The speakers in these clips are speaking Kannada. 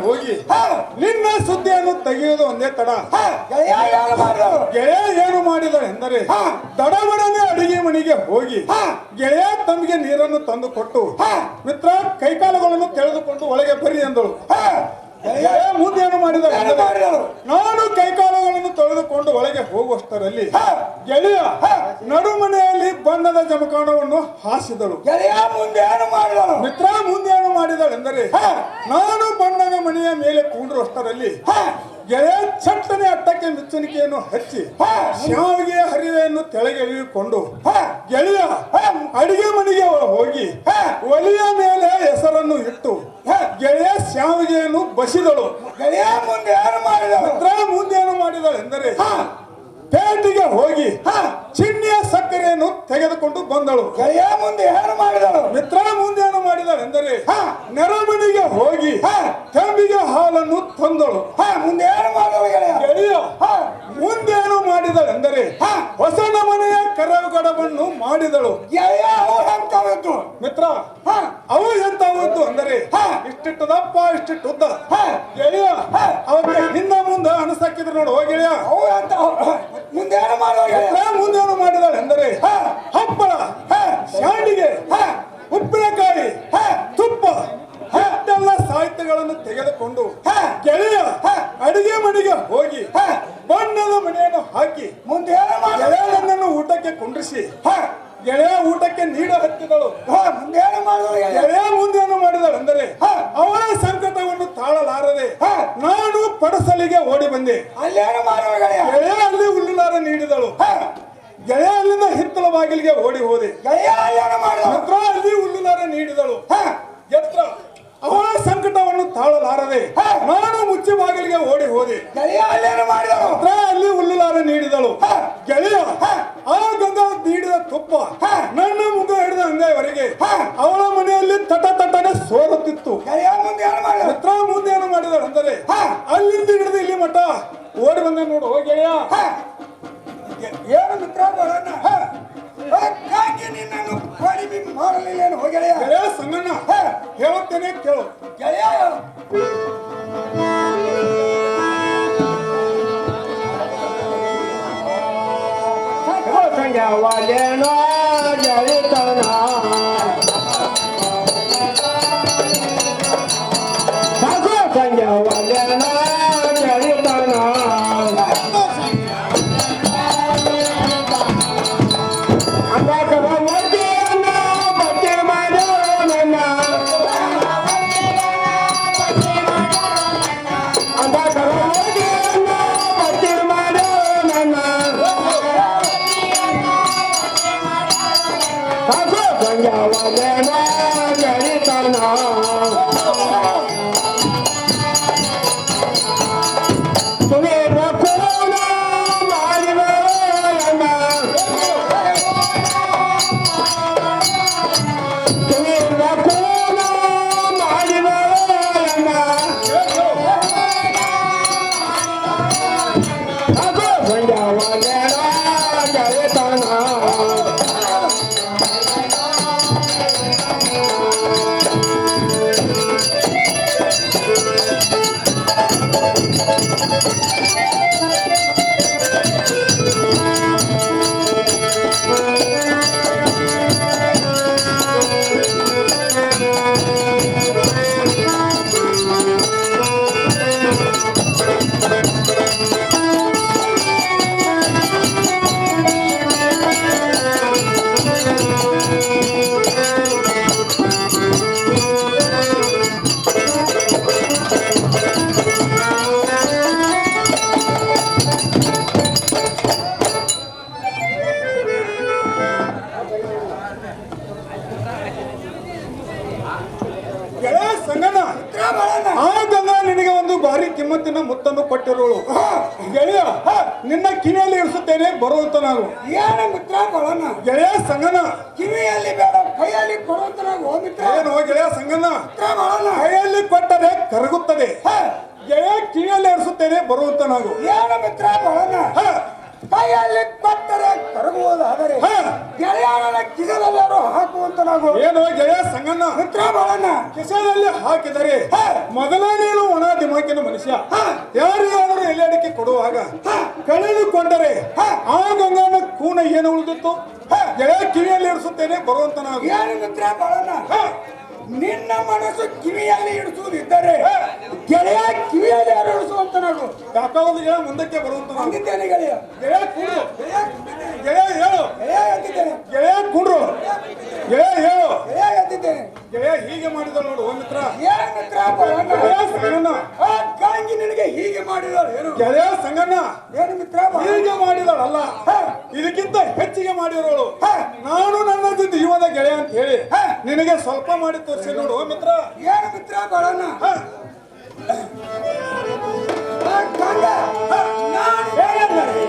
ಹೋಗಿ ನಿನ್ನ ಸುದ್ದಿಯನ್ನು ತೆಗೆಯುವುದು ಒಂದೇ ತಡ. ಗೆಳೆಯ ಏನು ಮಾಡಿದ ಎಂದರೆ ದಡಬಡನೆ ಅಡಿಗೆ ಮನೆಗೆ ಹೋಗಿ ಗೆಳೆಯ ತಮಗೆ ನೀರನ್ನು ತಂದು ಕೊಟ್ಟು ಮಿತ್ರ ಕೈಕಾಲುಗಳನ್ನು ತೆಗೆದುಕೊಂಡು ಒಳಗೆ ಬರಿ ಎಂದಳು. ಮುಂದೇನು ಮಾಡಿದ ನಾನು ಕೈಕಾಲುಗಳನ್ನು ತೊಳೆದುಕೊಂಡು ಒಳಗೆ ಹೋಗುವಷ್ಟರಲ್ಲಿ ಗೆಳೆಯ ನಡುಮನೆಯಲ್ಲಿ ಬಣ್ಣದ ಜಮಖಾನವನ್ನು ಹಾಸಿದಳು. ಮಿತ್ರ ಮುಂದೇನು ಮಾಡಿದಳೆಂದರೆ ನಾನು ಬಣ್ಣದ ಮನೆಯ ಮೇಲೆ ಕೂಡಿರುವಷ್ಟರಲ್ಲಿ ಗೆಳೆಯ ಚಟ್ಟನೆ ಅಟ್ಟಕ್ಕೆ ಮಿಚ್ಚಣಿಕೆಯನ್ನು ಹಚ್ಚಿ ಶಾವಿಗೆಯ ಹರಿವೆಯನ್ನು ತೆಳಗೆ ಇಳಿದುಕೊಂಡು ಗೆಳೆಯ ಅಡಿಗೆ ಮನೆಗೆ ಹೋಗಿ ಒಲಿಯ ಮೇಲೆ ಹೆಸರನ್ನು ಇಟ್ಟು ಗೆಳೆಯ ಶಾವಿಗೆಯನ್ನು ಬಸಿದಳು. ಗೆಳೆಯ ಮುಂದೆ ಏನು ಮಾಡಿದ ಮುಂದೇನು ಮಾಡಿದಳು ಎಂದರೆ ಪೇಟಿಗೆ ಹೋಗಿ ಚಿನ್ನಿಯ ಸಕ್ಕರೆಯನ್ನು ತೆಗೆದುಕೊಂಡು ಬಂದಳು. ಗೆಳೆಯ ಮುಂದೆ ಏನು ಮಾಡಿದಳು ಮಿತ್ರ ಮುಂದೇನು ಮಾಡಿದಳು ಎಂದರೆ ನೆರಮನೆಗೆ ಹೋಗಿ ತಂಬಿಗೆ ಹಾಲನ್ನು ತಂದಳು. ಮುಂದೆ ಏನು ಮಾಡಿದಳು ಗೆಳೆಯ ಮುಂದೇನು ಮಾಡಿದಳು ಎಂದರೆ ಹೊಸನ ಮನೆಯ ಕರಗಡವನ್ನು ಮಾಡಿದಳು. ಮಿತ್ರ ಅವು ಎಂತವದ್ದು ಅಂದರೆ ಇಷ್ಟಿಟ್ಟು ದಪ್ಪ ಇಷ್ಟಿಟ್ಟು ಉದ್ದ. ಗೆಳೆಯ ಅವಕ್ಕೆ ಹಿಂದ ಮುಂದೆ ಅನಸಕ್ಕಿದ್ರು ನೋಡು. ಗೆಳೆಯ ಮುಂದೇನು ಮಾಡಿದ ಮುಂದೇನು ಮಾಡಿದಳು ಎಂದರೆ ಹಪ್ಪಳ, ಶಾಂಡಿಗೆ, ಉಪ್ಪಿನಕಾಯಿ, ತುಪ್ಪ ಇಷ್ಟೆಲ್ಲ ಸಾಹಿತ್ಯಗಳನ್ನು ತೆಗೆದುಕೊಂಡು ಗೆಳೆಯ ಅಡಿಗೆ ಮನೆಗೆ ಹೋಗಿ ಬಣ್ಣದ ಮನೆಯನ್ನು ಹಾಕಿ ಗೆಳೆಯನನ್ನು ಊಟಕ್ಕೆ ಕುಂಡ್ರಿಸಿ ಗೆಳೆಯ ಊಟಕ್ಕೆ ನೀಡ ಹತ್ತಿದಳು. ಗೆಳೆಯ ಮುಂದೇನು ಮಾಡಿದಳು ಅಂದರೆ ಅವಳ ಸಂಕಟವನ್ನು ತಾಳಲಾರದೆ ನಾನು ಪಡಸಲಿಗೆ ಓಡಿ ಬಂದೆ. ಗೆಳೆಯ ಅಲ್ಲಿ ಉಳ್ಳಿಲಾರ ನೀಡಿದಳು. ಗೆಳೆಯ ಅಲ್ಲಿಂದ ಹಿತ್ತಲ ಬಾಗಿಲಿಗೆ ಓಡಿ ಹೋದೆ. ಮಿತ್ರ ಅಲ್ಲಿ ಉಳ್ಳಿಲಾರ ನೀಡಿದಳು. ಎತ್ರ ಅವಳ ಸಂಕಟವನ್ನು ತಾಳಲಾರದೆ ನಾನು ಮುಚ್ಚಿ ಬಾಗಿಲಿಗೆ ಓಡಿ ಹೋದೆ. ಮಿತ್ರ ಅಲ್ಲಿ ಉಳ್ಳಿಲಾರ ನೀಡಿದಳು. ಗೆಳೆಯ ಆ ಗಂಗಾ ನೀಡಿದ ತುಪ್ಪ ನನ್ನ ಮುಖ ಹಿಡಿದ ಅಂಗೈವರೆಗೆ ಅವಳ ಮನೆಯಲ್ಲಿ ತಟನೆ ಸೋರುತ್ತಿತ್ತು. ಮಿತ್ರ ಮುಂದೇನು ಮಾಡಿದಳು ಅಂದರೆ ಅಲ್ಲಿಂದ ಹಿಡಿದು ಇಲ್ಲಿ ಮಠ ಓಡಿ ಬಂದ ನೋಡು. ಗೆಳೆಯ ಏನು ಮಿತ್ರ ನಿನ್ನನ್ನು ಮಾಡಲಿಲ್ಲೇನು ಗೆಳೆಯ? ಗೆಳೆಯ ಸಂಗಣ್ಣ ಹೇಳುತ್ತೇನೆ ಕೇಳು. ಗೆಳೆಯ ಸಂಜವಾಲೇನೋ ಜಳಿತನ ಸಂಜವಾಲೇನೋ ಜಳಿತನ ಕಿಮ್ಮತ್ತಿನ ಮುತ್ತನ್ನು ಕೊಟ್ಟಿರೋಳು. ಗೆಳೆಯ ನಿನ್ನ ಕಿವಿಯಲ್ಲಿ ಇರಿಸುತ್ತೇನೆ ಬರುವಂತ ನಾವು. ಏನು ಮಿತ್ರ ಗೆಳೆಯ ಸಂಗನ ಕಿವಿಯಲ್ಲಿ ಬೇಡ ಕೈಯಲ್ಲಿ ಕೊಡುವಂತ ನಾವು ಓ ಮಿತ್ರ ಏನು ಗೆಳೆಯ ಸಂಗನ ಮಿತ್ರ ಬಾಳಣ್ಣ ಕೈಯಲ್ಲಿ ಕೊಟ್ಟರೆ ಕರಗುತ್ತದೆ ಗೆಳೆಯ ಕಿವಿಯಲ್ಲಿ ಆಡಿಸುತ್ತೇನೆ ಬರುವಂತ ನಾವು ಏನು ಮಿತ್ರ ಬಾಳಣ್ಣ ಕೈಯಲ್ಲಿ ಕೊಟ್ಟರೆ ಕರಗುವುದಾದರೆ ಗೆಳೆಯನ ಕಿಸೆಲ್ಲಾರು ಹಾಕುವಂತ ನಾವು ಏನು ಗೆಳೆಯ ಸಂಗನ ಮಿತ್ರ ಬಾಳಣ್ಣ ಕಿಸೆಯಲ್ಲಿ ಹಾಕಿದರೆ ಮೊದಲ ನೀನು ಒಣ ದಿಮಾಕಿನ ಮನುಷ್ಯ ಯಾರಿಗಾದರೂ ಎಲ್ಲಡಿಕೆ ಕೊಡುವಾಗ ಕಳೆದುಕೊಂಡರೆ ಆ ಗಂಗನ ಕೂನ ಏನು ಉಳಿದಿತ್ತು ಗೆಳೆಯ ಕಿವಿಯಲ್ಲಿ ಇರಿಸುತ್ತೇನೆ ಬರುವಂತ ನಾವು ಏನು ಮಿತ್ರ ಬಾಳಣ್ಣ ನಿನ್ನ ಮನಸ್ಸು ಕಿವಿಯಲ್ಲಿ ಇಡಿಸುವುದಿದ್ದರೆ ಗೆಳೆಯ ಕಿವಿಯಲ್ಲಿ ಯಾರು ಇಡಿಸುವಂತ ನಾವು ಕಾಕಾವುದು ಗೆಳೆಯ ಮುಂದಕ್ಕೆ ಬರುವಂತ ನಾವು ಅಂದಿದ್ದೇನೆ ಗೆಳೆಯ ಗೆಳೆಯ ಕೂಡು ಗೆಳೆಯ ಹೇಳು ಗೆಳೆಯ ಎದ್ದಿದ್ದೇನೆ ಗೆಳೆಯ ಕುಂಡ್ರು ಗೆಳೆಯ ಹೇಳು ಗೆಳೆಯ ಎದ್ದಿದ್ದೇನೆ ಗೆಳೆಯ ಹೀಗೆ ಮಾಡಿದ ನೋಡು ಓ ಮಿತ್ರ ಏನು ಮಿತ್ರ ಬಾಳಣ್ಣ ಗೆಳೆಯ ಸಂಗಣ್ಣ ಆ ಗಾಂಗಿ ನಿನಗೆ ಹೀಗೆ ಮಾಡಿದಾಳೆ ಏನು ಗೆಳೆಯ ಸಂಗಣ್ಣ ಏನು ಮಿತ್ರ ಬಾಳಣ್ಣ ಹೀಗೆ ಮಾಡಿದಳಲ್ಲ ಇದಕ್ಕಿಂತ ಹೆಚ್ಚಿಗೆ ಮಾಡಿರೋಳು ನಾನು ನನ್ನ ಜೀವದ ಗೆಳೆಯ ಅಂತ ಹೇಳಿ ನಿನಗೆ ಸ್ವಲ್ಪ ಮಾಡಿ ತೋರಿಸಿ ನೋಡು ಓ ಮಿತ್ರ ಏನು ಮಿತ್ರ ಬಾಳಣ್ಣ ಆ ಗಂಗ ನಾನು ಹೇಳಂದರೆ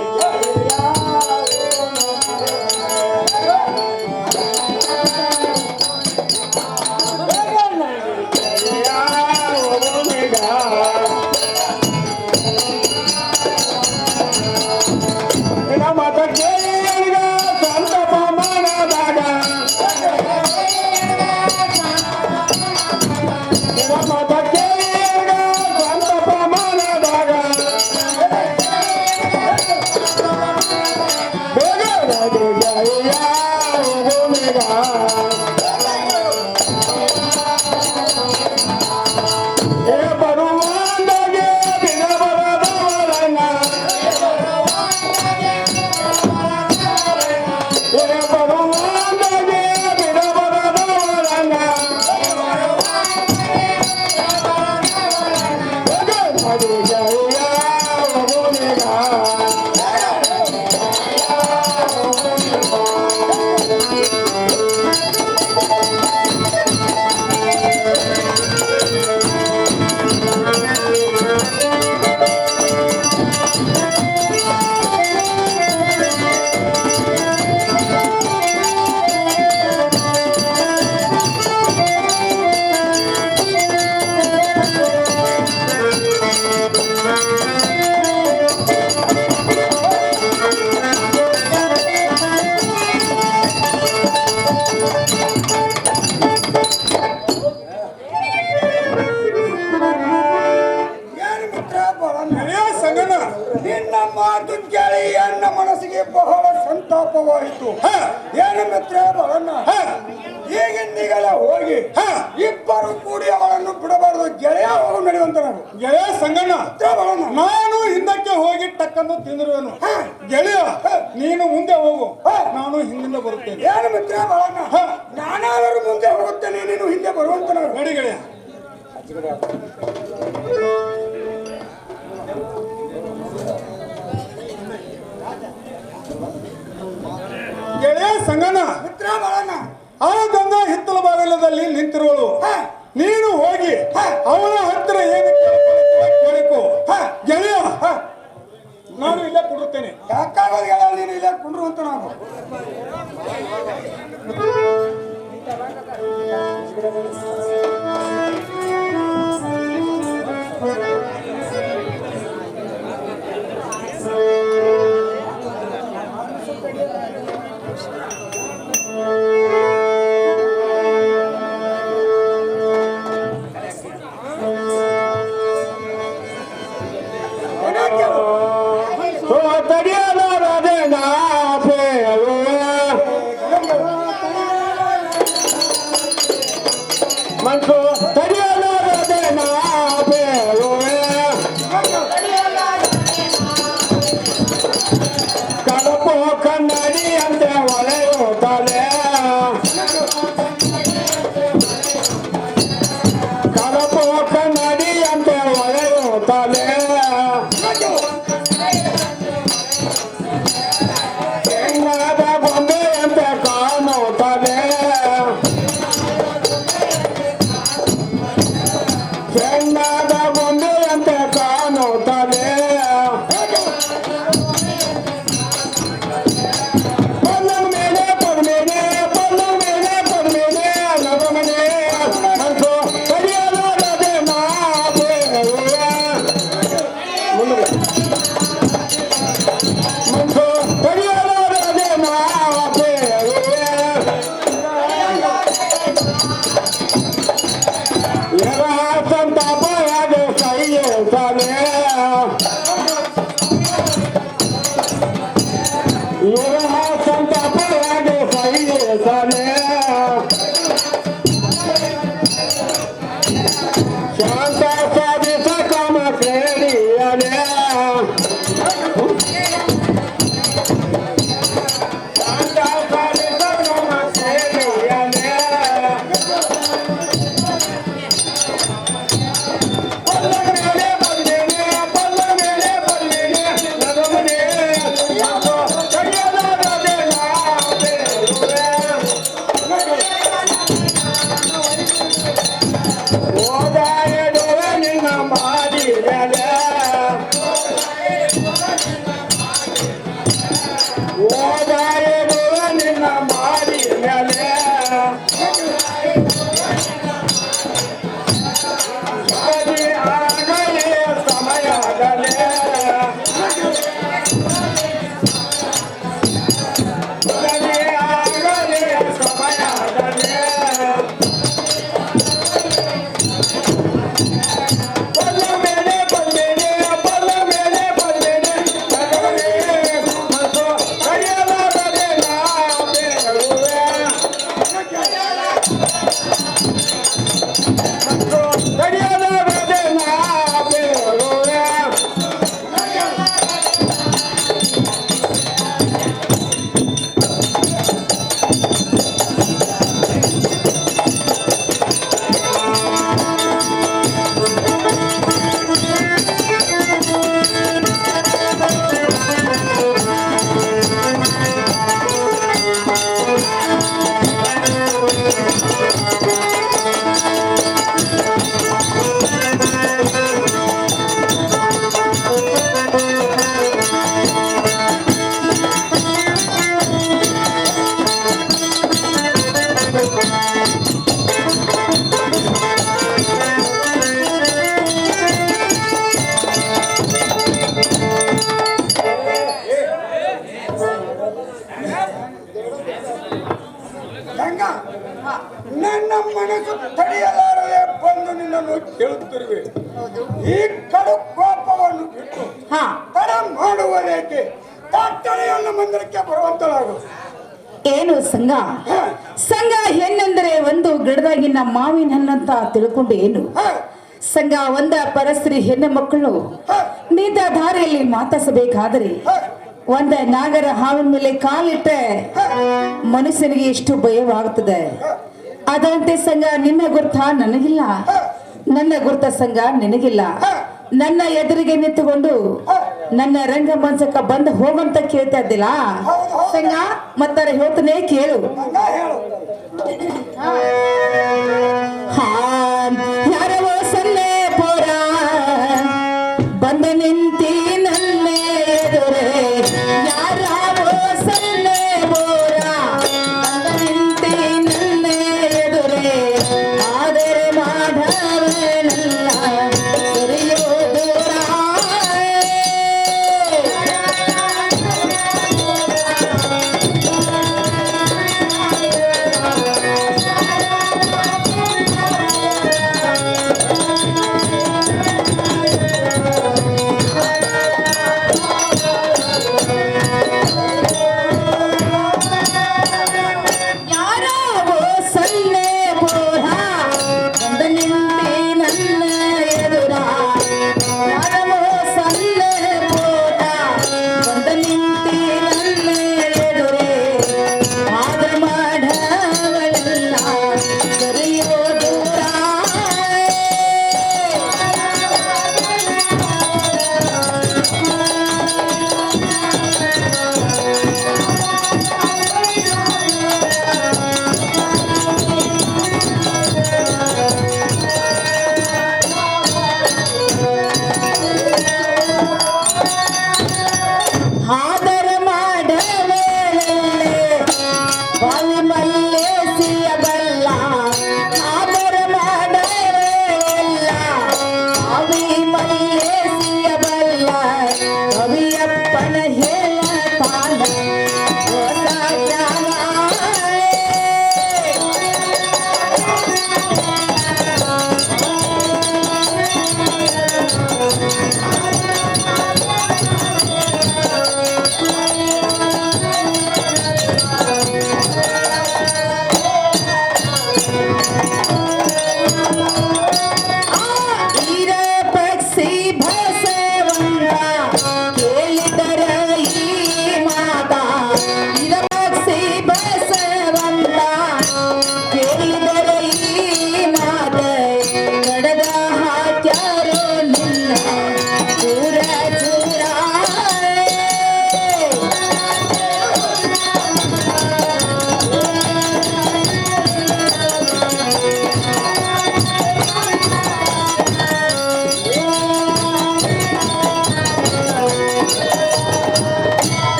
ನಿನ್ನ ಮಾತು ಕೇಳಿ ನನ್ನ ಮನಸ್ಸಿಗೆ ಬಹಳ ಸಂತಾಪವಾಯಿತು ಏನು ಮಿತ್ರ ಬಾಳಣ್ಣ ಈಗಿಂದೀಗಲೇ ಹೋಗಿ ಇಬ್ಬರು ಕೂಡಿ ಅವಳನ್ನು ಬಿಡಬಾರದು ಗೆಳೆಯ ಹೋಗಿ ನಡೆಯುವಂತ ನಾವು ಗೆಳೆಯ ಸಂಗಣ್ಣ ಬಾಳಣ್ಣ ನಾನು ಹಿಂದಕ್ಕೆ ಹೋಗಿ ಟಕ್ಕನ್ನು ತಿಂದಿರುವೆನು ಗೆಳೆಯ ನೀನು ಮುಂದೆ ಹೋಗು ನಾನು ಹಿಂದಿಂದ ಬರುತ್ತೇನೆ ಏನು ಮಿತ್ರ ಬಾಳಣ್ಣ ನಾನಾದರೂ ಮುಂದೆ ಹೋಗುತ್ತೇನೆ ನೀನು ಹಿಂದೆ ಬರುವಂತ ನಾವು ನಡಿ ಗೆಳೆಯ ಗೆಳೆಯ ಸಂಗಣ್ಣ ಮಿತ್ರ ಬಾಳಣ್ಣ ಆ ಗಂಗಾ ಹಿತ್ತಲ ಬಾಗಿಲದಲ್ಲಿ ನಿಂತಿರುವಳು ನೀನು ಹೋಗಿ ಅವಳ ಹತ್ತಿರ ಏನು ಕೇಳಿಕೋ ಗೆಳೆಯ ನಾನು ಇಲ್ಲೇ ಕೊಡುತ್ತೇನೆ ಯಾಕಾಗೋದು ಗೆಳೆಯ ನೀನು ಇಲ್ಲೇ ಕುಂಡ್ರುವಂತ ನಾವು ಸನೆ ಶಾಂತ ಸಾಧಿಸ ಕಾಮ ಕೇಳಿಯನೆ ಶಾಂತ ಸಾಧಿಸ ಕಾಮ ಕೇಳಿಯನೆ ಗಂಗ, ನನ್ನ ಮನಸ್ಸು ತಡೆಯಲಾರದೆ ಬಂದು ನಿನ್ನನ್ನು ಕೇಳುತ್ತಿರುವೆ. ಈ ಕಡು ಕೋಪವನ್ನು ಬಿಟ್ಟು ತಡ ಮಾಡುವುದೇಕೆ? ತಾತ್ಪರ್ಯವನ್ನು ಮಂದಿರಕ್ಕೆ ಬರುವಂತಳಾಗು. ಏನು ಸಂಘ ಸಂಘ ಹೆಣ್ಣೆಂದರೆ ಒಂದು ಗಿಡದಾಗಿನ ಮಾವಿನ ಹಣ್ಣಂತ ತಿಳ್ಕೊಂಡು ಏನು ಸಂಘ ಒಂದ ಪರಸ್ತ್ರೀ ಹೆಣ್ಣು ಮಕ್ಕಳು ನಿಂತ ದಾರಿಯಲ್ಲಿ ಮಾತಾಸಬೇಕಾದರೆ ಒಂದ ನಾಗರ ಹಾವಿನ ಮೇಲೆ ಕಾಲಿಟ್ಟರೆ ಮನುಷ್ಯನಿಗೆ ಎಷ್ಟು ಭಯವಾಗುತ್ತದೆ. ಅದಂತೆ ಸಂಘ ನಿನ್ನ ಗುರ್ತ ನನಗಿಲ್ಲ, ನನ್ನ ಗುರ್ತ ಸಂಘ ನಿನಗಿಲ್ಲ. ನನ್ನ ಎದುರಿಗೆ ನಿಂತುಕೊಂಡು ನನ್ನ ರಂಗ ಮಂಚಕ್ಕ ಬಂದು ಹೋಗಂತ ಕೇಳ್ತಾ ಇದ್ದಿಲ್ಲ ಸಂಘ. ಮತ್ತರ ಹೇಳ್ತಾನೆ ಕೇಳು. ಹಾ ಯಾರವೋ ಸನ್ನೆ ಪೋರ ಬಂದ ನಿಂತಿ ನನ್ನ ಎದುರೇ. ಯಾರವೋ ಸನ್ನೆ ಪೋರ ಬಂದ ನಿಂತಿ ನನ್ನ ಎದುರೇ. ಆದರೆ ಮಾಡವನಲ್ಲ ಸರಿಯೋ ದೂರ. ಯಾರವೋ ಸನ್ನೆ ಪೋರ ಬಂದ ನಿಂತಿ ನನ್ನ ಎದುರ. ಯಾರವೋ ಸನ್ನೆ ಪೋರ ಬಂದ ನಿಂತಿ ನನ್ನ ಎದುರೇ. ಆದ್ರ ಮಾಡವಳಲ್ಲ ಸರಿಯೋ ದೂರ. ಆದರ ಮಾಡವಳಲ್ಲೇ ಬಾವಿ ಮಲ್ಲೆ ಸಿಯಬಲ್ಲ. ಆದರ ಮಾಡವಳಲ್ಲ ಬಾವಿ ಮಲ್ಲೆ ಸಿಯಬಲ್ಲ. ಕವಿಯಪ್ಪನ ಹೇಳತಾನ ಹೊಸ ಜ್ಞಾನ.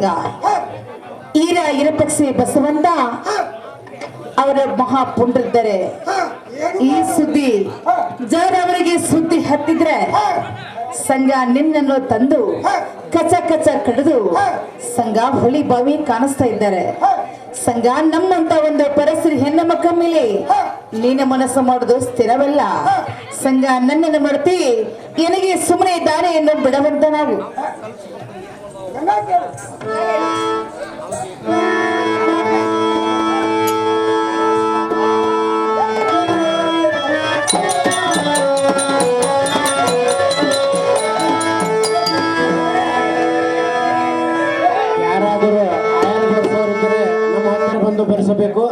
ಸಂಘ ಈರ ಇರಪಕ್ಷಿ ಬಸವಂತ ಅವರ ಮಹಾಪುಂಡ್ರಿದ್ದಾರೆ. ಈ ಸುದ್ದಿ ಅವರಿಗೆ ಸುದ್ದಿ ಹತ್ತಿದ್ರೆ ಸಂಘ ನಿನ್ನನ್ನು ತಂದು ಕಚ ಕಚ ಕಡಿದು ಸಂಘ ಹೊಳಿ ಬಾವಿ ಕಾಣಿಸ್ತಾ ಇದ್ದಾರೆ. ಸಂಘ ನಮ್ಮಂತ ಒಂದು ಪರಿಸರ ಹೆಣ್ಣ ಮಕ್ಕಳ ಮೇಲೆ ನೀನ ಮನಸ್ಸು ಮಾಡೋದು ಸ್ಥಿರವಲ್ಲ. ಸಂಘ ನನ್ನನ್ನು ಮಾಡ್ತಿ ನನಗೆ ಸುಮ್ಮನೆ ದಾರಿಯನ್ನು ಬಿಡವಂತ ನಾವು. ಯಾರಾದರೂ ಆಯರ್ ಬರೆಸೋರಿದ್ದರೆ ನಮ್ಮ ಹತ್ತಿರ ಬಂದು ಬರೆಸಬೇಕು.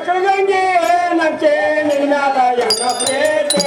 ಕಳಗಂಗೆ ನಚ್ಚೆ ನಿನ್ನಾದ ಎನ್ನ ಪ್ರೇತೆ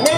Me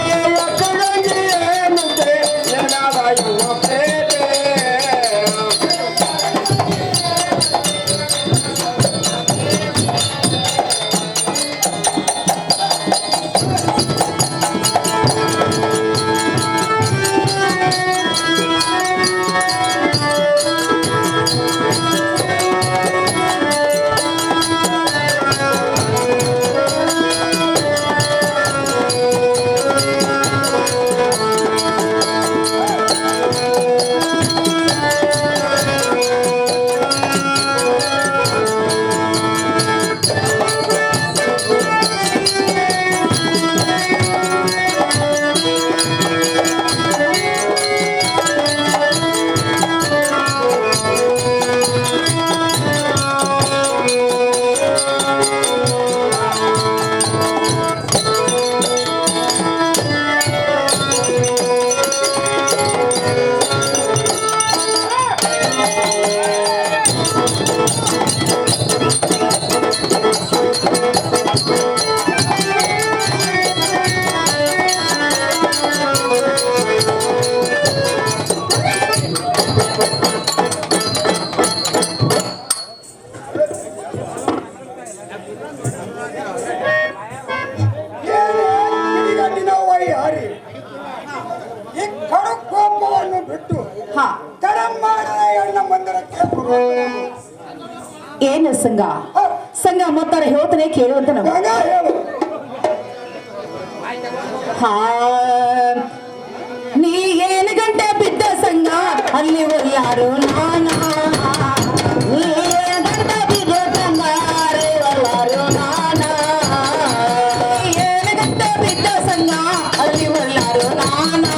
ಕಡು ಕೋಪವನ್ನು ಬಿಟ್ಟು ಹಾ ತಡಮಾಡದ ಹೆಣ್ಣ ಮಂದಿರಕ್ಕೆ ಬರುವುದು. ಏನು ಸಂಘ ಸಂಘ ಮತ್ತಾರ ಹೇಳ್ತಾನೆ ಕೇಳುವಂತ ನಾವು ಗಂಗಾ ಹೇಳು. ಹಾ ನೀ ಏನು ಗಂಟೆ ಬಿದ್ದ ಸಂಘ ಅಲ್ಲಿ ಒಲ್ಲಾರು ನಾನಾ ನೀ ಏನ್ ಗಂಟೆ ಬಿದ್ದ ಸಂಘ ಅರೆ ಒಲ್ಲಾರು ನಾನಾ ನೀ ಏನು ಗಂಟೆ ಬಿದ್ದ ಸಂಘ ಅಲ್ಲಿ ಒಲ್ಲಾರು ನಾನಾ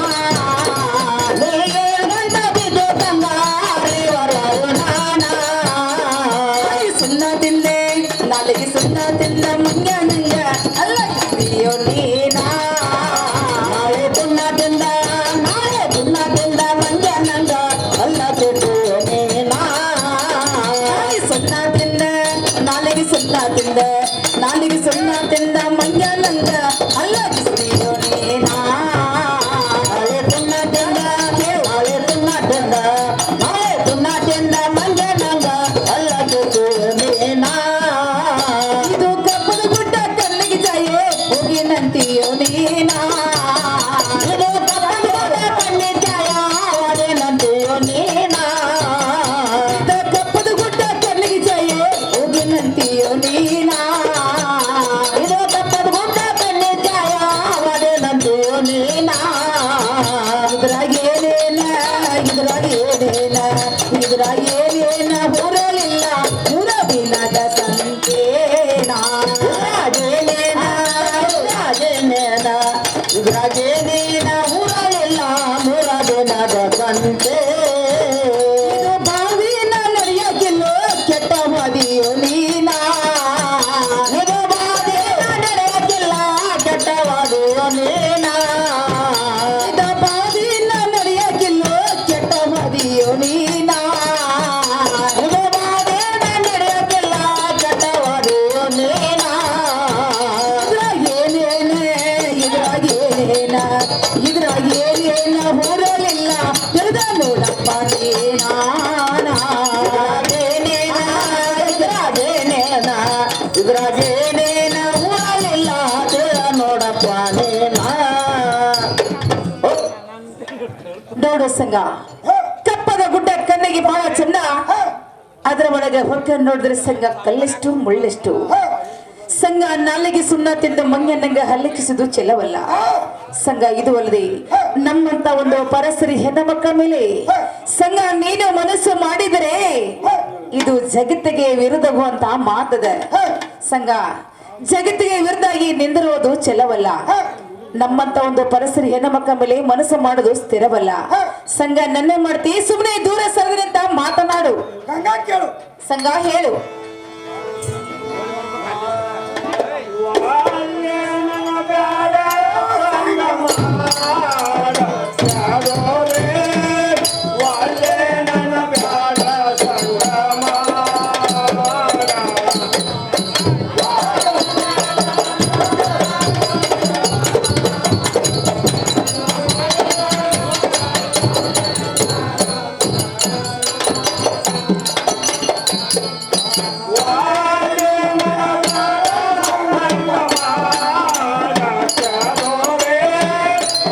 ನೀ ಏನ್ ಗಂಟೆ ಬಿದ್ದ ಸಂಘ ಅರೆ ಒಲ್ಲಾರು ನಾನಾ ಸುಣ್ಣ ತಿಂದೆ ನಾಳೆಗೆ ಸುಣ್ಣ ತಿಂದ ಮಂಗ ನಂಗ ಅಲ್ಲ ಕಿವಿಯೋ ನೀನಾ ನಾಳೆ ಸುಣ್ಣ ತಿಂದ ಮಂಗ ನಂಗ ಅಲ್ಲ ಕಿವಿಯೋ ನೀನಾ ಸುಣ್ಣ ತಿಂದ ನಾಳೆಗೆ ಸುಣ್ಣ ತಿಂದ ಮಂಗ ನಂಗ ಅಲ್ಲ ಕಿವಿಯೋ ನೀನಾ ನಾಳೆ ಸುಣ್ಣ ತಿಂದ ಮಂಗ ನಂಗ ಅಲ್ಲ ಕಿವಿಯೋ ನೀನಾ ಇದು ಕಪ್ಪದ ಗುಡ್ಡ ಕಲ್ಲಿಗೆ ಜಾಯೆ ಹೋಗಿನಂತೀಯೋ ನೀನಾ ಇದು ಕಪ್ಪದ ಗುಡ್ಡ ಕಲ್ಲಿಗೆ ಜಾಯ ಹೋಗಿನಂತೀಯೋ ನೀನಾ ಇದು ಕಪ್ಪದ ಗುಡ್ಡ ಕಲ್ಲಿಗೆ ಜಾಯೆ ಹೋಗಿನಂತೀಯೋ ನೀನಾ ಇದು ಕಪ್ಪದ ಗುಡ್ಡ ಕಲ್ಲಿಗೆ ಜಾಯ ಹೋಗಿನಂತೀಯೋ ನೀನಾ ಇದ್ರಾಗೇನೇನ ಊರಲಿಲ್ಲ ಊರ ಬಿಲದ ಸಂತೇನ ಇದ್ರಾಗೇನೇನ ಊರಲಿಲ್ಲ ಊರ ಬಿಲದ ಸಂತೆ ಇದು ಬಾವಿನ ನಡೆಯಕ್ಕಿಲ್ಲ ಕೆಟ್ಟ ಮದಿಯೋ ನೀನಾ ಇದು ಬಾವಿನ ನಡೆಯಕ್ಕಿಲ್ಲ ಕೆಟ್ಟ ಮದಿಯೋ ನೀನಾ ಇದು ಬಾವಿನ ನಡೆಯಕ್ಕಿಲ್ಲ ಕೆಟ್ಟ ಮದಿಯೋ ನೀನಾ ಇದು ಬಾವಿನ ನಡೆಯಕ್ಕಿಲ್ಲ ಕೆಟ್ಟ ಮದಿಯೋ ನೀನಾ ಇದ್ರಾಗೇನೇನ ಊರಲಿಲ್ಲ ತಿಳಿದ ನೋಡಪ್ಪ ಇದ್ರಾಗೇನೇನ ಊರಲಿಲ್ಲ ತಿಳಿದ ನೋಡಪ್ಪ ನೋಡು ಸಂಘ ಕಪ್ಪದ ಗುಡ್ಡ ಕಣ್ಣಿಗೆ ಬಹಳ ಚಂದ ಅದರ ಒಳಗೆ ಹೊಕ್ಕ ನೋಡಿದ್ರೆ ಸಂಘ ಕಲ್ಲೆಷ್ಟು ಮುಳ್ಳೆಷ್ಟು ಸಂಘ ನಾಲಿಗೆ ಸುಣ್ಣ ತಿಂದ ಮಂಗನಂಗ ಹಲ್ಲಿಕ್ಕಿಸುದು ಚೆಲವಲ್ಲ ಸಂಘ ಇದು ಅಲ್ಲದೆ ನಮ್ಮಂತ ಒಂದು ಪರಸರಿ ಹೆಣ್ಣ ಮಕ್ಕಳ ಮೇಲೆ ಸಂಘ ನೀನು ಮನಸ್ಸು ಮಾಡಿದರೆ ಇದು ಜಗತ್ತಿಗೆ ವಿರುದ್ಧವಂತ ಮಾತದ ಸಂಘ ಜಗತ್ತಿಗೆ ವಿರುದ್ಧಾಗಿ ನಿಂದಿರುವುದು ಚೆಲವಲ್ಲ ನಮ್ಮಂತ ಒಂದು ಪರಸರಿ ಹೆಣ್ಣ ಮಕ್ಕಳ ಮೇಲೆ ಮನಸ್ಸು ಮಾಡೋದು ಸ್ಥಿರವಲ್ಲ ಸಂಘ ನನ್ನೇ ಮಾಡ್ತಿ ಸುಮ್ಮನೆ ದೂರ ಸರಿದಂತ ಮಾತನಾಡು ಗಂಗಾ ಕೇಳು. ಸಂಘ ಹೇಳು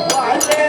Wale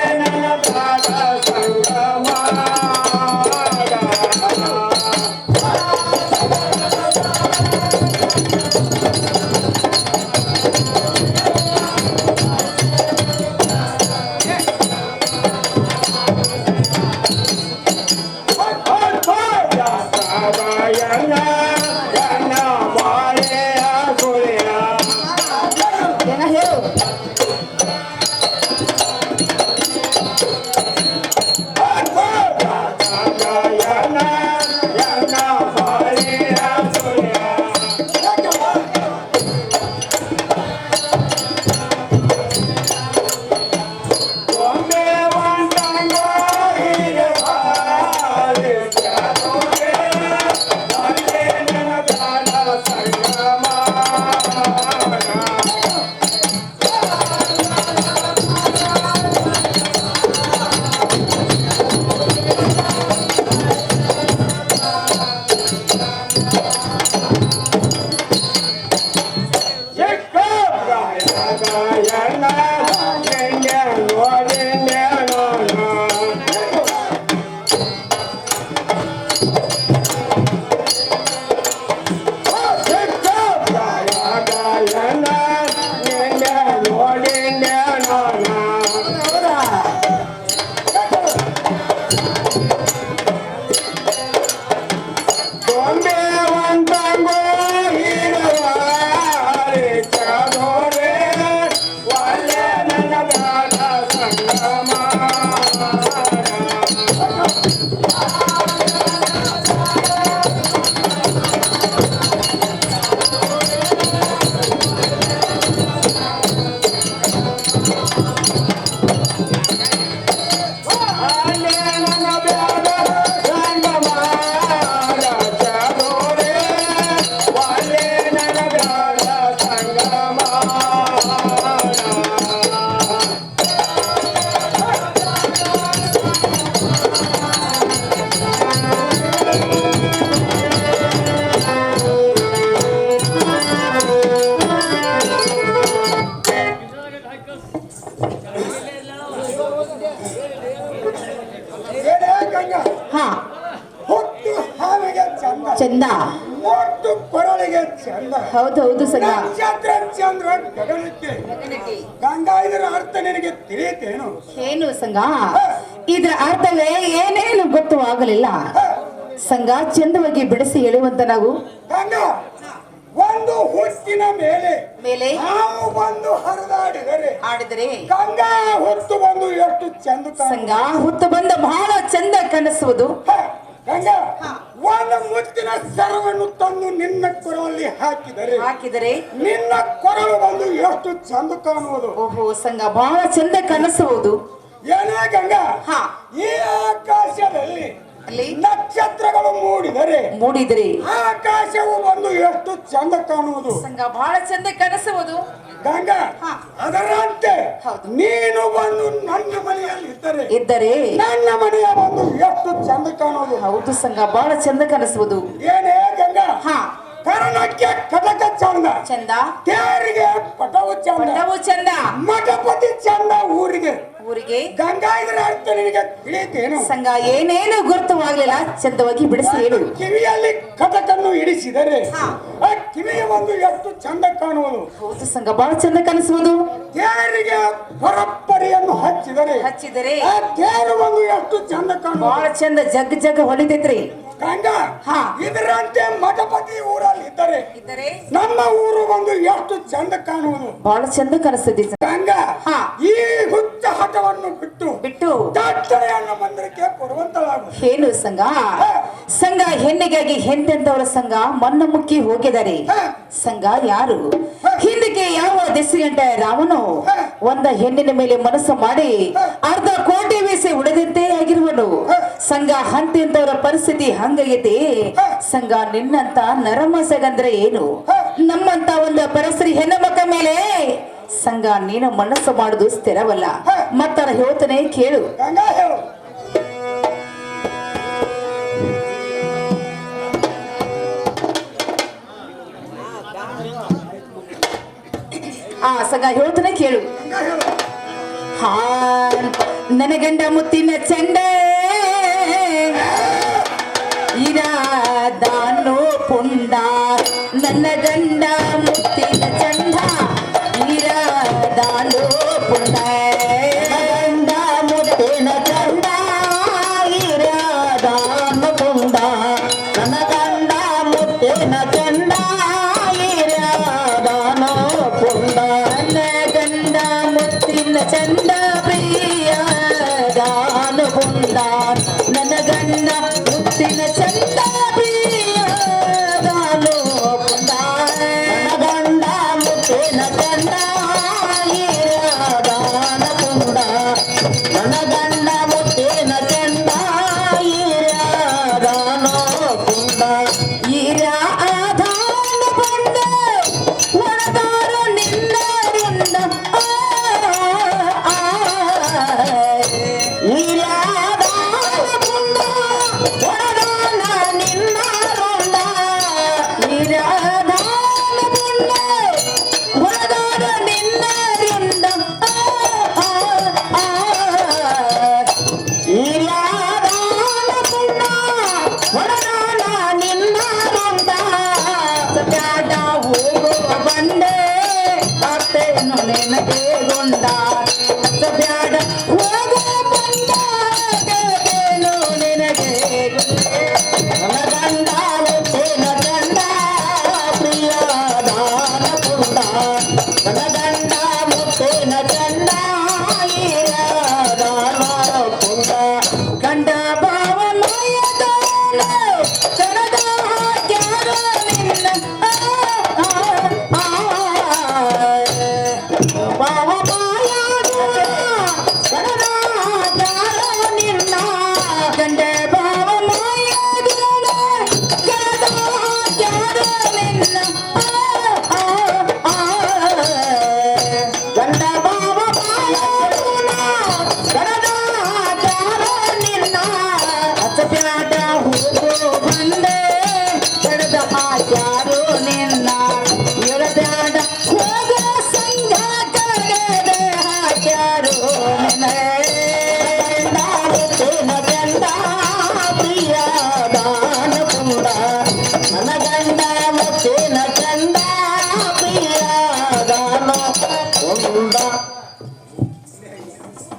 ಹಾ ಹುಟ್ಟು ಹಾವಿಗೆ ಚಂದ ಚಂದ ಒಟ್ಟು ಕೊರಳಿಗೆ ಚಂದ ಹೌದು ಸಂಗ ನಕ್ಷತ್ರ ಚಂದ್ರ ಗಗನಕ್ಕೆ ಗಂಗಾ ಇದರ ಅರ್ಥ ನಿನಗೆ ತಿಳಿಯುತ್ತೇನು? ಏನು ಸಂಗ ಇದ್ರ ಅರ್ಥವೇ ಏನೇನು ಗೊತ್ತು ಆಗಲಿಲ್ಲ ಸಂಗ ಚಂದವಾಗಿ ಬಿಡಿಸಿ ಹೇಳುವಂತ ನಾವು ಗಂಗಾ ಒಂದು ಹುಟ್ಟಿನ ಮೇಲೆ ನಾವು ಬಂದು ಹರಿದಾಡಿದರೆ ಆಡಿದರೆ ಗಂಗಾ ಹೊತ್ತು ಬಂದು ಎಷ್ಟು ಚಂದ ಸಂಗ ಹುತ್ತು ಬಂದ ಬಹಳ ಚಂದ ಕಾಣಿಸುವುದು ಗಂಗಾ ಒಂದು ಮುತ್ತಿನ ಸರವನ್ನು ತಂದು ನಿನ್ನ ಕೊರಳಲ್ಲಿ ಹಾಕಿದರೆ ನಿನ್ನ ಕೊರಳು ಬಂದು ಎಷ್ಟು ಚಂದ ಕಾಣುವುದು. ಓಹೋ ಸಂಗ ಬಹಳ ಚಂದ ಕಾಣಿಸುವುದು. ಏನೇ ಗಂಗಾ ಈ ಆಕಾಶದಲ್ಲಿ ಅಲ್ಲಿ ನಕ್ಷತ್ರಗಳು ಮೂಡಿದರೆ ಆಕಾಶವು ಬಂದು ಎಷ್ಟು ಚಂದ ಕಾಣುವುದು. ಸಂಗ ಬಹಳ ಚಂದ ಕಾಣಿಸುವುದು ಗಂಗಾ ಅದರಂತೆ ನೀನು ಬಂದು ನನ್ನ ಮನೆಯಲ್ಲಿ ಇದ್ದರೆ ನನ್ನ ಮನೆಯ ಬಂದು ಎಷ್ಟು ಚಂದ ಕಾಣುವುದು. ಹೌದು ಸಂಗ ಬಹಳ ಚಂದ ಕಾಣಿಸುವುದು. ಏನೇ ಗಂಗಾ ಕರ್ಣಕ್ಕೆ ಕಟಕ ಚಂದ ತೇರಿಗೆ ಪಟವು ಚಂದ ಮಠಪತಿ ಚಂದ ಊರಿಗೆ ಗಂಗಾ ಇದರ ಅರ್ಥ ನಿನಗೆ ತಿಳಿಯುತ್ತೇನು? ಸಂಗ ಏನೇನು ಗುರುತವಾಗ್ಲಿಲ್ಲ ಚಂದವಾಗಿ ಬಿಡಿಸಿ ಹೇಳು. ಕಿವಿಯಲ್ಲಿ ಕಟಕನ್ನು ಇಡಿಸಿದರೆ ಆ ಕಿವಿಗೆ ಒಂದು ಎಷ್ಟು ಚಂದ ಕಾಣುವುದು. ಹೌದು ಸಂಗ ಬಹಳ ಚಂದ ಕಾಣಿಸುವುದು. ತೇರಿಗೆ ಪರಪ್ಪರಿಯನ್ನು ಹಚ್ಚಿದರೆ ಆ ತೇರು ಒಂದು ಎಷ್ಟು ಚಂದ ಕಾಣುವುದು. ಬಹಳ ಚಂದ ಜಗ್ ಹೊಳಿತೈತ್ರಿ ಗಂಗಾ ಇದರಂತೆ ಮಠಪತಿ ಊರಲ್ಲಿ ಇದ್ದರೆ ನಮ್ಮ ಊರು ಒಂದು ಎಷ್ಟು ಚಂದ ಕಾಣುವುದು. ಬಹಳ ಚಂದ ಕಾಣಿಸ್ತೈತಿ ಗಂಗಾ ಈ ಹುಚ್ಚ ಹಠವನ್ನು ಬಿಟ್ಟು ದಟ್ಟಣೆಯನ್ನು ಮಂದಿರಕ್ಕೆ ಕೊಡುವಂತಲಾಗು. ಏನು ಸಂಘ ಹೆಣ್ಣಿಗಾಗಿ ಎಂತೆಂತವರ ಸಂಘ ಮಣ್ಣ ಮುಕ್ಕಿ ಹೋಗಿದ್ದಾರೆ. ಸಂಘ ಯಾರು ಹಿಂದಕ್ಕೆ ಯಾವ ದಿಸೆಗಂಟ ರಾಮನು ಒಂದ ಹೆಣ್ಣಿನ ಮೇಲೆ ಮನಸ್ಸು ಮಾಡಿ ಅರ್ಧ ಕೋಟಿ ವೀಸೆ ಉಳಿದಂತೆ ಆಗಿರುವನು. ಸಂಘ ಅಂತೆಂತವರ ಪರಿಸ್ಥಿತಿ ಹಂಗೈತಿ. ಸಂಘ ನಿನ್ನಂತ ನರಮಸಗಂದ್ರೆ ಏನು? ನಮ್ಮಂತ ಒಂದು ಪರಿಸ್ಥಿತಿ ಹೆಣ್ಣ ಮಕ್ಕ ಮೇಲೆ ಸಂಘ ನೀನು ಮನಸ್ಸು ಮಾಡುದು ಸ್ಥಿರವಲ್ಲ. ಮತ್ತಾರ ಹೇಳ್ತಾನೆ ಕೇಳು. ಸಂಘ ಹೇಳ್ತಾನೆ ಕೇಳು. ನನ್ನ ಗಂಡ ಮುತ್ತಿನ ಚಂಡ ಇರಾದಾನು ಪುಂಡ ನನ್ನ ಗಂಡ ಮುತ್ತಿನ ಚಂಡ ಇರಾದಾನು ಪುಂಡ ಗಂಡ ಮುತ್ತಿನ ಚಂಡ ಇರಾದಾನು ಪುಂಡ ನನ್ನ ಗಂಡ ಮುತ್ತಿನ ಚಂಡ ಇರಾದಾನು ಪುಂಡ ನನ್ನ ಗಂಡ ಮುತ್ತಿನ ಚಂದ ಪ್ರಿಯ ದಾನು ಪುಂಡ ನನ್ನ ಗಂಡ ಮುತ್ತಿನ ಚಂದ ಪ್ರಿಯ ದಾನು ಪುಂಡ ನನ್ನ ಗಂಡ ಮುತ್ತಿನ ಚಂದ ದಾನ ಪುಂಡ ನನ್ನ ಗಂಡ ಮುತ್ತಿನ ಚಂದ ದಾನೋ ಪುಂಡ ಈರಾ ದಾನ ಪುಂಡ ಒಳದಾರು ನಿನ್ನ ರುಂಡ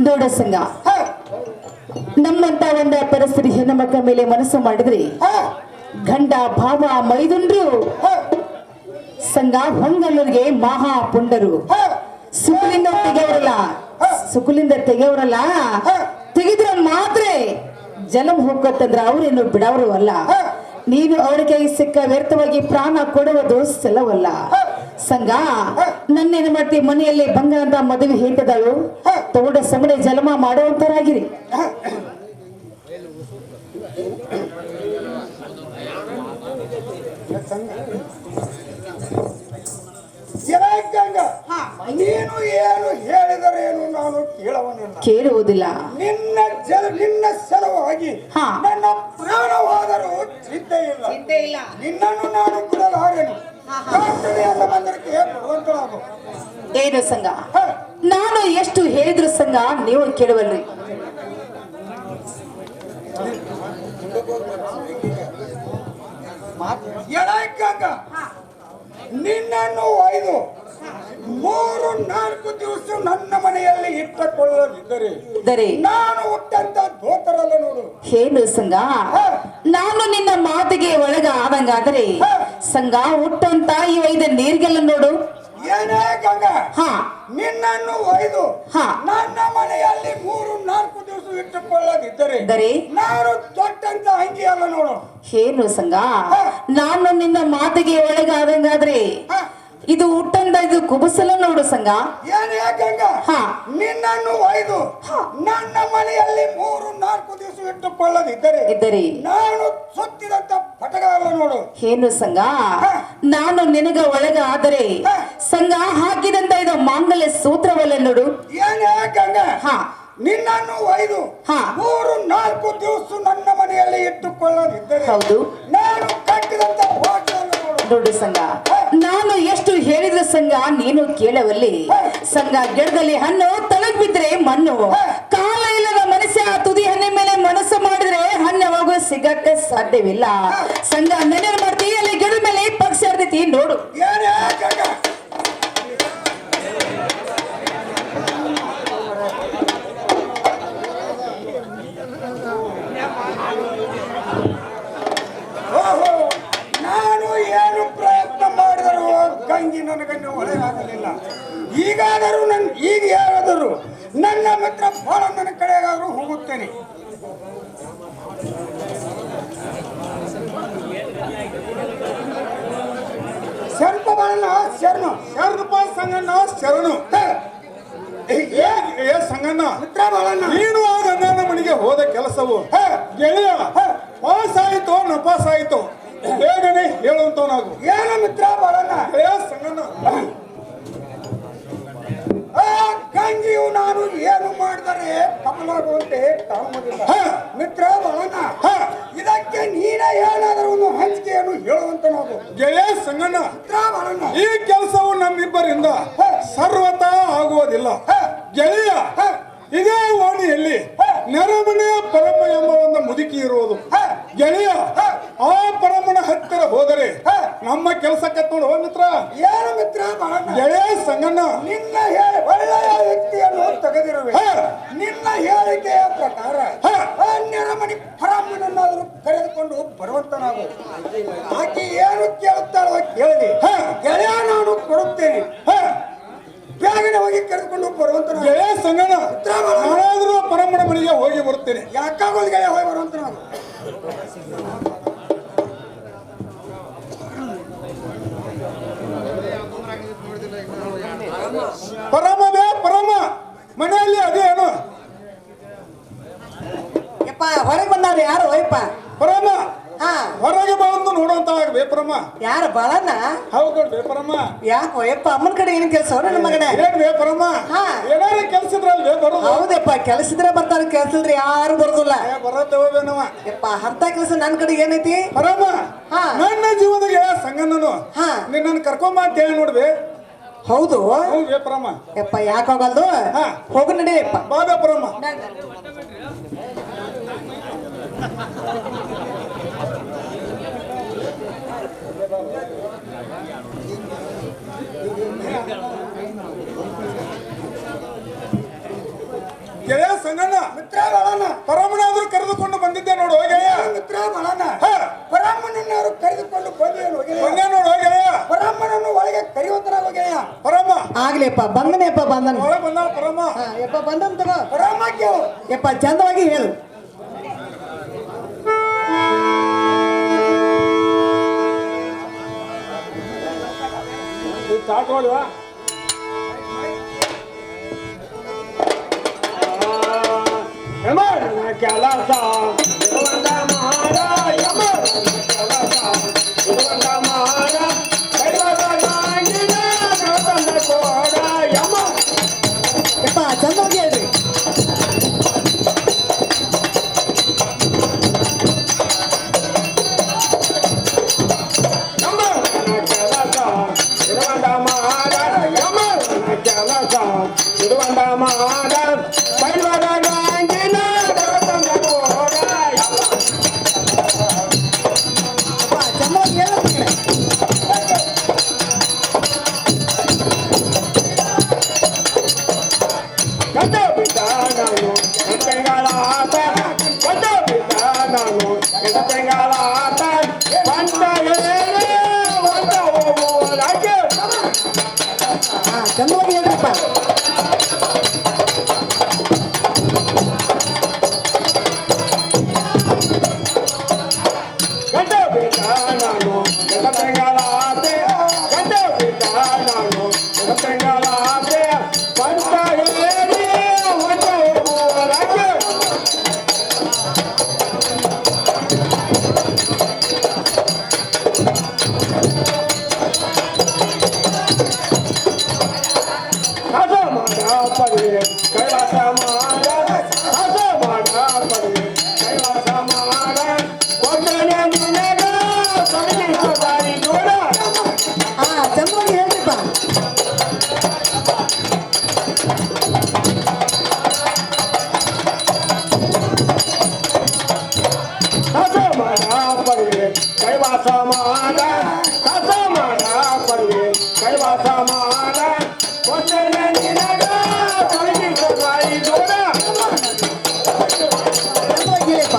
ನೋಡ ಸಂಘ, ನಮ್ಮಂತ ಒಂದ ಪರಿಸ್ಥಿತಿ ಹೆಣ್ಣು ಮಕ್ಕಳ ಮೇಲೆ ಮನಸ್ಸು ಮಾಡಿದ್ರೆ ಗಂಡ ಭಾವ ಮೈದುಂಡ್ರು ಸಂಘ ಹೊಂಗಲ್ಲರಿಗೆ ಮಹಾ ಪುಂಡರು. ಸುಕುಲಿಂದ ತೆಗೆಯವರಲ್ಲ ತೆಗೆದ್ರ ಮಾತ್ರ ಜಲಂ ಹೋಗತ್ತಂದ್ರ ಅವ್ರೇನು ಬಿಡವರು ಅಲ್ಲ. ನೀನು ಅವರ ಕೈ ಸಿಕ್ಕ ವ್ಯರ್ಥವಾಗಿ ಪ್ರಾಣ ಕೊಡುವುದು ಸೆಲವಲ್ಲ. ಸಂಘ, ನನ್ನೇನು ಮಾಡ್ತಿ, ಮನೆಯಲ್ಲಿ ಬಂಗಾರದ ಮದುವೆ ಹೇತದಳು ತೋಡ ಸಮನೆ ಜಲಮ ಮಾಡುವಂತರಾಗಿರಿ. ನೀನು ಏನು ಹೇಳಿದರೇನು ನಾನು ಕೇಳುವುದಿಲ್ಲ. ನಿನ್ನ ಸಲುವಾಗಿ ನನ್ನ ಪ್ರಾಣವಾದರೂ ಚಿಂತೆ ಇಲ್ಲ. ನಿನ್ನನ್ನು ನಾನು ಬಿಡಲಾರೆನು. ಏನು ಸಂಘ, ನಾನು ಎಷ್ಟು ಹೇಳಿದ್ರು ಸಂಘ ನೀವು ಕೇಳುವಲ್ರಿ. ನಿನ್ನನ್ನು ಒಯ್ದು 3-4 ದಿವಸ ನನ್ನ ಮನೆಯಲ್ಲಿ ಇಟ್ಟುಕೊಳ್ಳದಿದ್ದರೆ ನಾನು ಹುಟ್ಟಂತ ದೋತರಲ್ಲ ನೋಡು. ಏನು ಸಂಘ, ನಾನು ನಿನ್ನ ಮಾತಿಗೆ ಒಳಗ ಆದಂಗಾದರೆ ಸಂಘ ಹುಟ್ಟಂತ ಈ ಒಯ್ದ ನೀರ್ಗೆಲ್ಲ ನೋಡು. ಏನೇ ಗಂಗ, ನಿನ್ನನ್ನು ಒಯ್ದು ನನ್ನ ಮನೆಯಲ್ಲಿ 3-4 ದಿವಸ ಇಟ್ಟುಕೊಳ್ಳದಿದ್ದರೆ ನಾನು ತೊಟ್ಟಂತ ಅಂಗಿ ಅಲ್ಲ ನೋಡು. ಏನು ಸಂಘ, ನಾನು ನಿನ್ನ ಮಾತಿಗೆ ಒಳಗಾದಂಗಾದ್ರೆ ಇದು ಹುಟ್ಟಂದ ಇದು ಕುಬಸಲ ನೋಡು ಸಂಘ. ಏನೇ ಗಂಗ, ನಿನ್ನನ್ನು ಒಯ್ದು ನನ್ನ ಮನೆಯಲ್ಲಿ 3-4 ದಿವಸ ಇಟ್ಟುಕೊಳ್ಳದಿದ್ದರೆ ನಾನು ಸುತ್ತಿದಂತ ಪಟಗಾಲ ನೋಡು. ಏನು ಸಂಘ, ನಾನು ನಿನಗ ಒಳಗ ಆದರೆ ಸಂಘ ಹಾಕಿದಂತ ಇದು ಮಾಂಗಲ್ಯ ಸೂತ್ರವಲ್ಲ ನೋಡು. ಏನೇ ಗಂಗ, ನಿನ್ನನ್ನು ಒಯ್ದು 3-4 ದಿವಸ ನನ್ನ ಮನೆಯಲ್ಲಿ ಇಟ್ಟುಕೊಳ್ಳದಿದ್ದರೆ ಹೌದು ನಾನು ಕಟ್ಟಿದಂತ ನೋಡು ಸಂಘ, ನಾನು ಎಷ್ಟು ಹೇಳಿದ್ರು ಸಂಘ ನೀನು ಕೇಳವಲ್ಲಿ. ಸಂಘ, ಗಿಡದಲ್ಲಿ ಹಣ್ಣು ತಳಗ್ ಬಿದ್ರೆ ಮಣ್ಣು, ಕಾಲ ಇಲ್ಲದ ಮನುಷ್ಯ ತುದಿ ಹಣ್ಣಿನ ಮೇಲೆ ಮನಸ್ಸು ಮಾಡಿದ್ರೆ ಹಣ್ಣವಾಗುವ ಸಿಗಕ್ಕೆ ಸಾಧ್ಯವಿಲ್ಲ. ಸಂಘ, ನೆನೆ ಮಾಡ್ತಿ ಅಲ್ಲಿ ಗಿಡದ ಮೇಲೆ ಪಕ್ಷಿ ಹರಿದೈತಿ ನೋಡು. ನಾನು ಏನು ಪ್ರಯತ್ನ ಮಾಡಿದರೂ ಗಂಗಿ ನನಗನ್ನು ಒಳ್ಳೆಯಾಗಲಿಲ್ಲ. ಈಗ ಯಾರಾದರೂ ನನ್ನ ಮಿತ್ರ ಬಾಳ ನನ್ನ ಕಡೆಗಾದರೂ ಹೋಗುತ್ತೇನೆ. ಸ್ವಲ್ಪ ಬಾಳನ ಶರಣಪ್ಪ ಸಂಗಣ್ಣ ಶರಣು ಸಂಗಣ್ಣ ಮಿತ್ರ ಬಾಳಣ್ಣ, ನೀನು ಆಗ ನನ್ನ ಮನೆಗೆ ಹೋದ ಕೆಲಸವು ಗೆಳೆಯ ಪಾಸ್ ಆಯಿತು ನಪಾಸ್ ಆಯಿತು ಬೇಗನೆ ಹೇಳುವಂತವನಾಗು. ಏನು ಮಿತ್ರ ಬಾಳಣ್ಣ? ಸಂಗಣ್ಣ, ಗಂಗಿಯು ನಾನು ಏನು ಮಾಡಿದರೆ ಕಮಲಾಗುವಂತೆ ಕಾಣುವುದಿಲ್ಲ. ಮಿತ್ರ ಬಾಳಣ್ಣ, ಇದಕ್ಕೆ ನೀನೇ ಏನಾದರೂ ಒಂದು ಹಂಚಿಕೆಯನ್ನು ಹೇಳುವಂತ ನಾವು. ಗೆಳೆಯ ಸಂಗಣ್ಣ, ಮಿತ್ರ ಬಾಳಣ್ಣ, ಈ ಕೆಲಸವು ನಮ್ಮಿಬ್ಬರಿಂದ ಸರ್ವತಾ ಆಗುವುದಿಲ್ಲ. ಗೆಳೆಯ, ಇದೇ ವಾಣಿಯಲ್ಲಿ ನೆರಮನೆಯ ಪರಮ ಎಂಬ ಒಂದು ಮುದುಕಿ ಇರುವುದು. ಗೆಳೆಯ, ಆ ಪರಮನ ಹತ್ತಿರ ಹೋದರೆ ನಮ್ಮ ಕೆಲಸ ಕತ್ತೋಡು ಮಿತ್ರ. ಏನು ಮಿತ್ರ ಬಾಳಣ್ಣ? ಗೆಳೆಯ ಸಂಗಣ್ಣ, ನಿನ್ನ ಒಳ್ಳೆಯ ವ್ಯಕ್ತಿಯನ್ನು ತೆಗೆದಿರುವೆ. ನಿನ್ನ ಹೇಳಿಕೆಯ ಪ್ರಕಾರ ನೆರಮಣಿ ಪರಮನನ್ನಾದರೂ ಕರೆದುಕೊಂಡು ಬರುವಂತ ನಾವು. ಆಕೆ ಏನು ಕೇಳುತ್ತಾಳೋ ಕೇಳಿ ಗೆಳೆಯ ನಾನು ಕೊಡುತ್ತೇನೆ. ಬೇಗನೆ ಹೋಗಿ ಕರೆದುಕೊಂಡು ಬರುವಂತ ಗೆಳೆಯ ಸಂಗಣ್ಣ, ನಾನಾದ್ರೂ ಪರಮನ ಮನೆಗೆ ಹೋಗಿ ಬರುತ್ತೇನೆ. ಯಾಕಾಗೋದು ಗೆಳೆಯ ಹೋಗಿ ಬರುವಂತ ನಾವು. ಪರಮವೇ ಪರಮ ಮನೆಯಲ್ಲಿ ಅದೇನು ಯಪ್ಪ ಹೊರಗೆ ಬಂದವ್ರು ಯಾರು ಹೋಯಪ್ಪ? ಪರಮ ಹೊರಗೆ ಬಂದು ನೋಡುವಂತ ಬೇಪರಮ್ಮ. ಯಾರ ಬಾಳಣ್ಣ? ಹೌದು ಬೇಪರಮ್ಮ. ಯಾಕೋ ಯಪ್ಪ ಅಮ್ಮನ ಕಡೆ ಏನ್ ಕೆಲಸ ನನ್ನ ಮಗನೇ? ಏನ್ ಬೇಪರಮ್ಮ? ಏನಾರ ಕೆಲಸ ಇದ್ರಲ್ಲಿ ಬರೋದು. ಹೌದಪ್ಪ, ಕೆಲಸ ಇದ್ರೆ ಬರ್ತಾರೆ, ಕೆಲಸ ಇದ್ರೆ ಯಾರು ಬರೋದಿಲ್ಲ. ಬರೋದೇವ ಯಪ್ಪ ಅಂತ ಕೆಲಸ ನನ್ನ ಕಡೆ ಏನೈತಿ? ಪರಮ್ಮ, ನನ್ನ ಜೀವನಕ್ಕೆ ಸಂಗಣ್ಣನು ನಿನ್ನನ್ನು ಕರ್ಕೊಂಬ ಅಂತ ಹೇಳಿ ನೋಡ್ಬೇ. ಹೌದು ಬೇಪರಮ್ಮ. ಯಪ್ಪ ಯಾಕಾಗಲ್ದು? ಹೋಗು ನಡಿಯಪ್ಪ. ಬಾ ಬೇಪರಮ್ಮ. ಗೆಳೆಯ ಸಂಗಣ್ಣ ಮಿತ್ರ ಬಳನ ಪರಮನಾದ್ರೂ ಕರೆದುಕೊಂಡು ಬಂದಿದ್ದೆ ನೋಡು ಗೆಳೆಯ. ಮಿತ್ರ ಬಳನ ಹ, ಪರಮ್ಮನನ್ನು ಕರೆದುಕೊಂಡು ಬಂದೇನು ಬಂದೆ ನೋಡು ಗೆಳೆಯ. ಪರಮ್ಮನನ್ನು ಒಳಗೆ ಕರೆಯುವಂತರಾಗ ಗೆಳೆಯ. ಪರಮ ಆಗ್ಲಿಪ್ಪ ಬಂದನೆಪ್ಪ ಬಂದನ ಒಳಗೆ ಬಂದ ಪರಮ. ಯಪ್ಪ ಬಂದನ್ ತಗೋ ಪರಮ್ಮ ಕೇಳು. ಯಪ್ಪ ಚಂದವಾಗಿ ಹೇಳು. ಸಾಕೋಲ್ವಾ ಕೆಲಸ ಯಪ್ಪ ಚಂದವಾಗಿ ಹೇಳ್ರಿ. ಯಪ್ಪ ಚಂದವಾಗಿ ಹೇಳು ಮಗನೇ. ಚಂದವಾಗಿ ಹೇಳ್ರಿಪ್ಪ. ಚಂದವಾಗಿ ಹೇಳ್ರಿಪ್ಪ. ಚಂದವಾಗಿ ಹೇಳಿಪ್ಪ.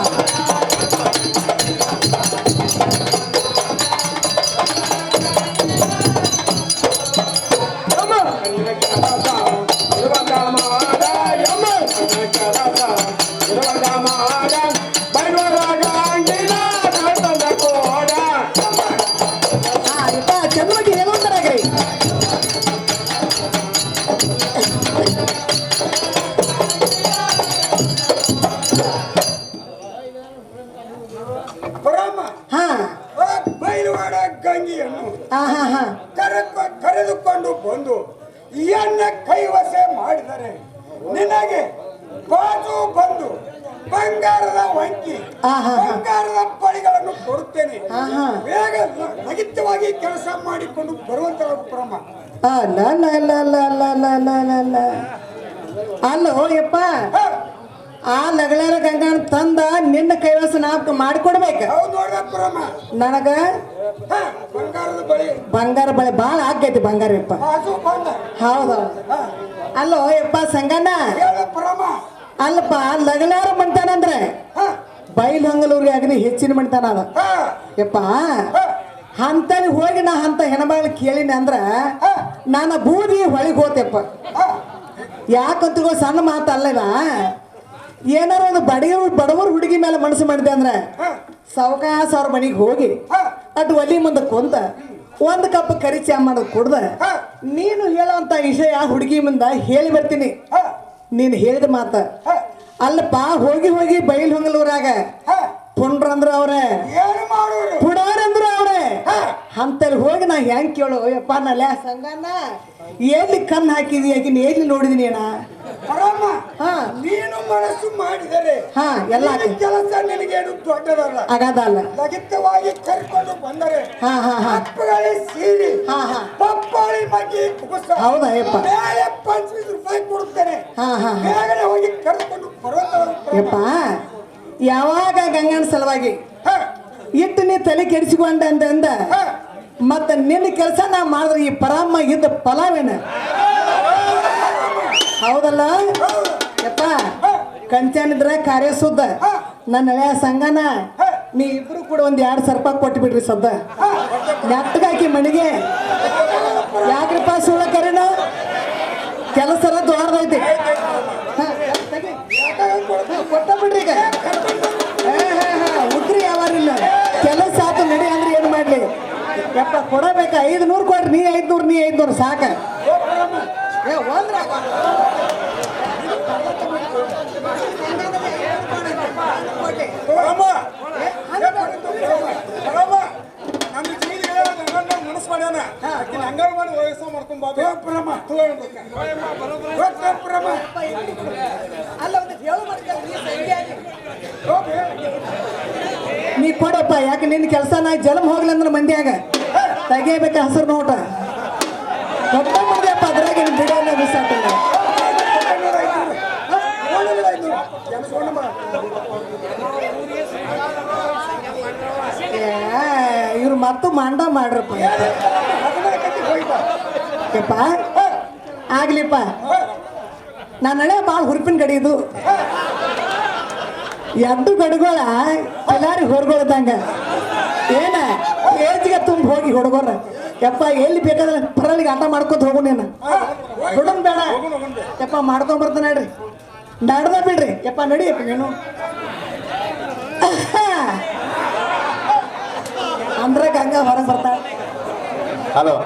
ಯಪ್ಪ ಚಂದವಾಗಿ ಹೇಳುವಂತರಾಗ್ರಿ. ಪರಮ್ಮ ಹಾ ಆ ಬೈಲುವಾಡ ಗಂಗಿಯನ್ನು ಹಾ ಹಾ ಹಾ ಕರೆದುಕೊಂಡು ಬಂದು ಎನ್ನ ಕೈವಸೆ ಮಾಡಿದರೆ ನಿನಗೆ ಬಾಜು ಬಂದು ಬಂಗಾರದ ವಂಕಿ ಆಹಾ. ಬಂಗಾರದ ಪಳಿಗಳನ್ನು ಕೊಡುತ್ತೇನೆ. ಆಹಾ. ಬೇಗ ಲಗಿತವಾಗಿ ಕೆಲಸ ಮಾಡಿಕೊಂಡು ಬರುವಂತ ಪರಮ್ಮ. ಅಲ್ಲ ಅಲ್ಲ ಅಲ್ಲ ಅಲ್ಲ ಅಲ್ಲ ಅಲ್ಲ ಅಲ್ಲ ಅಲ್ಲ ಅಲ್ಲ ಅಲ್ಲೋ ಯಪ್ಪ, ಹ, ಆ ಲಗಳರ ಗಂಗನ ತಂದ ನಿನ್ನ ಕೈವಸ ನಾ ಮಾಡಿಕೊಡ್ಬೇಕ. ಹೌದು ನೋಡ್ದ ಪರಮ್ಮ. ನನಗ ಹ, ಬಂಗಾರದ ಬಳಿ ಬಂಗಾರ ಬಳೆ ಬಾಳ ಆಗೈತಿ ಬಂಗಾರ ಯಪ್ಪ. ಬಾಜು ಬಂದ. ಹೌದೌದು. ಹ, ಅಲ್ಲೋ ಯಪ್ಪ ಸಂಗಣ್ಣ, ಹೇಳು ಪರಮ್ಮ. ಅಲ್ಲಪ್ಪ ಲಗಳಾರ ಮಂಟಾನಂದ್ರೆ ಹ, ಬೈಲ್ ಹಂಗಲೂರಿಗೆ ಅಗದಿ ಹೆಚ್ಚಿನ ಮಂಟಾನ ಅದ ಹ, ಯಪ್ಪ. ಹ, ಅಂತಲ್ಲಿ ಹೋಗಿ ನಾ ಅಂತ ಹೆಣ್ಮಗಳು ಕೇಳಿನಿ ಅಂದ್ರ ನಾನು ಬೂದಿ ಹೊಳಿಗೆ ಹೋತೆಪ್ಪ. ಹ, ಯಾಕಂತ ಸಣ್ಣ ಮಾತು ಅಲ್ಲದ, ಏನಾರ ಒಂದು ಬಡವರು ಹುಡುಗಿ ಮೇಲೆ ಮನಸ್ಸು ಮಾಡಿದೆ ಅಂದ್ರೆ ಸಾವಕಾಶ ಅವ್ರ ಮನೆಗೆ ಹೋಗಿ ಅದು ಒಲಿ ಮುಂದೆ ಕೊಂದ ಒಂದು ಕಪ್ ಕರಿ ಚಾ ಮಾಡೋದು ಕುಡ್ದ ನೀನು ಹೇಳೋಂತ ವಿಷಯ ಹುಡುಗಿ ಮುಂದೆ ಹೇಳಿ ಬರ್ತೀನಿ. ನೀನು ಹೇಳಿದ ಮಾತ ಅಲ್ಲಪ್ಪ, ಹೋಗಿ ಹೋಗಿ ಬೈಲ್ ಹೊಂಗಲೂರಾಗ ಪುಂಡ್ರಂದ್ರ ಅವ್ರೆ, ಏನು ಮಾಡೋರು? ಪುಡಾರಂದ್ರ ಅವ್ರೆ, ಅಂತಲ್ಲಿ ಹೋಗಿ ನಾ ಹೆಂಗ್ ಕೇಳು ಯಪ್ಪ ನಲ್ಯ ಸಂಗಣ್ಣ ಎಲ್ಲಿ ಕಣ್ಣು ಹಾಕಿದೀಯ, ಆಕಿನ ಎಲ್ಲಿ ನೋಡಿದೀನಿ ಅಣ್ಣ. ಪರಮ್ಮ, ಹಾ ನೀನು ಮನಸ್ಸು ಮಾಡಿದರೆ ಹಾ ಎಲ್ಲ ನಿನ್ನ ಕೆಲಸ ನಿನಗೇನು ದೊಡ್ಡದಲ್ಲ. ಆಗದಲ್ಲ. ಲಗಿತವಾಗಿ ಕರ್ಕೊಂಡು ಬಂದರೆ ಹಾ ಹಾ ಹಾ ಹಪ್ಪುಗಳೇ ಸೀರಿ ಹಾ ಹಾ ಪಪ್ಪಾಳಿ ಮಗ್ಗಿ ಕುಗುಸ ಹೌದಾ ಯಪ್ಪ? ಮೇಲೆ 25 ರೂಪಾಯಿ ಕೊಡುತ್ತೇನೆ. ಹಾ ಹಾ ಹಾ ಬೇಗನೆ ಹೋಗಿ ಕರ್ಕೊಂಡು ಬರುವಂತ ಯಪ್ಪ, ಯಾವಾಗ ಗಂಗನ ಸಲುವಾಗಿ ಇಟ್ಟು ನೀ ತಲೆ ಕೆಡಿಸಿಕೊಂಡ ಅಂದ ಮತ್ತ ನಿನ್ನ ಕೆಲಸ ನಾ ಮಾಡಿದ್ರೆ ಈ ಪರಮ್ಮ ಇದ್ದ ಫಲವೇನ? ಹೌದಲ್ಲ ಯಪ್ಪ ಕಂಚನಿದ್ರ ಕಾರ್ಯ ಸುದ್ದ ನನ್ನ ಹಳೆಯ ಸಂಗನ ನೀ ಇಬ್ರು ಕೂಡ ಒಂದ್ 2,000 ರೂಪಾಯಿ ಕೊಟ್ಟು ಬಿಡ್ರಿ ಸದ್ದ ನೆಟ್ಟಗಾಕಿ ಮಣಿಗೆ ಯಾಕ್ರಿಪ್ಪ ಸುಳ್ಳ ಕರೆನ ಕೆಲಸ ದೊಡ್ಡದೈತಿ ಕೊಟ್ಟ ಬಿಡ್ರಿ ಈಗ ಉದ್ರಿ ಯಾವಾರಿಲ್ಲ ಕೆಲಸ ಆತು ನಡಿ ಅಂದ್ರೆ ಏನ್ ಮಾಡ್ಲಿ ಯಪ್ಪ ಕೊಡಬೇಕ 500 ಕೊಡ್ರಿ ನೀ 500 ಸಾಕ ಏ ಒಂದ್ರ ಬರಮ್ಮ. ಬರಮ್ಮ. ನಮ್ಮ ಜೀವಿಗೆ ಮನಸ್ಸು ಮಾಡ್ಯಾನ ಆಕಿನ ಹಂಗಾರ ಮಾಡಿ ವಯಸ್ಸು ಮಾಡ್ಕೊಂಡ್ ಬಾಬು ಪ್ರಮ ನೀ ಕೊಡಪ್ಪ ಯಾಕೆ ನಿನ್ನ ಕೆಲಸ ನಾ ಜಲಮ್ ಹೋಗ್ಲಿ ಅಂದ್ರೆ ಮಂದ್ಯಾಗ ತೆಗಿಯಬೇಕ ಹಸಿರು ನೋಟ ಕೊಟ್ಟ ಮಾಡಿಯಪ್ಪ ಅದ್ರಾಗ ಬಿಡೋಲ್ಲ ಮಿಸ್ ಆಗ್ತಿಲ್ಲ ಇವ್ರು ಮತ್ತು ಮಾಂಡ ಮಾಡ್ರಪ್ಪ ಯಪ್ಪ ಆಗ್ಲಿಪ್ಪ ನಾನು ಹಳೆ ಭಾಳ ಹುರುಪಿನ ಗಡಿ ಇದು ಎದ್ದು ಗಡಿಗೋಳ ಎಲ್ಲಾರಿ ಹೊರಗೊಳ್ದಂಗ ಏನ ಏಜ್ಗೆ ತುಂಬ ಹೋಗಿ ಹೊಡ್ಗೋರ ಯಪ್ಪ ಎಲ್ಲಿ ಬೇಕಾದ್ರೆ ಪರಳಿಗೆ ಆಟ ಮಾಡ್ಕೊತ ಹೋಗು ನೀನು ಹುಡುನ್ ಬೇಡ ಯಪ್ಪ ಮಾಡ್ಕೊಂಡ್ ಬರ್ತಾನೆ ನಡ್ರಿ ನಡ್ದ ಬಿಡ್ರಿ ಯಪ್ಪ ನಡಿಯಪ್ಪ ನೀನು ಅಂದ್ರೆ ಗಂಗಾ ಹೊರಗೆ ಬರ್ತಾಳೆ ಹಲೋ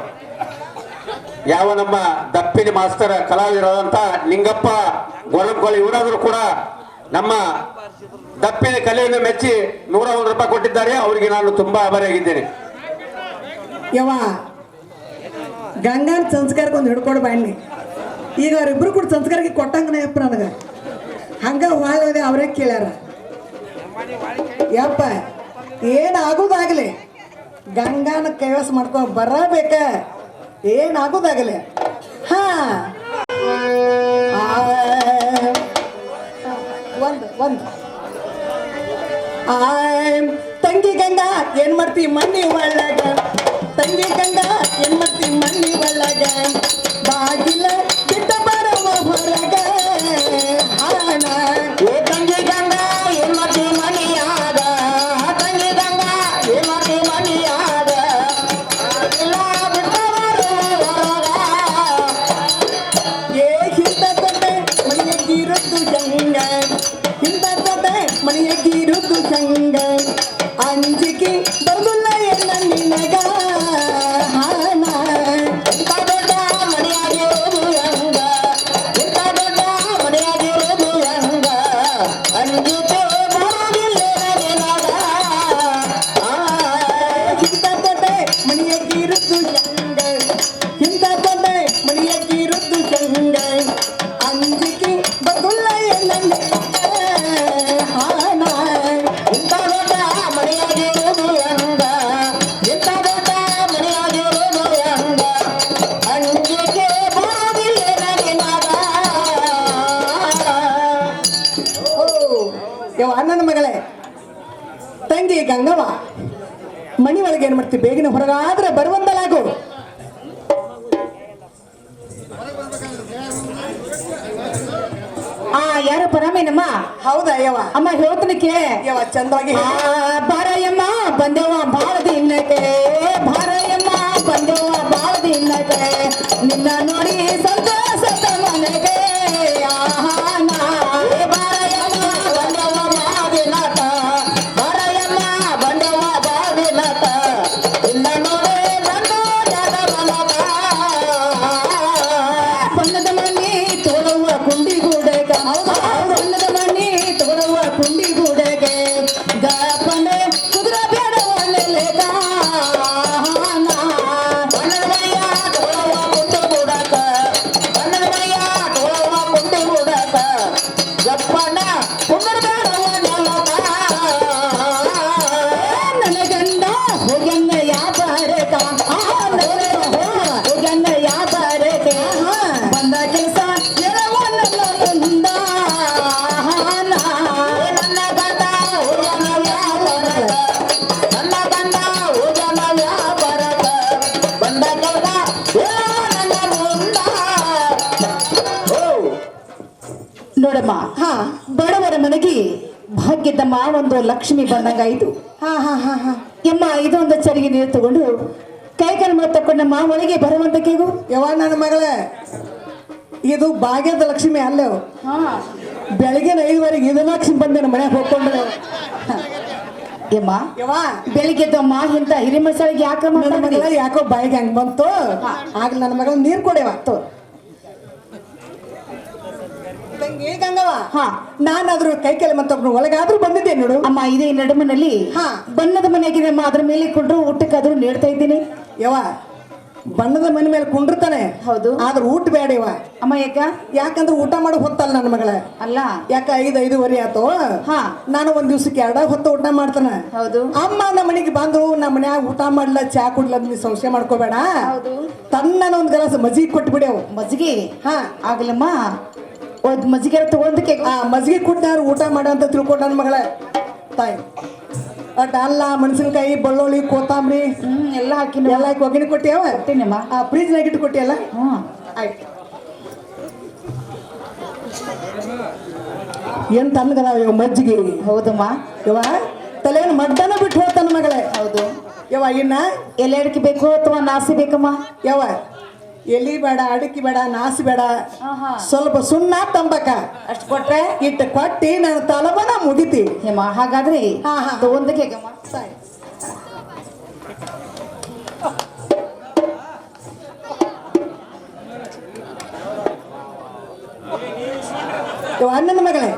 ಯಾವ ನಮ್ಮ ದಪ್ಪಿನ ಮಾಸ್ತರ್ ಕಲಾವಿದರಾದಂತ ನಿಂಗಪ್ಪ ಗೋಲಂಕೋಳಿ ಇವರಾದರೂ ಕೂಡ ನಮ್ಮ ದಪ್ಪಿನ ಕಲೆಯನ್ನು ಮೆಚ್ಚಿ 101 ರೂಪಾಯಿ ಕೊಟ್ಟಿದ್ದಾರೆ ಅವರಿಗೆ ನಾನು ತುಂಬಾ ಆಭಾರಿಯಾಗಿದ್ದೇನೆ. ಯವ್ವ ಗಂಗಾನ ಸಂಸ್ಕಾರಕ್ಕೆ ಒಂದು ಹಿಡ್ಕೊಂಡು ಬನ್ನಿ ಈಗ ಅವರಿಬ್ರು ಕೂಡ ಸಂಸ್ಕಾರಕ್ಕೆ ಕೊಟ್ಟಂಗನ ಯಪ್ಪ ನನಗೆ ಹಂಗ ಹೋದೆ ಅವರೇ ಕೇಳ್ಯಾರ ಯಪ್ಪ ಏನಾಗೋದಾಗಲಿ ಗಂಗಾನ ಕೈವಸ ಮಾಡ್ಕೊಂಡು ಬರಬೇಕ ಏನಾಗೋದಾಗಲಿ ಹಾ ಒಂದು ತಂಗಿ ಗಂಗಾ ಏನ್ ಮಾಡ್ತಿ ಮಣ್ಣಿ ಒಳಗ ತಂಗಿ ಗಂಗಾ ಏನ್ ಮಾಡ್ತಿ ಮಣ್ಣಿ ಒಳಗ ಬಾಗಿಲ ಬಿಟ್ಟ ಬರವ ಹೊರಗ ಹಾನ ತಂಗಿ ಗಂಗಾ ಏನ್ ಮಾಡ್ತಿ ಮಣಿಯಾಗ ತಂಗಿ ಗಂಗಾ ಏನ್ ಮಾಡ್ತಿ ಮಣಿಯಾಗ ಏ ಹಿಂದ ಕೊಟ್ಟೆ ಮನೆಯಗಿರುತ್ತು ಜಂಗ ಹಿಂದ ಕೊಟ್ಟೆ ಮನೆಯಗಿರುತ್ತು ಜಂಗ ಅಂಜಿಕೆ ಬರುದಿಲ್ಲ ಎಲ್ಲ ನಿನಗ ಹಾನ ಇಂಥ ದೊಡ್ಡ ಮನೆಯಾಗಿರೋದು ಹೆಂಗ ಇಂಥ ದೊಡ್ಡ ಮನೆಯಾಗಿರೋದು ಹೆಂಗ ಅಂಜಿಕೆ ಬರುದಿಲ್ಲ ನಿನಗ ಇಂಥ ದೊಡ್ಡ ಮನೆಯಾಗಿರುತ್ತು ಜಂಗ ಇಂಥ ದೊಡ್ಡ ಮನೆಯಾಗಿರುತ್ತು ಜಂಗ ಅಂಜಿಕೆ ಬರುದಿಲ್ಲ ಎಲ್ಲ ಹಾನ ಇಂಥ ದೊಡ್ಡ ಮನೆಯಾಗಿರೋದು ಹೆಂಗ ಇಂಥ ದೊಡ್ಡ ಮನೆಯಾಗಿರೋದು ಹೆಂಗ ಅಂಜಿಕೆ ಬರುದಿಲ್ಲ ನಿನಗ ಓ ಯವ್ವ ನನ್ನ ಮಗಳೇ ತಂಗಿ ಗಂಗವ್ವ ಮಣಿ ಒಳಗೆ ಏನ್ ಮಾಡ್ತೀವಿ ಬೇಗನೆ ಹೊರಗಾದ್ರೆ ಬರುವಂತಲಾಗು ಯಾರ ಪರಮೇನಮ್ಮ ಹೌದಾ ಯವ್ವ ಅಮ್ಮ ಹೇಳ್ತನಕ್ಕೆ ಯವ್ವ ಚಂದವಾಗಿ ಬಾರಯ್ಯಮ್ಮ ಬಂದೆವ ಬಾಳ ದಿನಕ್ಕೆ ಬಾರಯ್ಯಮ್ಮ ಬಂದೆವ ಬಾಳ ದಿನಕ್ಕೆ ನಿನ್ನ ನೋಡಿ ಸಂತೋಷದ ಮನೆಗೆ ಆಹಾನ ಬಾರಯ್ಯಮ್ಮ ಬಂದೆವ ಬಾಳ ದಿನಕ ಬಾರಯ್ಯಮ್ಮ ಬಂದೆವ ಬಾಳ ದಿನಕ ನಿನ್ನ ನೋಡಿ ಸಂತೋಷದ ಮನಕ ಬಣ್ಣದ ಮನೆ ತೋರುವ ಕುಂಡಿಗೂಡೆಗ ಬಣ್ಣದ ಮನೆ ತೋರುವ ಕುಂಡಿಗೂಡೆಗೆ ಗಾಪನೆ ಕುದುರೆ ಬೇಡ ಒಳ್ಳೆಗ ಬಣ್ಣದ ಮನೆಯ ತೋರುವ ಕುಂಡಿಗೂಡಕ ಬಣ್ಣದ ಮನೆಯ ಬಡವರ ಮನೆಗೆ ಭಾಗ್ಯದ ಮಾವೊಂದು ಲಕ್ಷ್ಮಿ ಬಂದಂಗಾಯ್ತು. ಹಾ ಹಾ ಹಾ ಹಾ ಎಮ್ಮ ಇದೊಂದು ಚರಿಗೆ ನೀರು ತಗೊಂಡು ಕೈಕಾಲು ಮೇಲೆ ತಕೊಂಡ ಮಾ ಒಳಗೆ ಬರುವಂತ ಕೇಗು. ಯವ್ವ ನನ್ನ ಮಗಳೇ, ಇದು ಭಾಗ್ಯದ ಲಕ್ಷ್ಮಿ ಅಲ್ಲವು. ಬೆಳಗಿನ 5 ಇದು ಲಕ್ಷ್ಮಿ ಬಂದೇನು ಮನೆಗೆ ಹೋಗ್ಕೊಂಡ್ರೆ. ಎಮ್ಮ ಯವ್ವ ಬೆಳಿಗ್ಗೆದ್ದು ಅಮ್ಮ ಇಂತ ಹಿರಿ ಮಸಾಲಿಗೆ ಯಾಕ ನನ್ನ ಮಗಳ ಯಾಕೋ ಬಾಯಿಗೆ ಹಂಗ್ ಬಂತು. ಆಗ ನನ್ನ ಮಗಳ ನೀರ್ ಕೊಡೆವ ತಂಗಿ ಗಂಗವ್ವ. ಹಾ ನಾನಾದ್ರೂ ಕೈ ಕೆಲ ಮತ್ತೊಬ್ರು ಒಳಗಾದ್ರೂ ಬಂದಿದ್ದೆ ನೋಡು. ಅಮ್ಮ ಇದೇ ನಡುಮನಲ್ಲಿ ಹಾ. ಬಣ್ಣದ ಮನೆಯಾಗಿದೆ ಅಮ್ಮ, ಅದ್ರ ಮೇಲೆ ಕೊಂಡ್ರು ಊಟಕ್ಕಾದ್ರೂ ನೀಡ್ತಾ ಇದ್ದೀನಿ. ಯವ್ವ ಬಣ್ಣದ ಮನೆ ಮೇಲೆ ಕುಂಡಿರ್ತಾನೆ, ಹೌದು. ಆದ್ರೆ ಊಟ ಬೇಡ ಇವ. ಅಮ್ಮ ಯಾಕ? ಯಾಕಂದ್ರೆ ಊಟ ಮಾಡೋ ಹೊತ್ತಲ್ಲ ನನ್ನ ಮಗಳ. ಅಲ್ಲ ಯಾಕ 5-5:30 ಆತು. ಹಾ. ನಾನು ಒಂದ್ ದಿವ್ಸಕ್ಕೆ 2 ಹೊತ್ತು ಊಟ ಮಾಡ್ತಾನೆ. ಹೌದು. ಅಮ್ಮ ನಮ್ಮ ಮನೆಗೆ ಬಂದ್ರು ನಮ್ಮ ಮನ್ಯಾಗ ಊಟ ಮಾಡ್ಲ ಚಾ ಕುಡ್ಲ ನೀ ಸಂಶಯ ಮಾಡ್ಕೋಬೇಡ. ಹೌದು. ತನ್ನ ಒಂದ್ ಗ್ಲಾಸ್ ಮಜ್ಜಿಗೆ ಕೊಟ್ಟು ಬಿಡ್ಯಾವು. ಮಜ್ಜಿಗೆ? ಹಾ ಆಗ್ಲಮ್ಮ ಒಂದ್ ಮಜ್ಜಿಗೆ ತಗೊಂಡಕ್ಕೆ ಆ ಮಜ್ಜಿಗೆ ಕುಡ್ದಾರು ಊಟ ಮಾಡ ಅಂತ ತಿಳ್ಕೊಂಡ ನನ್ನ ಮಗಳ ತಾಯಿ. ಅಟ್ ಅಲ್ಲ ಮೆಣಸಿನಕಾಯಿ ಬೆಳ್ಳುಳ್ಳಿ ಕೊತ್ತಂಬರಿ ಎಲ್ಲ ಹಾಕಿ ಎಲ್ಲ ಹಾಕಿ ಒಗ್ಗರಣೆ ಕೊಟ್ಟಿಯವ. ಕೊಟ್ಟಿನಮ್ಮ. ಆ ಫ್ರಿಜ್ನಾಗ ಇಟ್ಟು ಕೊಟ್ಟಿಯಲ್ಲ. ಆಯ್ತು. ಏನ್ ತಣ್ಣಗದಾವ ಇವ ಮಜ್ಜಿಗೆ. ಹೌದಮ್ಮ. ಇವ ತಲೆಯನ್ನು ಮಡ್ಡನ ಬಿಟ್ಟು ಹೋಗ್ತಾನ ಮಗಳೇ. ಹೌದು. ಯವ ಇನ್ನ ಎಲೆ ಅಡಿಕೆ ಬೇಕು ಅಥವಾ ನಾಸಿ ಬೇಕಮ್ಮ? ಯವ ಎಲಿ ಬೇಡ, ಅಡಿಕೆ ಬೇಡ, ನಾಸಿ ಬೇಡ, ಆಹಾ. ಸ್ವಲ್ಪ ಸುಣ್ಣ ತಂಬಕ ಅಷ್ಟು ಕೊಟ್ರೆ ಇಟ್ಟು ಕೊಟ್ಟಿ ನಾನು ತಲಬನ ಮುಗಿತಿ. ಹೇಮ ಹಾಗಾದ್ರೆ ಹಾ, ಹಾ. ತಗೊಂದಕ್ಕೆ ಹೇಗಮ್ಮ? ಯವ ನನ್ನ ಮಗಳೇ,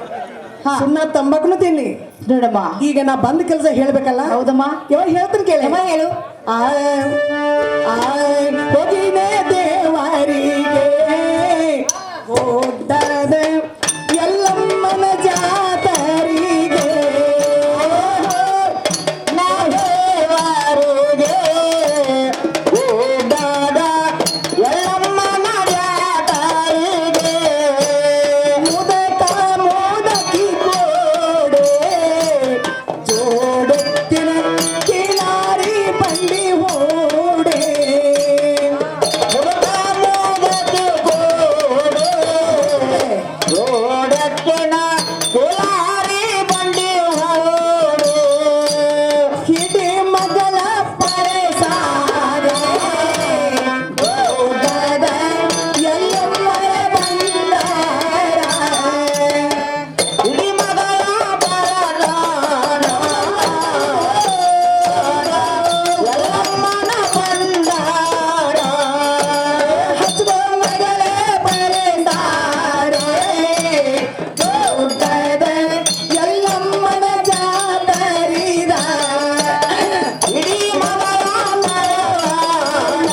ಹಾ. ಸುಣ್ಣ ತಂಬಾಕನು ತಿನ್ನಿ ನೋಡಮ್ಮ. ಈಗ ನಾ ಬಂದ ಕೆಲಸ ಹೇಳ್ಬೇಕಲ್ಲ. ಹೌದಮ್ಮ. ಯವ ಹೇಳ್ತೀನಿ ಕೇಳಿ. ಅಮ್ಮ ಹೇಳು. ಹೋಗಿನೇ ದೇವರಿಗೆ ಹೋದದ ಎಲ್ಲಮ್ಮನ ಜಾತರಿಗೆ ನಾವೇವರಿಗೆ ಹೋದದ ಎಲ್ಲಮ್ಮನ ಜಾತರಿಗೆ ಮುದಕ ಮುದಕಿ ಕೋಡೆ ಜೋಡೆತ್ತಿನ ಕಿಲಾರಿ ಬಂಡಿ ಹೋಡೆ ಮುದಕ ಮುದಕಿ ಕೋಡೆ ಜೋಡೆತ್ತಿನ ಕಿಲಾರಿ ಬಂಡಿ ಹೋಡೆ ಹಿಡಿ ಮಗಳ ಪರೆಸಾರೆ ಹೋಗದ ಎಲ್ಲಮ್ಮರ ಬಂದಾರ ಹಿಡಿ ಮಗಳ ಬರದಾನ ಎಲ್ಲಮ್ಮನ ಬಂದಾರ ಹಚ್ಚುವ ಮಗಳೇ ಬರೆದಾರೆ ಹೋಗದ ಎಲ್ಲಮ್ಮನ ಜಾತರಿದ ಹಿಡಿ ಮಗಳ ಬರದಾನ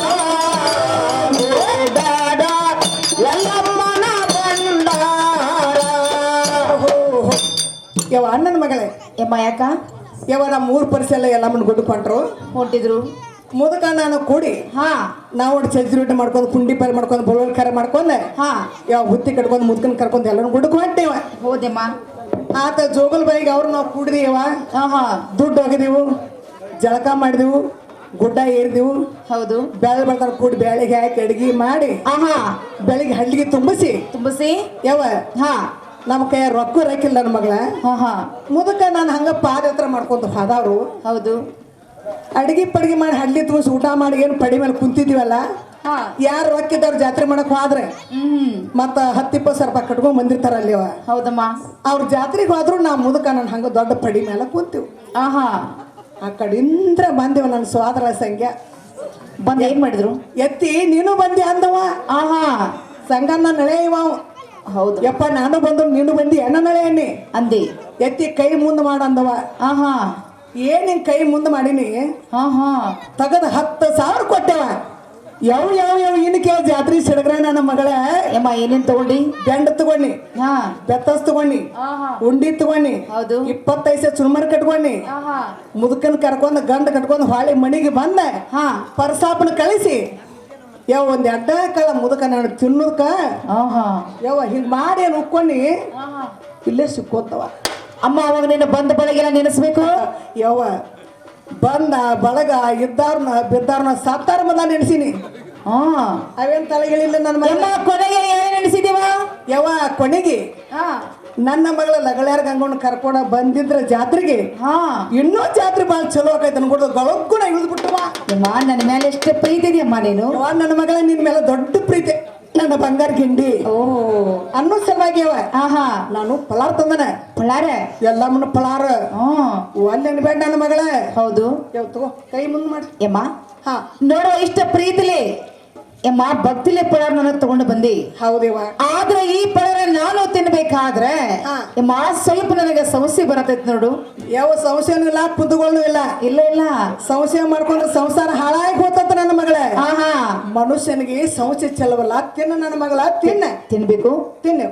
ಹೋಗದ ಎಲ್ಲಮ್ಮನ ಬಂದಾರ. ಯವ ಅಣ್ಣನ ಮಗಳೇ, ಎಮ್ಮ ಯಾಕ ಯವ ನಮ್ಮ 3 ಪರಿಸೆ ಎಲ್ಲ ಎಲ್ಲಮ್ಮನ ಗುಡ್ಕೊಂಡ್ರು ಹೊಂಟಿದ್ರು? ಮುದಕ ನಾನು ಕೂಡಿ ಹಾ ನಾವು ಚಜ್ಜಿ ರೊಟ್ಟಿ ಮಾಡ್ಕೊಂಡು ಪುಂಡಿ ಪಲ್ಲೆ ಮಾಡ್ಕೊಂಡು ಬೊಳವಲ್ ಕರೆ ಮಾಡ್ಕೊಂಡೆ ಹಾ ಯಾವ ಹುತ್ತಿ ಕಟ್ಕೊಂಡು ಮುದ್ಕನ್ ಕರ್ಕೊಂಡು ಎಲ್ಲರೂ ಗುಡ್ಕ ಹೊಂಟೇವ. ಹೋದೆಮ್ಮ. ಆತ ಜೋಗಲ್ ಬಾಯಿಗೆ ಅವ್ರು ನಾವು ಕೂಡಿದೀವ, ಆಹಾ. ದುಡ್ಡು ಹೋಗಿದೀವು, ಜಳಕ ಮಾಡಿದೆವು, ಗುಡ್ಡ ಏರಿದೆವು, ಹೌದು. ಬ್ಯಾಳೆ ಬರ್ತಾರ ಕೂಡಿ ಬ್ಯಾಳಿಗೆ ಹಾಕಿ ಅಡಿಗೆ ಮಾಡಿ ಆಹಾ. ಬೆಳಿಗ್ಗೆ ಹಳ್ಳಿಗೆ ತುಂಬಿಸಿ ತುಂಬಿಸಿ. ಯಾವ ಹಾ ನಮ್ಮ ಕೈ ರೊಕ್ಕ ರಾಕಿಲ್ಲ ನನ್ನ ಮಗಳ. ಹಾ ಹಾ ಮುದಕ ನಾನು ಹಂಗ ಪಾದಯಾತ್ರೆ ಮಾಡ್ಕೊಂತ ಹೋದವ್ರು ಹೌದು. ಅಡಿಗೆ ಪಡಿಗೆ ಮಾಡಿ ಹಳ್ಳಿ ತುಂಬಿಸಿ ಊಟ ಮಾಡಿ ಏನು ಪಡಿ ಮೇಲೆ ಕುಂತಿದ್ವಲ್ಲ. ಹಾ ಯಾರು ರೊಕ್ಕಿದ್ದವ್ರು ಜಾತ್ರೆ ಮಾಡಕ್ ಹೋದ್ರೆ ಮತ್ತ 10-20 ಸಾವಿರ ರೂಪಾಯಿ ಕಟ್ಕೊಂಡ್ ಬಂದಿರ್ತಾರ ಅಲ್ಲಿ ಅವ. ಹೌದಮ್ಮ. ಅವ್ರ ಜಾತ್ರೆಗೆ ಹೋದ್ರು ನಾ ಮುದಕ ನಾನು ಹಂಗ ದೊಡ್ಡ ಪಡಿ ಮೇಲೆ ಕುಂತೀವಿ. ಆಹಾ. ಆ ಕಡಿಂದ್ರ ಬಂದೇವ ನನ್ನ ಸೋದರ ಸಂಖ್ಯೆ ಬಂದ್ ಏನ್ ಮಾಡಿದ್ರು? ಎತ್ತಿ ನೀನು ಬಂದಿ ಅಂದವ. ಆಹಾ. ಸಂಗನ್ನ ನಳೆ ಇವ. ಹೌದು. ಯಪ್ಪ ನಾನು ಬಂದು ನೀನು ಬಂದಿ ಎಣ್ಣ ನಳೆ ಎಣ್ಣೆ ಅಂದಿ. ಎತ್ತಿ ಕೈ ಮುಂದೆ ಮಾಡಂದವ. ಆಹಾ. ಏನ್ ಹಿಂಗ್ ಕೈ ಮುಂದೆ ಮಾಡೀನಿ, ಹಾ ಹಾ ತಗದ 10,000 ಕೊಟ್ಟೆವ. ಯಾವ ಇನ್ಕೆ ಜಾತ್ರೆ ಸಿಡಗ್ರ ನನ್ನ ಮಗಳ. ಯಮ್ಮ ಏನೇನ್ ತಗೊಂಡಿ? ಬೆಂಡ ತಗೊಂಡಿ, ಹಾ ಬೆತ್ತಸ್ ತಗೊಂಡಿ, ಆಹಾ. ಉಂಡಿ ತಗೊಂಡಿ, ಹೌದು. 25 ಚುರ್ಮರ್ ಕಟ್ಕೊಂಡಿ, ಆಹಾ. ಮುದುಕನ್ ಕರ್ಕೊಂಡ್ ಗಂಡ ಕಟ್ಕೊಂಡ್ ಹೊಳಿ ಮನಿಗೆ ಬಂದ ಹಾ ಪರಸಾಪನ ಕಳಿಸಿ ಒಂದ್ ಎಡ್ಡ ಕಾಲ ಮುದಕ ನಾನು ತಿನ್ನೋದಕ್ಕ ಆಹಾ. ಹಿಂಗ್ ಮಾಡಿ ಏನ್ ಉಕ್ಕೊಂಡಿ ಆಹಾ. ಇಲ್ಲೇ ಸಿಕ್ಕೋತವ. ಅಮ್ಮ ಅವಾಗ ನಿನ್ನ ಬಂದ ಬಳಗೆಲ್ಲ ನೆನೆಸ್ಬೇಕು. ಬಂದ ಬಳಗ ಇದ್ದಾರ್ನ ಬಿದ್ದಾರ್ನ ಸತ್ತಾರ ಮದ ನೆನೆಸಿನಿ. ಹಾ ಅವೇನ್ ತಲೆಗಳಿಲ್ಲ ನನ್ನ ಮಗ. ಕೊನೆಗೆ ಏನ್ ನೆನೆಸಿದೀವ? ಕೊನೆಗೆ ಹಾ ನನ್ನ ಮಗಳ ಲಗಳಾರ ಗಂಗಣ್ಣ ಕರ್ಕೊಂಡ ಬಂದಿದ್ರ ಜಾತ್ರೆಗೆ ಹಾ ಇನ್ನೂ ಜಾತ್ರೆ ಭಾಳ ಚಲೋ ಆಕೈತೆ ಅನ್ಕೊಡ್ದು ಗಳಕ್ಕೂ ನಾ ಇಳಿದು ಬಿಟ್ಟವ ಯಮ್ಮ ನನ್ನ ಮೇಲೆ ಎಷ್ಟು ಪ್ರೀತಿ ಇದೆಯಮ್ಮ ನೀನು ನನ್ನ ಮಗಳ ನಿನ್ ಮೇಲೆ ದೊಡ್ಡ ಪ್ರೀತಿ ನನ್ನ ಬಂಗಾರ ಗಿಂಡಿ ಓ ಅನ್ನೋ ಸಲುವಾಗಿ ಅವ ಆಹಾ ನಾನು ಪಲಾರ್ ತಂದನ ಪಳಾರ ಎಲ್ಲಮ್ಮನ ಪಲಾರ ಅಲ್ಲಿ ಅನ್ಬೇಡ ನನ್ನ ಮಗಳ ಹೌದು ತಗೋ ಕೈ ಮುಂದ್ ಮಾಡಿ ಯಮ್ಮ ಹಾ ನೋಡುವ ಇಷ್ಟ ಪ್ರೀತಿಲಿ ಯಮ್ಮ ಭಕ್ತಿಲೆ ಪಳಾರ ನನಗೆ ತಗೊಂಡು ಬಂದಿ ಹೌದೇವ ಆದ್ರೆ ಈ ಪಳಾರ ನಾನು ತಿನ್ಬೇಕಾದ್ರೆ ಹಾ. ಯಮ್ಮ ಸ್ವಲ್ಪ ನನಗೆ ಸಮಸ್ಯೆ ಬರತೈತಿ ನೋಡು ಯಾವ ಸಂಶಯನೂ ಇಲ್ಲ ಕುಂದುಗಳೂ ಇಲ್ಲ ಇಲ್ಲ ಇಲ್ಲ ಸಂಶಯ ಮಾಡ್ಕೊಂಡ್ರೆ ಸಂಸಾರ ಹಾಳಾಗಿ ಹೋತಂತ ನನ್ನ ಮಗಳ ಆಹಾ ಮನುಷ್ಯನಿಗೆ ಸಂಶಯ ಚೆಲ್ಲವಲ್ಲ ತಿನ್ನ ನನ್ನ ಮಗಳ ತಿನ್ನ ತಿನ್ಬೇಕು ತಿನ್ನು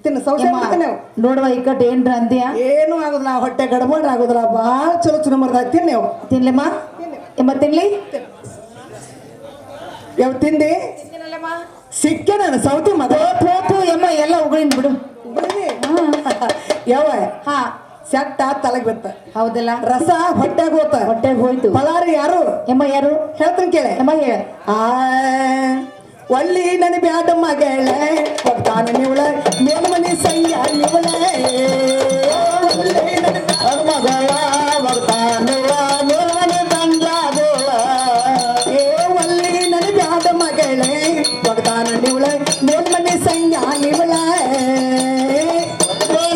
ತಿನ್ನು ಸಂಶಯ ಯಮ್ಮ, ತಿನ್ನು ನೋಡುವ ಇಕ್ಕಟ್ಟು ಏನ್ರ ಅಂದ್ಯ ಏನೂ ಆಗುದಿಲ್ಲ ಹೊಟ್ಟೆ ಗಡಬಡ ಆಗುದಿಲ್ಲ ಭಾಳ ಚಲೋ ಚಲೋ ಮರ್ದ ತಿನ್ನೇವು ತಿನ್ಲಮ್ಮ ಯಮ್ಮ ತಿನ್ಲಿ ಯಾವ ತಿಂದಿ ಸಿಕ್ಕೆ ನಾನು ಸೌತಿ ಮಗ ಹೋತು ಯಮ್ಮ ಎಲ್ಲ ಉಗಳಿಂದ ಬಿಡು ಯಾವ ಹಾ ಸೆಟ್ಟ ತಲೆಗೆ ಬಿತ್ತ ಹೌದಲ್ಲ ರಸ ಹೊಟ್ಟೆಗೆ ಹೋತ ಹೊಟ್ಟೆಗೆ ಹೋಯ್ತು ಪಲಾರಿ ಯಾರು ಯಮ್ಮ ಯಾರು ಹೇಳ್ತೀನಿ ಕೇಳೆ ಯಮ್ಮ ಹೇಳ ಆ ಒಲ್ಲಿ ನನ ಬ್ಯಾಡ ಮಗಳ ಕೊಡ್ತಾನ ನಿವಳ ಮೇಲ್ಮನಿ ಸಂಯ ನಿವಳ ಮಗಳ ಬರ್ತಾನಿವ ಮೇಲ್ಮನಿ ತಂಜಾಗೋಳ ಏ ಒಲ್ಲಿ ನನ ಬ್ಯಾಡ ಮಗಳೇ ಕೊಡ್ತಾನ ನಿವಳ ಮೇಲ್ಮನಿ ಸಂಯ ನಿವಳ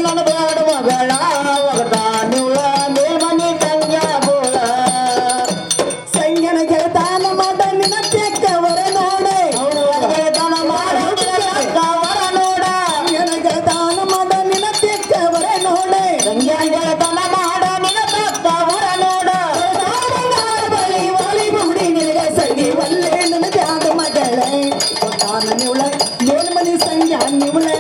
ನನ್ನ ಬ್ಯಾಡ ಮಗಳ ಒಗ್ತಾನಿವಳ ಮೇಲ್ಮನಿ ತಂಜಾಗೋಳ ಸಂಜನ ಗೆಳತಾನ ಮಾಡ ನಿನ್ನ ತೆಕ್ಕವರ ನೋಡೆ ಗೆಳತಾನ ಮಾಡ ನಿನ್ನ ತೆಕ್ಕವರ ನೋಡೆ ಗೆಳತಾನ ಮಾಡ ನಿನ್ನ ತೆಕ್ಕವರ ನೋಡ ಬಳಿ ಬಳಿ ಬುಡಿ ನಿನಗೆ ಸಂಗಿ ಒಲ್ಲೆ ನನ್ನ ಜಾಗ ಮಗಳೇ ತಾನ ನಿವಳ ಮೇಲ್ಮನಿ ಸಂಜ ನಿವಳೆ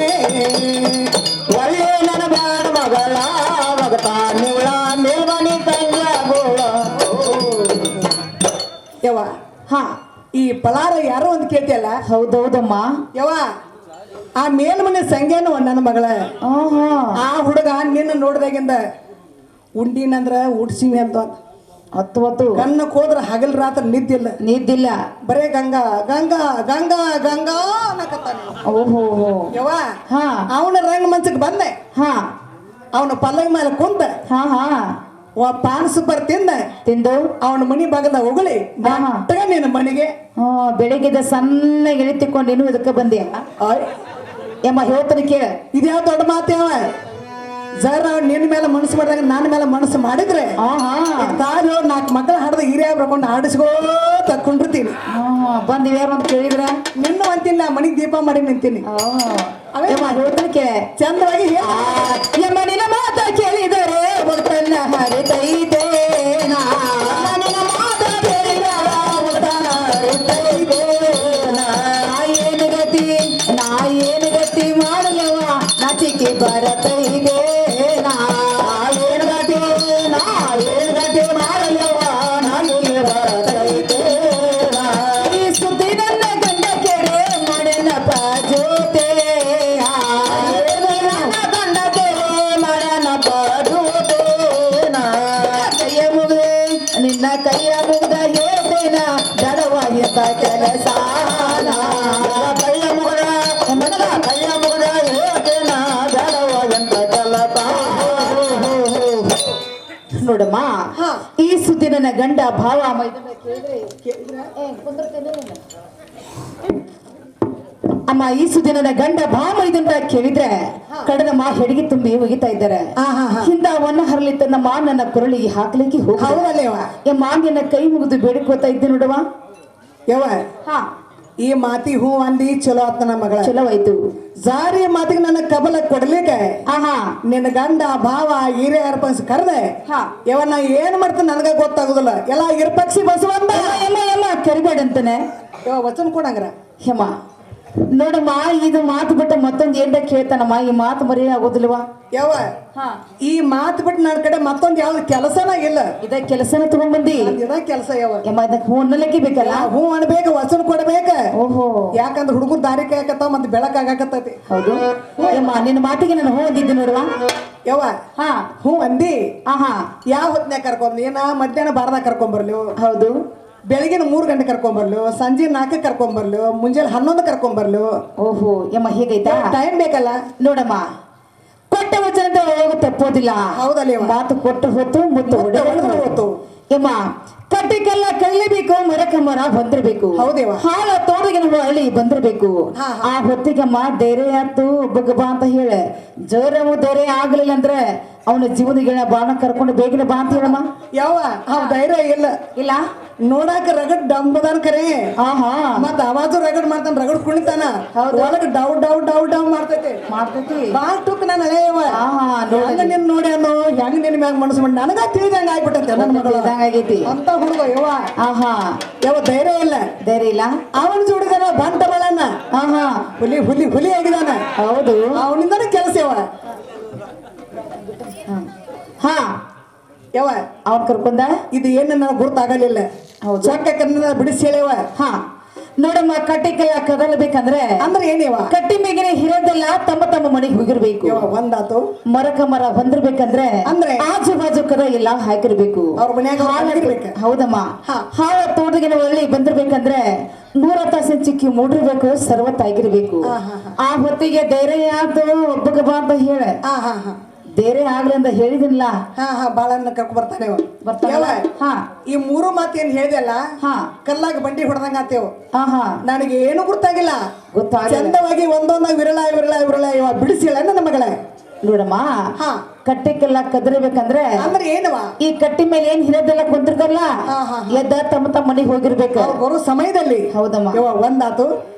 ಒಳ್ಳೆ ನನ್ನ ಬ್ಯಾಡ ಮಗಳ ಮಗತಾನಿವಳ ಮೇಲ್ಮನಿ ಸಂಜ ಗೋಳ ಯವ ಹಾ ಈ ಪಲಾರ ಯಾರೋ ಒಂದು ಕೇಳ್ತಿಯಲ್ಲ ಹೌದೌದಮ್ಮ ಯವ ಆ ಮೇಲ್ಮನೆ ಸಂಗ್ಯಾನು ನನ್ನ ಮಗಳ ಆಹಾ ಆ ಹುಡುಗ ನಿನ್ನ ನೋಡ್ದಾಗಿಂದ ಉಂಡಿನಂದ್ರ ಉಡ್ಸಿನಿ ಅಂತ ಹತ್ತು ಕಣ್ಣು ಹೋದ್ರ ಹಗಲ್ ರಾತ್ರಿ ನಿದ್ದಿಲ್ಲ ನಿದ್ದಿಲ್ಲ ಬರೇ ಗಂಗಾ ಗಂಗಾ ಗಂಗಾ ಗಂಗಾ ಅನ್ನಕತ್ತಾನ ಓಹೋ ಯವ ಹಾ ಅವನ ರಂಗ ಮಂಚಕ್ಕೆ ಬಂದೆ ಹಾ ಅವನ ಪಲ್ಲವಿ ಮೇಲೆ ಕುಂತ ಹಾ ಹಾ ಪಾನ್ ಸೂಪರ್ ತಿಂದ ತಿಂದು ಅವನ ಮನಿ ಬಾಗದ ಉಗುಳಿ ಹಾ, ಹಾ. ನೆಟ್ಟಗ ನಿನ್ನ ಮನೆಗೆ ಬೆಳಿಗ್ಗೆ ಸಣ್ಣ ಇಳಿತಿಕೊಂಡು ನೀನು ಇದಕ್ಕೆ ಬಂದಿ ಆಯ್ ಯಮ್ಮ ಹೇಳ್ತಾನೆ ಕೇಳ ಇದ್ಯಾವ ದೊಡ್ಡ ಮಾತೇವ ಜರ ನಿನ್ನ ಮೇಲೆ ಮನಸ್ಸು ಮಾಡಿದಾಗ ನನ್ನ ಮೇಲೆ ಮನಸ್ಸು ಮಾಡಿದ್ರೆ ಆಹಾ ತಾನು 4 ಮಕ್ಕಳ ಹಾಡ್ದ ಹಿರಿಯ ಬರ್ಕೊಂಡು ಆಡಿಸ್ಕೋ ತಕ್ಕೊಂಡಿರ್ತೀನಿ ಬಂದಿವ ಯಾರು ಅಂತ ಕೇಳಿದ್ರ ನಿನ್ನೂ ಅಂತಿಲ್ಲ ಮನಿಗೆ ದೀಪ ಮಾಡಿ ನಿಂತೀನಿ ಯಮ್ಮ ಹೇಳ್ತಾನೆ ಕೇಳ ಚಂದವಾಗಿ ಹೇಳ ಯಮ್ಮ ನಿನ್ನ ಮಾತ ಕೇಳಿದರೆ ಒಟ್ಟನ್ನ ಹರಿತೈತೆ ನಿನ್ನ ಮಾತ ಕೇಳಿದರೆ ಒಟ್ಟನ್ನ ಹರಿತೈತೆ ಏನು ಗತಿ ಮಾಡಲವ ನಾಚಿಕೆ ಬರತೈತೆ ಏನು ಗತಿ ಮಾಡಲವ ನಾಚಿಕೆ ಬರತೈತೆ ಈ ಸುದ್ದಿ ನನ್ನ ಗಂಡ ಕೆರೆ ಮಾಡನಪ್ಪ ಜೋತೆ ನನ್ನ ಗಂಡ ಕೆರೆ ಮಾಡನಪ್ಪ ಜೋತೆ ಕೈಯ ಮುಗ್ದೆ ನಿನ್ನ ಕೈಯ ಮುಗ್ದ ಹೇಳ್ತೇನ ದಡವಾಗಿದ್ದ ಕೆಲಸ ಕೈಯ ಮುಗ್ದ ಕೈಯ ಮುಗ್ದ ಹೇಳ್ತೇನ ದಡವಾಗಿದ್ದ ಕೆಲಸ ನೋಡಮ್ಮ ಈ ಸುದ್ದಿ ನನ್ನ ಗಂಡ ಭಾವ ಮೈದಾನ ಕೇಳಿದ್ರೆ ಅಮ್ಮ ಈ ಸುದ್ದಿ ನನ್ನ ಗಂಡ ಭಾವ ಇದನ್ನ ಕೇಳಿದ್ರೆ ಕಡದಮ್ಮ ಹೆಡಿಗೆ ತುಂಬಿ ಒಗಿತಾ ಇದ್ದಾರೆ ಹಿಂದ ಅವನ್ನ ಹರಲಿತ್ತ ನಮ್ಮ ನನ್ನ ಕೊರಳಿಗೆ ಹಾಕ್ಲಿಕ್ಕೆ ಹೋಗ ಹೌದಲ್ಲೇವ ಯಮ್ಮ ನಿನ್ನ ಕೈ ಮುಗಿದು ಬೇಡಿಕೋತಾ ಇದ್ದೆ ನೋಡವ ಯವ ಹಾ ಈ ಮಾತಿ ಹೂ ಅಂದಿ ಚಲೋ ಆತ ನನ್ನ ಮಗಳ ಚಲೋ ಆಯ್ತು ಜಾರಿ ಮಾತಿಗೆ ನನ್ನ ಕಬಲ ಕೊಡ್ಲಿಕ್ಕೆ ಆಹಾ ನಿನ್ನ ಗಂಡ ಭಾವ ಹಿರಿಯ ಅರ್ಪಣಿಸಿ ಕರೆದೆ ಹಾ ಯವ ನಾ ಏನ್ ಮಾಡ್ತೀನಿ ನನಗ ಗೊತ್ತಾಗುದಿಲ್ಲ ಎಲ್ಲ ಇರ್ಪಕ್ಷಿ ಬಸವಂತ ಎಲ್ಲ ಕರಿಬೇಡಂತಾನೆ ಯವ ವಚನ ಕೊಡಂಗ್ರ ಹೇಮ ನೋಡಮ್ಮ ಇದು ಮಾತು ಬಿಟ್ಟ ಮತ್ತೊಂದು ಏನ್ರ ಕೇಳ್ತಾನಮ್ಮ ಈ ಮಾತು ಮರಿ ಆಗೋದಿಲ್ವಾ ಯವ ಹಾ ಈ ಮಾತು ಬಿಟ್ಟು ನನ್ನ ಕಡೆ ಮತ್ತೊಂದು ಯಾವ್ದು ಕೆಲಸನ ಇಲ್ಲ ಇದ ಕೆಲಸನ ತಗೊಂಡ್ಬಂದಿ ಇದ ಕೆಲಸ ಯವ ಯಮ್ಮ ಇದಕ್ಕೆ ಹೂನಲ್ಲಕ್ಕೆ ಬೇಕಲ್ಲ ಹೂ ಅನ್ಬೇಕು ವಚನ ಕೊಡ್ಬೇಕ ಓಹೋ ಯಾಕಂದ್ರೆ ಹುಡುಗರು ದಾರಿ ಕಾಯಕತ್ತಾವ ಮತ್ತೆ ಬೆಳಕಾಗತ್ತೈತಿ ಹೌದು ಯಮ್ಮ ನಿನ್ನ ಮಾತಿಗೆ ನಾನು ಹೂ ಅಂದಿದ್ದೆ ನೋಡುವ ಯವ ಹಾ ಹೂ ಅಂದಿ ಆಹಾ ಯಾವ ಹೊತ್ನ್ಯಾಗ ಕರ್ಕೊಂಡ್ ಏನ ಮಧ್ಯಾಹ್ನ ಬಾರದಾಗ ಕರ್ಕೊಂಬರ್ಲಿ ಹೌದು ಬೆಳಗಿನ 3 ಗಂಟೆ ಕರ್ಕೊಂಬರ್ಲು ಸಂಜೆ 4 ಕರ್ಕೊಂಬರ್ಲು ಮುಂಜಾನೆ 11 ಕರ್ಕೊಂಬರ್ಲು ಓಹೋ ಯಮ್ಮ ಹೇಗೈತಾ ಟೈಮ್ ಬೇಕಲ್ಲ ನೋಡಮ್ಮ ಕೊಟ್ಟ ವಚನದ ಹೋಗ ತಪ್ಪೋದಿಲ್ಲ. ಹೌದಲ್ಲ ಯವ್ವ? ಮಾತು ಕೊಟ್ಟು ಹೊತ್ತು ಮುತ್ತು ಮುತ್ತು ಹೊಡೆದು ಹೊತ್ತು. ಯಮ್ಮ ಕಟ್ಟಿಗೆಲ್ಲ ಕಲಿಬೇಕು, ಮರಕ ಮರ ಬಂದಿರ್ಬೇಕು. ಹೌದೇವ? ಹಾಳ ತೋಡಿಗೆ ನಾವು ಹಳ್ಳಿ ಬಂದಿರ್ಬೇಕು. ಆ ಹೊತ್ತಿಗಮ್ಮ ಧೈರ್ಯ ಆಯ್ತು ಬಗ್ಗಬಾ ಅಂತ ಹೇಳ ಜೋರವು ಧೈರ್ಯ ಆಗ್ಲಿಲ್ಲ ಅಂದ್ರೆ ಅವನ ಜೀವನಗಳ ಬಾಣ ಕರ್ಕೊಂಡು ಬೇಗನೆ ಬಾ ಅಂತ ಹೇಳಮ್ಮ. ಯಾವ ಅವ್ ಧೈರ್ಯ ಇಲ್ಲ ಇಲ್ಲ ನೋಡಾಕ ರಗಡ್ ಡಂಬದಾನ ಕರೆ. ಆಹಾ ಮತ್ತ ಅವಾಜು ರಗಡ್ ಮಾಡ್ತಾನ, ರಗಡ್ ಕುಣಿತಾನ. ಹೌದು. ಒಳಗ ಡೌ ಡೌ ಡೌ ಡೌ ಮಾಡ್ತೈತಿ. ಬಾಳ ಟುಕ್ ನಾನು ಹಳೆಯವ. ಹೆಂಗ ನಿನ್ ನೋಡಿ ಅನ್ನೋ ಹೆಂಗ ನಿನ್ ಮ್ಯಾಗ ಮನಸ್ಸು ಮಾಡಿ ನನಗ ತಿಳಿದಂಗ ಆಗ್ಬಿಟ್ಟಂತೆ ನನ್ನ ಮಗಳು ಆಗೈತಿ ಅಂತ ಹುಡುಗ ಯವ್ವ. ಆಹಾ ಯಾವ ಧೈರ್ಯ ಇಲ್ಲ, ಧೈರ್ಯ ಇಲ್ಲ. ಅವನ ಜೋಡಿದಾನ ಬಂಟ ಬಳನ. ಆಹಾ ಹುಲಿ ಹುಲಿ ಹುಲಿ ಆಗಿದಾನ. ಹೌದು ಅವನಿಂದನೇ ಕೆಲಸ ಯವ. ಹಾ ಯವ ಅವ್ನ್ ಕರ್ಕೊಂಡ ಇದು ಏನು ನನಗೆ ಗುರ್ತಾಗಲಿಲ್ಲ. ಹೌದು. ಸೊಕ್ಕ ಕನ್ನಡ ಬಿಡಿಸಿ ಹೇಳವ. ಹಾ ನೋಡಮ್ಮ ಕಟ್ಟಿಗೆಲ್ಲ ಕದಲ್ಬೇಕಂದ್ರೆ ಅಂದ್ರೆ ಏನೇವ ಕಟ್ಟಿ ಮೇಗಿನ ಹಿರಿಯದೆಲ್ಲ ತಮ್ಮ ತಮ್ಮ ಮನೆಗೆ ಹೋಗಿರ್ಬೇಕು. ಯವ್ವ ಒಂದಾತು. ಮರಕ ಮರ ಬಂದಿರ್ಬೇಕಂದ್ರೆ ಅಂದ್ರೆ ಆಜು ಬಾಜು ಕದ ಎಲ್ಲ ಹಾಕಿರ್ಬೇಕು. ಅವ್ರ ಮನ್ಯಾಗ ಹಾಕಿರ್ಬೇಕು. ಹೌದಮ್ಮ. ಹಾಳ ತೋಟಗಿನ ಒಳ್ಳೆ ಬಂದಿರ್ಬೇಕಂದ್ರೆ 100 ತಾಸಿನ ಚಿಕ್ಕಿ ಮೂಡಿರ್ಬೇಕು, ಸರ್ವತ್ತಾಗಿರ್ಬೇಕು. ಆ ಹೊತ್ತಿಗೆ ಧೈರ್ಯ ಆತು ಒಬ್ಬಗ ಬಾ ಅಂತ ಹೇಳ ಧೈರ್ಯ ಆಗ್ಲಿ ಅಂತ ಹೇಳಿದಿಲ್ಲ. ಬಾಳನ್ನ ಕರ್ಕೊ ಬರ್ತಾನೆ ಬರ್ತಾನಲ್ಲ? ಹಾ ಈ ಮೂರು ಮಾತು ಏನ್ ಹೇಳಿದೆಲ್ಲ ಹಾ ಕಲ್ಲಾಗ ಬಂಡಿ ಹೊಡೆದಂಗ ಆತೇವ್. ಆಹಾ ನನಗೆ ಏನು ಗೊತ್ತಾಗಿಲ್ಲ. ಗೊತ್ತಾಗಿಲ್ಲ. ಚಂದವಾಗಿ ಒಂದೊಂದಾಗ ವಿರಳ ವಿರಳ ವಿರಳ ಇವ ಬಿಡಿಸಿಲ್ಲ ನನ್ನ ಮಗಳ. ನೋಡಮ್ಮ ಕಟ್ಟಿಗೆಲ್ಲ ಕದರ್ಬೇಕಂದ್ರೆ ಅಂದ್ರೆ ಏನವ ಈ ಕಟ್ಟಿ ಮೇಲೆ ಏನ್ ಹಿರಿಯದೆಲ್ಲ ಕುಂತಿರ್ತಾರಲ್ಲ ಎದ್ದ ತಮ್ಮ ತಮ್ಮ ಮನೆಗೆ ಹೋಗಿರ್ಬೇಕು ಬರೋ ಸಮಯದಲ್ಲಿ. ಹೌದಮ್ಮ. ಯವ್ವ ಒಂದಾತು.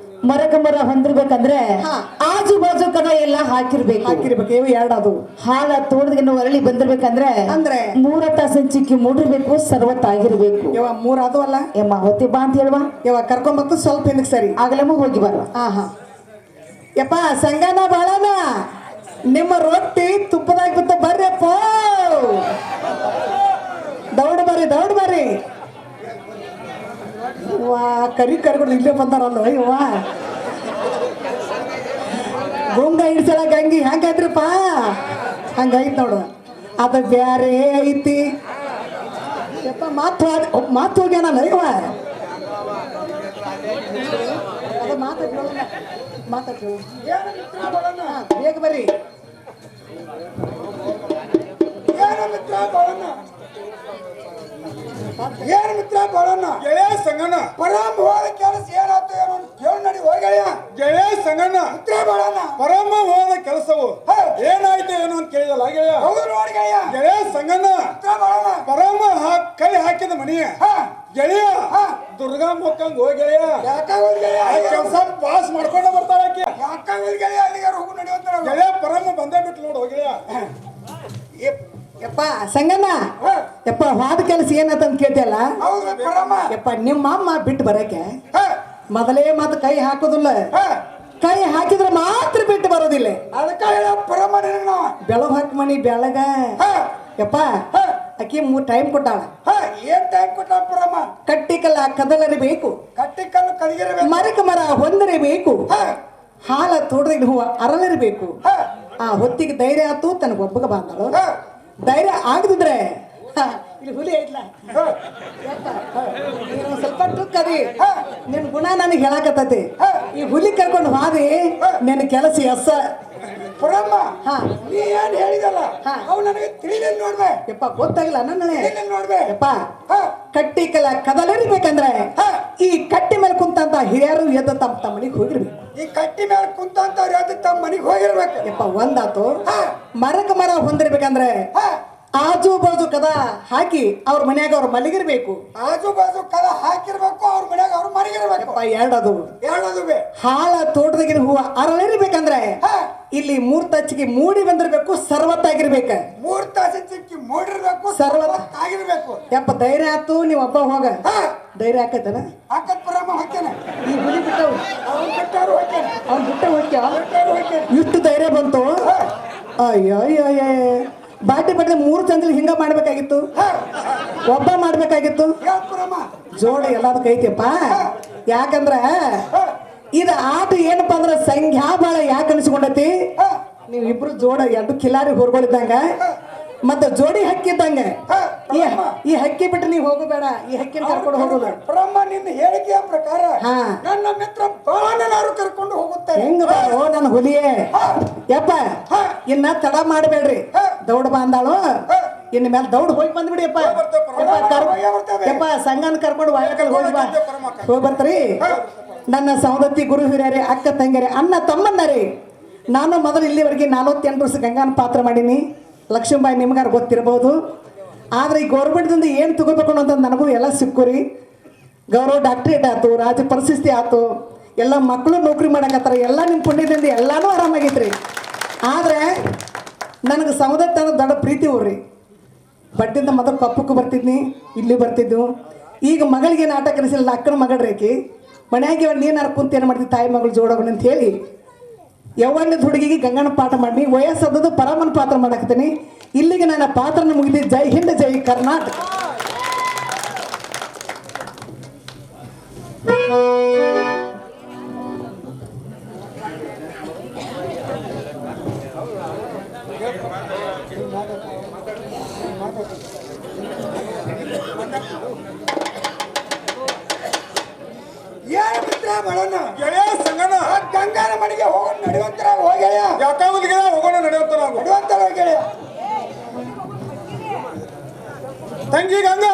ಮರಕ ಮರ ಹೊಂದಿರ್ಬೇಕಂದ್ರೆ ಆಜು ಬಾಜು ಕದ ಎಲ್ಲ ಹಾಕಿರ್ಬೇಕು. ಇವು ಎರಡದು. ಹಾಲ ತೋಟದಿನ ಒರಳಿ ಬಂದಿರ್ಬೇಕಂದ್ರೆ ಅಂದ್ರೆ 3 ತಾಸಿನ ಚಿಕ್ಕಿ ಮೂಡಿರ್ಬೇಕು, ಸರ್ವತ್ತಾಗಿರ್ಬೇಕು. ಯವ್ವ ಮೂರದು ಅಲ್ಲ ಯಮ್ಮ ಹೊತ್ತಿ ಬಾ ಅಂತ ಹೇಳ್ವಾ. ಯವ್ವ ಕರ್ಕೊಂಬತ್ತು ಸ್ವಲ್ಪ ಹಿಂದಕ್ಕೆ ಸರಿ ಆಗಲಮ್ಮ ಹೋಗಿ ಬರ್ವಾ. ಯಪ್ಪ ಸಂಗನ ಬಾಳನ ನಿಮ್ಮ ರೊಟ್ಟಿ ತುಪ್ಪದಾಗ ಬಿತ್ತ ಬರ್ರಿಯಪ್ಪ. ದೌಡ್ ಬರ್ರಿ ದೌಡ್ ಬರ್ರಿ. ವಾ ಕರಿ ಕರ್ಕೊಂಡು ಇಲ್ಲೇ ಬಂದಾರಲ್ಲ ಇವ. ಗುಂಗ ಹಿಡ್ಸಳ ಗಂಗಿ ಹೆಂಗಾಯ್ತ್ರಪ್ಪ ಹಂಗಾಯ್ತು ನೋಡು. ಅದ ಬ್ಯಾರೆ ಐತಿ ಯಪ್ಪ. ಮಾತು ಹೋಗ್ಯಾನಲ್ಲ ಇವ. ಅದ ಮಾತಾಡ್ರಿ ಬೇಗ ಬರ್ರಿ. ಏನು ಮಿತ್ರ ಬಾಳಣ್ಣ ಗೆಳೆಯ ಸಂಗಣ್ಣ ಪರಮವಾದ ಕೆಲಸ ಏನಾಯ್ತು ಏನೋ ಕೇಳಿ ನಡಿ ಹೋಗಯ್ಯ. ಗೆಳೆಯ ಸಂಗಣ್ಣ ಮಿತ್ರ ಬಾಳಣ್ಣ ಪರಮವಾದ ಕೆಲಸವು ಏನಾಯ್ತು ಏನು ಅಂತ ಕೇಳಿದಲ್ಲ ಗೆಳೆಯ. ಹೌದು ನೋಡಿ ಗೆಳೆಯ. ಗೆಳೆಯ ಸಂಗಣ್ಣ ಮಿತ್ರ ಬಾಳಣ್ಣ ಪರಮ ಕೈ ಹಾಕಿದ ಮನೆಯ ಗೆಳೆಯ ದುರ್ಗಾ ಮೊಕ್ಕಂಗ್ ಹೋಗಿ ಗೆಳೆಯ ಯಾಕಾಗೋದು ಗೆಳೆಯ ಕೆಲಸ ಪಾಸ್ ಮಾಡ್ಕೊಂಡ ಬರ್ತಾಳ ಆಕೆ. ಯಾಕಾಗೋದು ಗೆಳೆಯ ಅಲ್ಲಿಗಾರ ಹೋಗು ನಡೆಯುವಂತಾರ ಗೆಳೆಯ ಪರಮ ಬಂದೇ ಬಿಟ್ಟು ನೋಡು ಗೆಳೆಯ. ಯಪ್ಪ ಸಂಗಣ್ಣ ಯಪ್ಪ ವಾದ ಕೆಲಸ ಏನಂತ ಕೇಳ್ತಿಯಲ್ಲ. ಹೌದು ಪರಮ. ಯಪ್ಪ ನಿಮ್ಮ ಅಮ್ಮ ಬಿಟ್ಟು ಬರಕ್ಕೆ ಮೊದಲೇ ಮಾತು ಕೈ ಹಾಕೋದಿಲ್ಲ. ಕೈ ಹಾಕಿದ್ರೆ ಮಾತ್ರ ಬಿಟ್ಟು ಬರೋದಿಲ್ಲ. ಅದಕ್ಕೆ ಪರಮ ನಿನಗೆ ನಾವು ಬೆಳಗ್ ಹಾಕಿ ಮನಿ ಬೆಳಗ ಯಪ್ಪ ಅಕ್ಕಿ 3 ಟೈಮ್ ಕೊಟ್ಟಾಳ. ಏನ್ ಟೈಮ್ ಕೊಟ್ಟ ಪರಮ? ಕಟ್ಟಿಕಲ್ಲ ಕದಲರಿಬೇಕು, ಕಟ್ಟಿಕಲ್ಲು ಕಲಿಗಿರಬೇಕು, ಮರಕ ಮರ ಹೊಂದಿರಬೇಕು, ಹಾಲ ತೋಟದಲ್ಲಿ ಹೂವ ಅರಳಿರಬೇಕು. ಆ ಹೊತ್ತಿಗೆ ಧೈರ್ಯ ಆತು ತನಗೊಬ್ಬಗ ಬಂದಳು. ಧೈರ್ಯ ಆಗದಿದ್ರೆ ಇಲ್ಲಿ ಹುಲಿ ಐತ್ಲ ಸ್ವಲ್ಪ ಟುಕ್ಕದಿ ನಿನ್ ಗುಣ ನನಗೆ ಹೇಳಕತ್ತತಿ. ಈ ಹುಲಿ ಕರ್ಕೊಂಡು ಹಾದಿ ನಿನ್ನ ಕೆಲಸ ಎಸ್ ಪರಮ್ಮ. ನೀ ಏನ್ ಹೇಳಿದಲ್ಲ ಅವು ನನಗೆ ತಿಳಿಲಿಲ್ಲ ನೋಡ್ಬೆ. ಯಪ್ಪ ಗೊತ್ತಾಗಿಲ್ಲ ನನ್ನೇ ನೋಡ್ಬೆ. ಯಪ್ಪ ಕಟ್ಟಿ ಕಲ ಕದಲಿರ್ಬೇಕಂದ್ರೆ ಈ ಕಟ್ಟಿ ಮೇಲೆ ಕುಂತಂತ ಹಿರಿಯರು ಎದ್ದ ತಮ್ಮ ತಮ್ಮ ಮನೆಗೆ ಹೋಗಿರ್ಬೇಕು. ಈ ಕಟ್ಟಿ ಮೇಲೆ ಕುಂತಂತವ್ರು ಎದ್ದು ತಮ್ಮ ಮನೆಗೆ ಹೋಗಿರ್ಬೇಕು. ಯಪ್ಪ ಒಂದಾತು. ಮರಕ ಮರ ಹೊಂದಿರ್ಬೇಕಂದ್ರೆ ಆಜು ಬಾಜು ಕದ ಹಾಕಿ ಅವ್ರ ಮನ್ಯಾಗ ಅವ್ರ ಮಲಗಿರ್ಬೇಕು. ಆಜು ಬಾಜು ಕದ ಹಾಕಿರ್ಬೇಕು, ಅವ್ರ ಮನ್ಯಾಗ ಅವ್ರ ಮನೆಗಿರ್ಬೇಕು. ಎರಡದು ಹಾಳ ತೋಟದಾಗಿನ ಹೂವ ಅರಳಿರ್ಬೇಕಂದ್ರೆ ಇಲ್ಲಿ 3 ತಾಸಿಗೆ ಮೂಡಿ ಬಂದಿರ್ಬೇಕು, ಸರ್ವತ್ತಾಗಿರ್ಬೇಕ. 3 ತಾಸು ಚಿಕ್ಕಿ ಮೂಡಿರ್ಬೇಕು, ಸರ್ವತ್ತಾಗಿರ್ಬೇಕು. ಯಪ್ಪ ಧೈರ್ಯ ಆತು. ನೀವ್ ಒಬ್ಬ ಹೋಗ ಧೈರ್ಯ ಆಕೈತನ ಹಾಕತ್ ಪರಮ ಹಾಕ್ಯಾನ. ಈ ಹುಲಿ ಬಿಟ್ಟವು ಅವ್ನು ಬಿಟ್ಟಾರು ಹಾಕ್ಯಾನ, ಅವ್ನು ಬಿಟ್ಟ ಹೋಗ್ಯ ಇಷ್ಟು ಧೈರ್ಯ ಬಂತು. ಅಯ್ಯೋ ಅಯ್ಯೋ ಅಯ್ಯ ಬಾಟಿ ಬಡ್ದೆ 3 ಚಂದ್ರಲ್ಲಿ ಹಿಂಗ ಮಾಡ್ಬೇಕಾಗಿತ್ತು, ಒಬ್ಬ ಮಾಡ್ಬೇಕಾಗಿತ್ತು. ಜೋಡ ಎಲ್ಲದಕ್ಕೆ ಐತಿಯಪ್ಪ. ಯಾಕಂದ್ರ ಇದು ಆಟ ಏನಪ್ಪಾ ಅಂದ್ರ ಸಂಖ್ಯಾ ಬಾಳ ಯಾಕೆ ಅನಿಸ್ಕೊಂಡತಿ. ನೀವಿಬ್ರು ಜೋಡ 2 ಕಿಲಾರಿ ಹೊರ್ಗಳಿದ್ದಂಗ ಮತ್ತ ಜೋಡಿ ಹಕ್ಕಿ ಇದ್ದಂಗೆ ಹ, ಈ ಹಕ್ಕಿ ಬಿಟ್ಟು ನೀವು ಹೋಗಬೇಡ, ಈ ಹಕ್ಕಿನ ಕರ್ಕೊಂಡು ಹೋಗುದು ಬ್ರಹ್ಮ ನಿನ್ನ ಹೇಳಿಕೆಯ ಪ್ರಕಾರ ಹಾ. ನನ್ನ ಮಿತ್ರ ಬಾಳಣ್ಣನಾರು ಕರ್ಕೊಂಡು ಹೋಗುತ್ತಾರೆ. ಹೆಂಗ ಓ ನನ್ನ ಹುಲಿಯೇ ಯಪ್ಪ, ಇನ್ನ ತಡ ಮಾಡಬೇಡ್ರಿ. ದೌಡ್ ಬಂದಾಳು, ಇನ್ನ ಮೇಲೆ ದೌಡ್ ಹೋಗಿ ಬಂದ್ಬಿಡಿ ಯಪ್ಪ. ಯಪ್ಪ ಸಂಗನ ಕರ್ಕೊಂಡು ವಾಯಕಲ್ ಹೋಗಿ ಬಾ, ಹೋಗಿ ಬರ್ತೀರಿ. ನನ್ನ ಸಹೋದತಿ ಗುರು ಹಿರಿಯರೇ, ಅಕ್ಕ ತಂಗಿಯರೇ, ಅಣ್ಣ ತಮ್ಮಂದರಿ, ನಾನು ಮೊದಲು ಇಲ್ಲಿವರೆಗೆ 48 ವರ್ಷ ಗಂಗಾನ ಪಾತ್ರ ಮಾಡೀನಿ. ಲಕ್ಷ್ಮೀಬಾಯಿ ನಿಮ್ಗಾರು ಗೊತ್ತಿರಬಹುದು. ಆದ್ರೆ ಈ ಗೌರ್ಮೆಂಟ್ದಿಂದ ಏನು ತಗೋಬೇಕು ಅಂತ ನನಗೂ ಎಲ್ಲ ಸಿಕ್ಕುರಿ. ಗೌರವ ಡಾಕ್ಟ್ರೇಟ್ ಆಯ್ತು, ರಾಜ ಪ್ರಶಸ್ತಿ ಆಯ್ತು, ಎಲ್ಲ ಮಕ್ಕಳು ನೌಕರಿ ಮಾಡಕತ್ತಾರ, ಎಲ್ಲ ನಿಮ್ಮ ಪುಣ್ಯದಿಂದ ಎಲ್ಲಾನು ಆರಾಮಾಗೈತ್ರಿ. ಆದ್ರೆ ನನಗೆ ಸಹೋದತ್ತ ಅನ್ನೋ ದೊಡ್ಡ ಪ್ರೀತಿ ಹೋಗ್ರಿ. ಬಡ್ಡಿಂದ ಮೊದಲು ಕಪ್ಪಕ್ಕೆ ಬರ್ತಿದ್ನಿ, ಇಲ್ಲಿ ಬರ್ತಿದ್ದು. ಈಗ ಮಗಳಿಗೆ ನಾಟಕ ಕಲಿಸಿಲ್ಲ, ಅಕ್ಕನ ಮಗಳ್ರೇಕಿ ಮನ್ಯಾಗೆ ನೀನಾರು ಕುಂತ ಏನು ಮಾಡ್ತೀವಿ ತಾಯಿ ಮಗಳು ಜೋಡೋಣ ಅಂತ ಹೇಳಿ ಯವ್ವಣ್ಣದ ಹುಡುಗಿಗೆ ಗಂಗನ ಪಾಠ ಮಾಡಿ ವಯಸ್ಸದ್ದು ಪರಮನ ಪಾತ್ರ ಮಾಡಾಕ್ತೀನಿ. ಇಲ್ಲಿಗೆ ನನ್ನ ಪಾತ್ರನ ಮುಗಿದಿ. ಜೈ ಹಿಂದ್, ಜೈ ಕರ್ನಾಟಕ. ಏನು ಮಿತ್ರ ಬಾಳಣ್ಣ, ಗೆಳೆಯ ಸಂಗನ ಆ ಗಂಗಾನ ಮನೆಗೆ ಹೋಗೋಣ ನಡೆಯುವಂತರ ಹೋಗ್ಯಾಳ. ಯಾಕಾಗುದು ಗೆಳೆಯ, ಹೋಗೋಣ ನಡೆಯುತ್ತ ನಾವು. ನಡೆಯುವಂತರ ಗೆಳೆಯ. ತಂಗಿ ಗಂಗ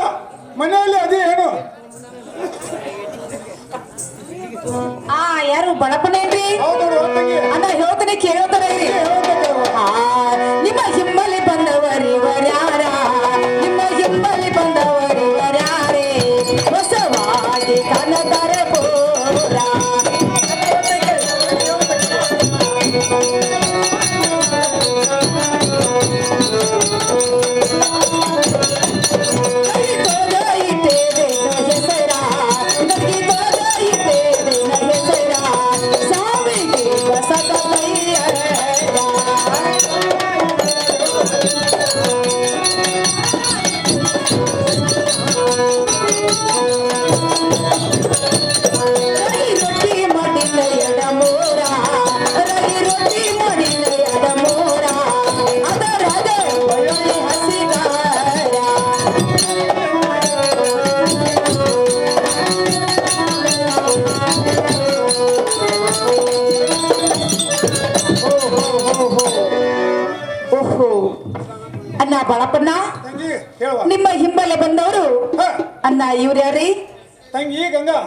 ಮನೆಯಲ್ಲಿ ಅದೇ ಏನು? ಯಾರು ಬಳಪನೇನ್ರಿ? ಹೌದು ನೋಡು, ತಂಗಿ ಅಣ್ಣ ಹೇಳ್ತಾನೆ ಕೇಳೋತರ ಇರಿ. ನಿಮ್ಮ ಹಿಮ್ಮಲಿ ಬಂದವರಿವರ್ಯಾರ, ನಿಮ್ಮ ಹಿಮ್ಮಲಿ ಬಂದವರಿವರ್ಯಾರೇ, ಹೊಸವಾಗಿ ಕನಕರ ಬೋರ. ಅಣ್ಣ ಬಳಪಣ್ಣ, ತಂಗಿ ಹೇಳುವ. ನಿಮ್ಮ ಹಿಂಬಲೆ ಬಂದವರು ಅಣ್ಣ ಇವ್ರ್ಯಾರಿ? ತಂಗಿ ಗಂಗಾ,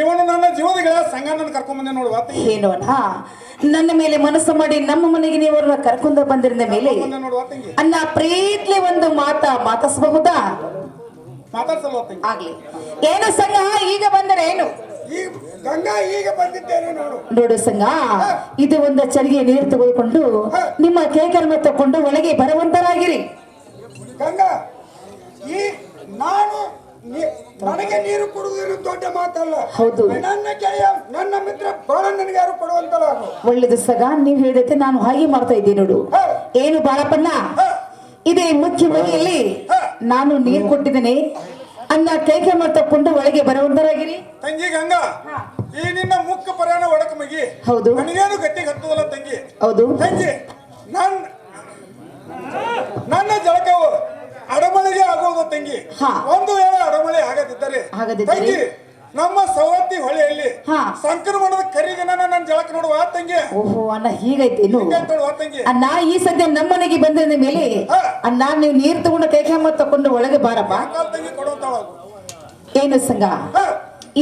ಇವನು ನನ್ನ ಜೀವದ ಗೆಳೆಯ ಸಂಗನ ಕರ್ಕೊಂಡ್ ಬಂದೆ ನೋಡುವ. ಏನು ಅಣ್ಣ, ನನ್ನ ಮೇಲೆ ಮನಸ್ಸು ಮಾಡಿ ನಮ್ಮ ಮನೆಗೆ ನೀವು ಅವ್ರನ್ನ ಕರ್ಕೊಂಡ ಬಂದಿರದ ಮೇಲೆ ನೋಡುವ ತಂಗಿ. ಅಣ್ಣ ಪ್ರೀತ್ಲಿ ಒಂದು ಮಾತಾಡಿಸಬಹುದಾ? ಮಾತಾಡ್ಸಲ್ವ ತಂಗಿ? ಆಗ್ಲಿ. ಏನು ಸಂಘ ಈಗ ಬಂದರೆ ಏನು? ಈಗ ಗಂಗಾ ಈಗ ಬಂದಿದ್ದೇನೆ ನೋಡು. ನೋಡು ಸಂಘ, ಇದು ಒಂದು ಚರಿಗೆ ನೀರು ತೆಗೆದುಕೊಂಡು ನಿಮ್ಮ ಕೇಕರ್ಮ ತಕೊಂಡು ಒಳಗೆ ಬರುವಂತರಾಗಿರಿ. ಗಂಗಾ, ಈ ನಾನು ನನಗೆ ನೀರು ಕೊಡುವುದೇನು ದೊಡ್ಡ ಮಾತಲ್ಲ. ಹೌದು. ನನ್ನ ಗೆಳೆಯ ನನ್ನ ಮಿತ್ರ ಬಾಳಣ್ಣನಿಗೆ ಯಾರು ಕೊಡುವಂತಲ್ಲ. ಒಳ್ಳೇದು ಸಗ, ನೀವು ಹೇಳಿದೈತೆ ನಾನು ಹಾಗೆ ಮಾಡ್ತಾ ಇದ್ದೀನಿ ನೋಡು. ಏನು ಬಾಳಪ್ಪಣ್ಣ, ಇದೇ ಮುಖ್ಯ ಮನೆಯಲ್ಲಿ ನಾನು ನೀರು ಕೊಟ್ಟಿದ್ದೇನೆ. ಅನ್ನ ಕೈಕರ್ಮ ತಕೊಂಡು ಒಳಗೆ ಬರುವಂತರಾಗಿರಿ. ತಂಗಿ ಗಂಗಾ, ಈ ನಿನ್ನ ಮುಖ್ಯ ಪರ್ಯಾಣ ಒಡಕ ಮಗಿ. ಹೌದು. ನನಗೇನು ಗಟ್ಟಿಗೆ ಹತ್ತುವಲ್ಲ ತಂಗಿ. ಹೌದು ತಂಗಿ, ನನ್ನ ಜಳಕವು ಅಡಮಳೆಗೆ ಆಗೋದು ತಂಗಿ. ಒಂದು ವೇಳೆ ಅಡಮಳೆ ಆಗದಿದ್ದರೆ ತಂಗಿ, ನಮ್ಮ ಸವತಿ ಹೊಳೆಯಲ್ಲಿ ಸಂಕ್ರಮಣದ ಕರಿಗೆ ನನ್ನ ಜಳಕ ನೋಡುವ ತಂಗಿ. ಓಹೋ ಅಣ್ಣ, ಹೀಗೈತೇನು ಅಣ್ಣ, ಈ ಸದ್ಯ ನಮ್ಮನೆಗೆ ಬಂದಿದ ಮೇಲೆ ಅಣ್ಣ ನೀವು ನೀರು ತಗೊಂಡು ಕೈಕರ್ಮ ತಕೊಂಡು ಒಳಗೆ ಬಾರಪ್ಪ. ತಂಗಿ ಕೊಡುವಂತಾಳ. ಏನು ಸಂಘ,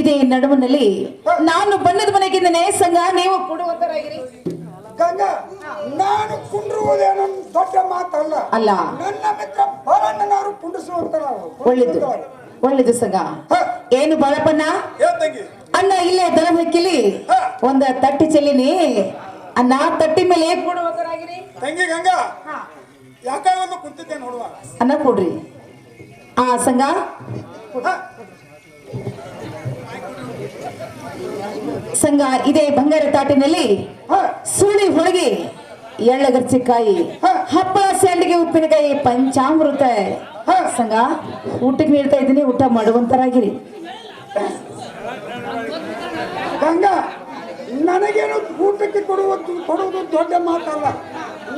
ಇದೇ ನಡುವಿನಲ್ಲಿ ನಾನು ಬಂದದ ಮನೆಗಿಂದನೇ ಸಂಘ ನೀವು ಕೊಡುವಂತರಾಗಿರಿ. ಗಂಗಾ, ನಾನು ಕುಂಡ್ರುವುದೇನು ದೊಡ್ಡ ಮಾತಲ್ಲ. ಅಲ್ಲ, ನನ್ನ ಮಿತ್ರ ಬಾಳಣ್ಣನವರು ಕುಂಡಿಸುವಂತ. ಒಳ್ಳೇದು ಒಳ್ಳೇದು ಸಂಘ. ಏನು ಬಾಳಪ್ಪಣ್ಣ, ಅಣ್ಣ ಇಲ್ಲೇ ದರ ಹಕ್ಕಿಲಿ ಒಂದ ತಟ್ಟಿ ಚೆಲ್ಲಿನಿ. ಅಣ್ಣ ತಟ್ಟಿ ಮೇಲೆ ಕೊಡುವಂತರಾಗಿರಿ. ತಂಗಿ ಗಂಗಾ, ಯಾಕಾಗ ಕುಂತಿದ್ದೆ ನೋಡುವ. ಅನ್ನ ಕೊಡ್ರಿ. ಸಂಘ ಸಂಘ, ಇದೇ ಬಂಗಾರ ತಾಟಿನಲ್ಲಿ ಸುಳಿ ಹೋಳಿಗೆ, ಎಳ್ಳಗರ್ಚಿಕಾಯಿ, ಹಪ್ಪಳ, ಸಂಡಿಗೆ, ಉಪ್ಪಿನಕಾಯಿ, ಪಂಚಾಮೃತ ಸಂಘ ಊಟಕ್ಕೆ ನೀಡ್ತಾ ಇದ್ದೀನಿ. ಊಟ ಮಾಡುವಂತರಾಗಿರಿ. ಗಂಗಾ, ನನಗೇನು ಊಟಕ್ಕೆ ಕೊಡುವುದು ದೊಡ್ಡ ಮಾತಲ್ಲ.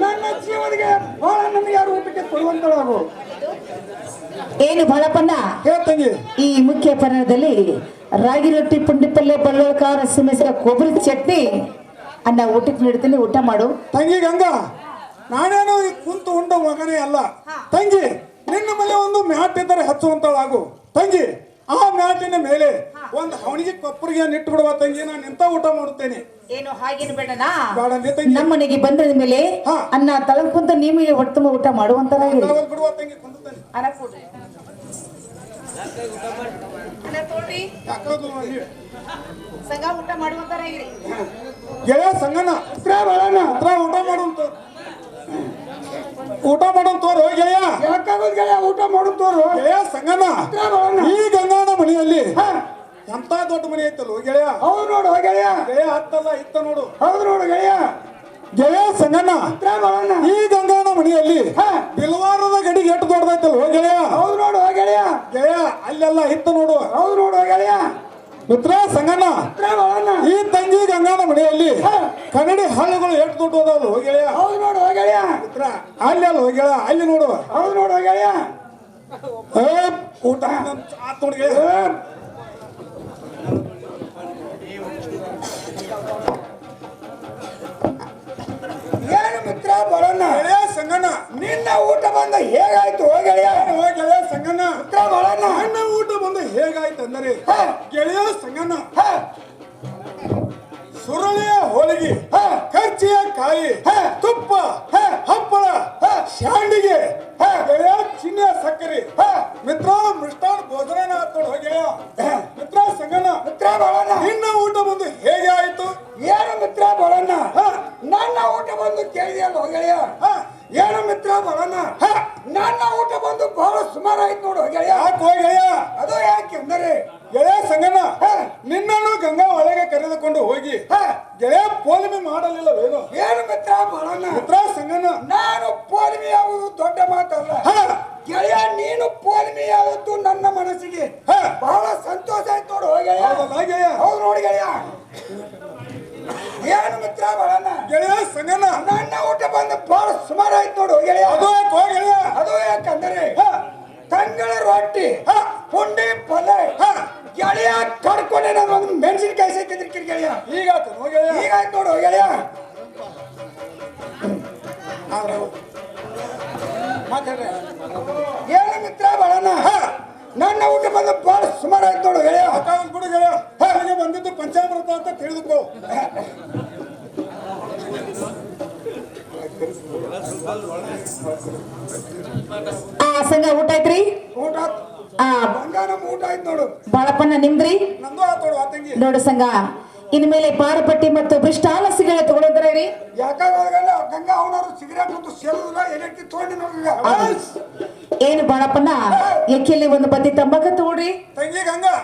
ನನ್ನ ಜೀವನಿಗೆ ಬಹಳ ನನಗೆ ಯಾರು ಊಟಕ್ಕೆ ಕೊಡುವಂತಳಾಗು. ಏನು ಬಾಳಪ್ಪಣ್ಣ, ಹೇಳ್ ತಂಗಿ. ಈ ಮುಖ್ಯ ಪರ್ಣದಲ್ಲಿ ರಾಗಿ ರೊಟ್ಟಿ, ಪುಂಡಿ ಪಲ್ಯ, ಬಳ್ಳೊಳ್ಕಾರ, ಸಿಮೆಸಿಗೆ ಕೊಬ್ಬರಿ ಚಟ್ನಿ ಅನ್ನ ಊಟಕ್ಕೆ ನೀಡ್ತೀನಿ, ಊಟ ಮಾಡು. ತಂಗಿ ಗಂಗಾ, ನಾನೇನು ಈ ಕುಂತು ಉಂಡ ಮಗನೇ ಅಲ್ಲ ತಂಗಿ. ನಿನ್ನ ಮೇಲೆ ಒಂದು ಮ್ಯಾಟ್ ಇದ್ದರೆ ಹಚ್ಚುವಂತಳಾಗು ತಂಗಿ. ಆ ಮ್ಯಾಟಿನ ಮೇಲೆ ಒಂದು ಅವನಿಗೆ ಕೊಪ್ಪರಿಗೆ ನಿಟ್ಟು ಬಿಡುವ ತಂಗಿ. ನಾನು ಎಂತ ಊಟ ಮಾಡುತ್ತೇನೆ. ಏನು ಹಾಗೇನು ಬೇಡನಾ? ಬೇಡ ಅಂದೆ ತಂಗಿ. ನಮ್ಮನೆಗೆ ಬಂದ ಮೇಲೆ ಹಾ. ಅನ್ನ ತಳಗ್ ಕುಂತ ನಿಮಗೆ ಹೊಟ್ಟೆ ಊಟ ಮಾಡುವಂತರ ನಾವಲ್ಲಿ ಬಿಡುವ ತಂಗಿ, ಕುಂದುತ್ತೇನೆ. ಯಾಕಾದ್ರು ನೀವೇ. ಸಂಘ ಊಟ ಮಾಡುವಂತರ ಗೆಳೆಯ ಸಂಗನ ಹತ್ರ ಬೇಡನ ಹತ್ರ ಊಟ ಮಾಡುವಂತ ಊಟ ಮಾಡೋಂತವ್ರು ಗೆಳೆಯ. ಯಾಕಾಗೋದ್ ಗೆಳೆಯ ಊಟ ಮಾಡುತ್ತೋರು ಗೆಳೆಯ ಸಂಗನ ಈ ಗಂಗಾನ ಮನೆಯಲ್ಲಿ ಎಂತ ದೊಡ್ಡ ಮನೆ ಐತಲ್ಲ ಗೆಳೆಯ. ಹೌದು ನೋಡು ಗೆಳೆಯ. ಗೆಳೆಯ ಹತ್ತಲ್ಲ ಇತ್ತ ನೋಡು. ಹೌದು ನೋಡು ಗೆಳೆಯ. ಗೆಳೆಯ ಸಂಗನ ಈ ಗಂಗಾನ ಮನೆಯಲ್ಲಿ ಬಿಲ್ವಾರದ ಗಡಿಗೆ ಎಷ್ಟು ದೊಡ್ಡದೈತಲ್ಲ ಗೆಳೆಯ. ಹೌದು ನೋಡು ಗೆಳೆಯ. ಗೆಳೆಯ ಅಲ್ಲೆಲ್ಲ ಇತ್ತ ನೋಡು. ಹೌದು ನೋಡು ಗೆಳೆಯ. ಮಿತ್ರ ಸಂಗನ ಈ ತಂಗಿ ಗಂಗಾನ ಮನೆಯಲ್ಲಿ ಕನ್ನಡಿ ಹಳ್ಳಿಗಳು ಎಷ್ಟು ದೊಡ್ಡ ಹೋದಲ್ಲ ಗೆಳೆಯ. ಹೌದು ನೋಡು ಗೆಳೆಯ. ಮಿತ್ರ ಅಲ್ಲೆಲ್ಲ ಗೆಳೆಯ ಅಲ್ಲಿ ನೋಡು. ಹೌದು ನೋಡು ಗೆಳೆಯ. ಊಟ ಆತ್ ನೋಡಿ ಗೆಳೆಯ. ಏನು ಮಿತ್ರ ಬರೋಣ. ಗೆಳೆಯ ಸಂಗನ ನಿನ್ನ ಊಟ ಬಂದ ಹೇಗಾಯ್ತು ಗೆಳೆಯ. ಗೆಳೆಯ ಸಂಗನ ಮಿತ್ರ ಬರೋಣ. ನನ್ನ ಊಟ ಬಂದು ಹೇಗಾಯ್ತು ಅಂದರೆ ಗೆಳೆಯ ಸಂಗನ ಸುರಳಿಯ ಹೋಳಿಗೆ, ಕರ್ಚಿಯ ಕಾಯಿ, ತುಪ್ಪ, ಹಪ್ಪಳ, ಶಾಂಡಿಗೆ, ಗೆಳೆಯ ಚಿನ್ನ ಸಕ್ಕರೆ, ಮಿತ್ರ ಮೃಷ್ಟಾನ್ ಭೋಜನ ಹಾಕೊಂಡು ಗೆಳೆಯ. ಮಿತ್ರ ಸಂಗನ ಮಿತ್ರ ಬರೋಣ. ನಿನ್ನ ಊಟ ಬಂದು ಹೇಗೆ ಆಯ್ತು. ಏನು ಮಿತ್ರ ಬರೋಣ. ನನ್ನ ಊಟ ಬಂದು ಕೇಳಿದೆಯಲ್ಲ ಗೆಳೆಯ. ಏನು ಮಿತ್ರ ಬರೋಣ. ನನ್ನ ಊಟ ಬಂದು ಬಹಳ ಸುಮಾರು ಆಯ್ತು ನೋಡು ಗೆಳೆಯ. ಯಾಕೋ ಗೆಳೆಯ. ಅದು ಯಾಕೆಂದರೆ ಗೆಳೆಯ ಸಂಗನ ನಿನ್ನನ್ನು ಗಂಗಾ ಒಳಗೆ ಕರೆದುಕೊಂಡು ಹೋಗಿ ಗೆಳೆಯ ಪೋಲಿಮೆ ಮಾಡಲಿಲ್ಲವೇನು. ಏನು ಮಿತ್ರ ಬರೋಣ. ಮಿತ್ರ ಸಂಗನ ನಾನು ಪೋಲಿಮೆ ಆಗುವುದು ದೊಡ್ಡ ಮಾತಲ್ಲ ಗೆಳೆಯ. ನೀನು ಪೋಲಿಮೆ ಆಗುತ್ತು ನನ್ನ ಮನಸ್ಸಿಗೆ ಬಹಳ ಸಂತೋಷ ಆಯ್ತು ನೋಡು ಗೆಳೆಯ. ಹೌದಲ್ಲ ಗೆಳೆಯ. ಹೌದು ನೋಡಿ ಗೆಳೆಯ. ಏನು ಮಿತ್ರ ಬರೋಣ. ಗೆಳೆಯ ಸಂಗನ ನನ್ನ ಊಟ ಬಂದು ಬಹಳ ಸುಮಾರು ಆಯ್ತು ನೋಡು ಗೆಳೆಯ. ಅದು ಯಾಕೋ ಗೆಳೆಯ. ಅದು ಯಾಕಂದರೆ ತಂಗಳ ರೊಟ್ಟಿ, ಪುಂಡಿ ಪಲ್ಯ, ಗೆಳೆಯ ಕಡ್ಕೊಂಡೆ ನಾನು ಒಂದು ಮೆಣಸಿನಕಾಯಿ ಸಿಕ್ಕಿದ್ರಿ ಗೆಳೆಯ. ಹೀಗಾಯ್ತು ನೋ ಗೆಳೆಯ. ಹೀಗಾಯ್ತು ನೋಡು ಗೆಳೆಯ. ಮಾತಾಡ್ರೆ ಏನು ಮಿತ್ರ ಬರೋಣ. ನನ್ನ ಊಟ ಬಂದು ಬಹಳ ಸುಮಾರು ಆಯ್ತು ನೋಡು ಗೆಳೆಯ. ಬಿಡು ಗೆಳೆಯ. ಹಾಗೆ ಬಂದಿದ್ದು ಪಂಚಾಮೃತ ಅಂತ ತಿಳಿದುಕೋ. ಸಂಘ ಊಟ ಐತ್ರಿ. ಊಟ ಬಂಗಾರ ಊಟ ಆಯ್ತು ನೋಡು. ಬಾಳಪ್ಪಣ್ಣ ನಿಮ್ದ್ರಿ. ನಂದು ಆತೋಡು ಆ ತಂಗಿ. ನೋಡು ಸಂಘ ಇನ್ಮೇಲೆ ಪಾರಪಟ್ಟಿ ಮತ್ತು ಭ್ರಷ್ಟಾಲ ಸಿಗರೇಟ್ ತಗೊಳೋದ್ರಿ. ಯಾಕಾಗಲ್ಲ ಗಂಗಾ ಅವನವರು ಸಿಗರೇಟ್ ಮತ್ತು ಸೇರುದಿಲ್ಲ. ಏನಕ್ಕೆ ತಗೊಂಡಿ ನೋಡ್ರಿ. ಏನು ಬಾಳಪ್ಪಣ್ಣ ಎಕ್ಕೆಲ್ಲಿ ಒಂದು ಬತ್ತಿ ತಂಬಾಕ ತಗೊಳ್ರಿ ತಂಗಿ ಗಂಗಾ.